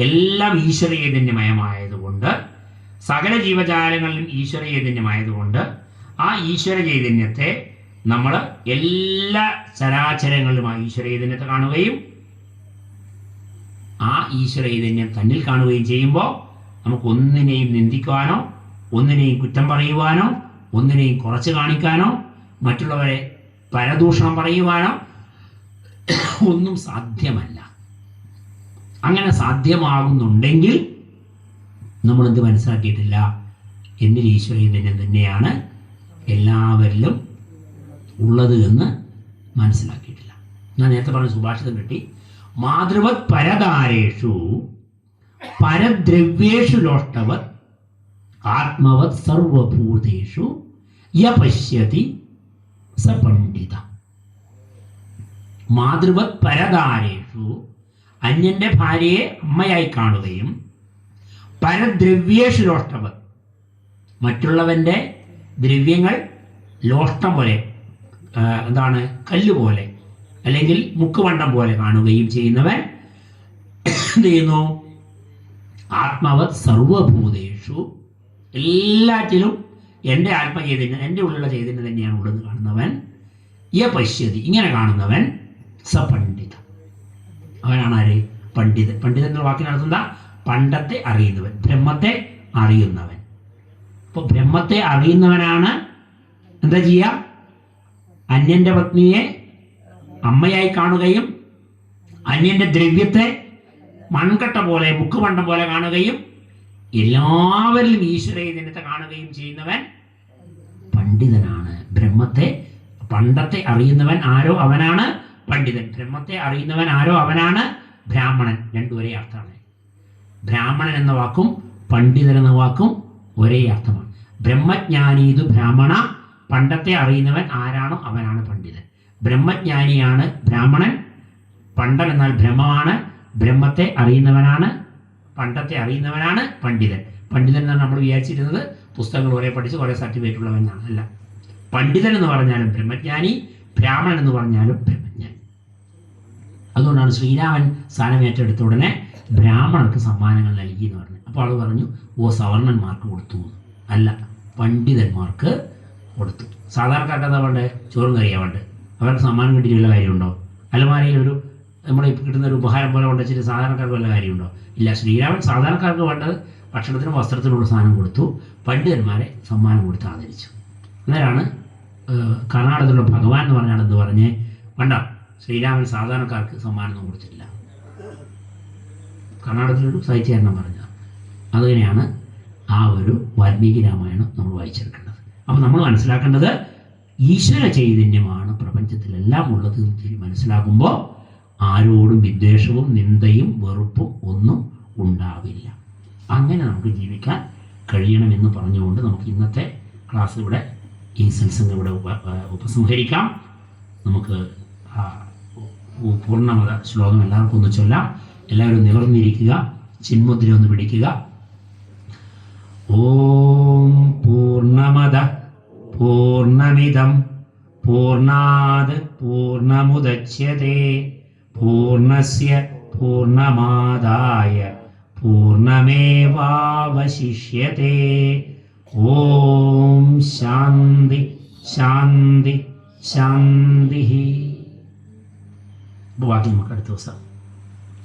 എല്ലാം ഈശ്വര ചൈതന്യമയമായതുകൊണ്ട്, സകല ജീവജാലങ്ങളിലും ഈശ്വര ചൈതന്യമായതുകൊണ്ട്, ആ ഈശ്വര ചൈതന്യത്തെ നമ്മൾ എല്ലാ ചരാചരങ്ങളിലും ആ ഈശ്വര ചൈതന്യത്തെ കാണുകയും ആ ഈശ്വര ചൈതന്യം തന്നിൽ കാണുകയും ചെയ്യുമ്പോൾ നമുക്ക് ഒന്നിനെയും നിന്ദിക്കുവാനോ ഒന്നിനെയും കുറ്റം പറയുവാനോ ഒന്നിനെയും കുറച്ച് കാണിക്കാനോ മറ്റുള്ളവരെ പരദൂഷണം പറയുവാനോ ഒന്നും സാധ്യമല്ല. അങ്ങനെ സാധ്യമാകുന്നുണ്ടെങ്കിൽ നമ്മളെന്ത് മനസ്സിലാക്കിയിട്ടില്ല? എന്നിൽ ഈശ്വര ചൈതന്യം തന്നെയാണ് എല്ലാവരിലും ഉള്ളത് എന്ന് മനസ്സിലാക്കിയിട്ടില്ല. ഞാൻ നേരത്തെ പറഞ്ഞ സുഭാഷിതം കിട്ടി. മാതൃവത് പരതാരേഷു പരദ്രവ്യേഷു ലോഷ്ടവത് ആത്മവത് സർവഭൂതേഷു യ പശ്യതി സ പണ്ഡിത. മാതൃവത് പരതാരേഷു, അന്യന്റെ ഭാര്യയെ അമ്മയായി കാണുകയും, പരദ്രവ്യേഷു ലോഷ്ടവത്, മറ്റുള്ളവന്റെ ദ്രവ്യങ്ങൾ ലോഷ്ടം പോലെ, എന്താണ്, കല്ലുപോലെ അല്ലെങ്കിൽ മുക്കുവണ്ടം പോലെ കാണുകയും ചെയ്യുന്നവൻ എന്ത് ചെയ്യുന്നു? ആത്മവത് സർവഭൂതേഷു, എല്ലാറ്റിലും എൻ്റെ ആത്മചൈതന്യം, എൻ്റെ ഉള്ളിലുള്ള ചൈതന്യം തന്നെയാണ് ഉള്ളത് കാണുന്നവൻ. യ പശ്യതി, ഇങ്ങനെ കാണുന്നവൻ സ പണ്ഡിത, അവനാണ് ആര്? പണ്ഡിതൻ. പണ്ഡിതൻ എന്ന വാക്കിനർത്ഥം എന്താ? പണ്ടത്തെ അറിയുന്നവൻ, ബ്രഹ്മത്തെ അറിയുന്നവൻ. അപ്പോൾ ബ്രഹ്മത്തെ അറിയുന്നവനാണ് എന്താ ചെയ്യുക? അന്യന്റെ പത്നിയെ അമ്മയായി കാണുകയും അന്യന്റെ ദ്രവ്യത്തെ മൺകട്ട പോലെ, മുക്കുമണ്ടം പോലെ കാണുകയും എല്ലാവരിലും ഈശ്വര ചൈതന്യത്തെ കാണുകയും ചെയ്യുന്നവൻ പണ്ഡിതനാണ്. ബ്രഹ്മത്തെ പണ്ടത്തെ അറിയുന്നവൻ ആരോ അവനാണ് പണ്ഡിതൻ. ബ്രഹ്മത്തെ അറിയുന്നവൻ ആരോ അവനാണ് ബ്രാഹ്മണൻ. രണ്ടും ഒരേ അർത്ഥമാണ്. ബ്രാഹ്മണൻ എന്ന വാക്കും പണ്ഡിതൻ എന്ന വാക്കും ഒരേ അർത്ഥമാണ്. ബ്രഹ്മജ്ഞാനീതു ബ്രാഹ്മണ പണ്ടത്തെ അറിയുന്നവൻ ആരാണോ അവനാണ് പണ്ഡിതൻ. ബ്രഹ്മജ്ഞാനിയാണ് ബ്രാഹ്മണൻ. പണ്ഡൻ എന്നാൽ ബ്രഹ്മമാണ്. ബ്രഹ്മത്തെ അറിയുന്നവനാണ്, പണ്ടത്തെ അറിയുന്നവനാണ് പണ്ഡിതൻ. പണ്ഡിതൻ എന്നാണ് നമ്മൾ വിചാരിച്ചിരുന്നത് പുസ്തകങ്ങൾ കുറേ പഠിച്ച് കുറേ സർട്ടിഫിക്കറ്റ് ഉള്ളവനാണ്. അല്ല, പണ്ഡിതൻ എന്ന് പറഞ്ഞാലും ബ്രഹ്മജ്ഞാനി, ബ്രാഹ്മണൻ എന്ന് പറഞ്ഞാലും ബ്രഹ്മജ്ഞാനി. അതുകൊണ്ടാണ് ശ്രീരാമൻ സ്ഥാനമേറ്റെടുത്ത ഉടനെ ബ്രാഹ്മണർക്ക് സമ്മാനങ്ങൾ നൽകി എന്ന് പറഞ്ഞു. അപ്പോൾ ആൾ പറഞ്ഞു, ഓ സവർണന്മാർക്ക് കൊടുത്തു. അല്ല, പണ്ഡിതന്മാർക്ക് കൊടുത്തു. സാധാരണക്കാർക്ക് എന്താ വേണ്ടത്? ചോറും കറിയാ വേണ്ടത്. അവർക്ക് സമ്മാനം കിട്ടിയിട്ടുള്ള കാര്യമുണ്ടോ? അലമാരയിൽ ഒരു നമ്മൾ കിട്ടുന്ന ഒരു ഉപഹാരം പോലെ കൊണ്ടുവച്ചിട്ട് സാധാരണക്കാർക്ക് വല്ല കാര്യമുണ്ടോ? ഇല്ല. ശ്രീരാമൻ സാധാരണക്കാർക്ക് വേണ്ടത് ഭക്ഷണത്തിനും വസ്ത്രത്തിനുള്ള സാധനം കൊടുത്തു, പണ്ഡിതന്മാരെ സമ്മാനം കൊടുത്ത് ആദരിച്ചു. അന്നേരമാണ് കർണാടകത്തിലുള്ള ഭഗവാൻ എന്ന് പറഞ്ഞാൽ എന്ത് പറഞ്ഞ് വേണ്ട, ശ്രീരാമൻ സാധാരണക്കാർക്ക് സമ്മാനമൊന്നും കൊടുത്തിട്ടില്ല. കർണാടകത്തിലൊരു സാഹിത്യകാരനം പറഞ്ഞ അതുതന്നെയാണ് ആ ഒരു വാൽമീകി രാമായണം നമ്മൾ വായിച്ചെടുക്കേണ്ടത്. അപ്പം നമ്മൾ മനസ്സിലാക്കേണ്ടത് ഈശ്വര ചൈതന്യമാണ് പ്രപഞ്ചത്തിലെല്ലാം ഉള്ളത് എന്ന് മനസ്സിലാക്കുമ്പോൾ ആരോടും വിദ്വേഷവും നിന്ദയും വെറുപ്പും ഒന്നും ഉണ്ടാവില്ല. അങ്ങനെ നമുക്ക് ജീവിക്കാൻ കഴിയണമെന്ന് പറഞ്ഞുകൊണ്ട് നമുക്ക് ഇന്നത്തെ ക്ലാസ് ഇവിടെ ഈ സത്സംഗം ഇവിടെ ഉപസംഹരിക്കാം. നമുക്ക് പൂർണ്ണമത ശ്ലോകം എല്ലാവർക്കും ഒന്ന് ചൊല്ലാം. എല്ലാവരും നിവർന്നിരിക്കുക, ചിന്മുദ്ര ഒന്ന് പിടിക്കുക. ഓം പൂർണ്ണമദ പൂർണ്ണമിദം പൂർണ്ണാത് പൂർണ്ണമുദച്യതേ പൂർണ്ണസ്യ പൂർണ്ണമാദായ പൂർണ്ണമേവാവശിഷ്യതേ. ഓം ശാന്തി ശാന്തി ശാന്തി. ബാക്കി നമുക്ക് അടുത്ത ദിവസം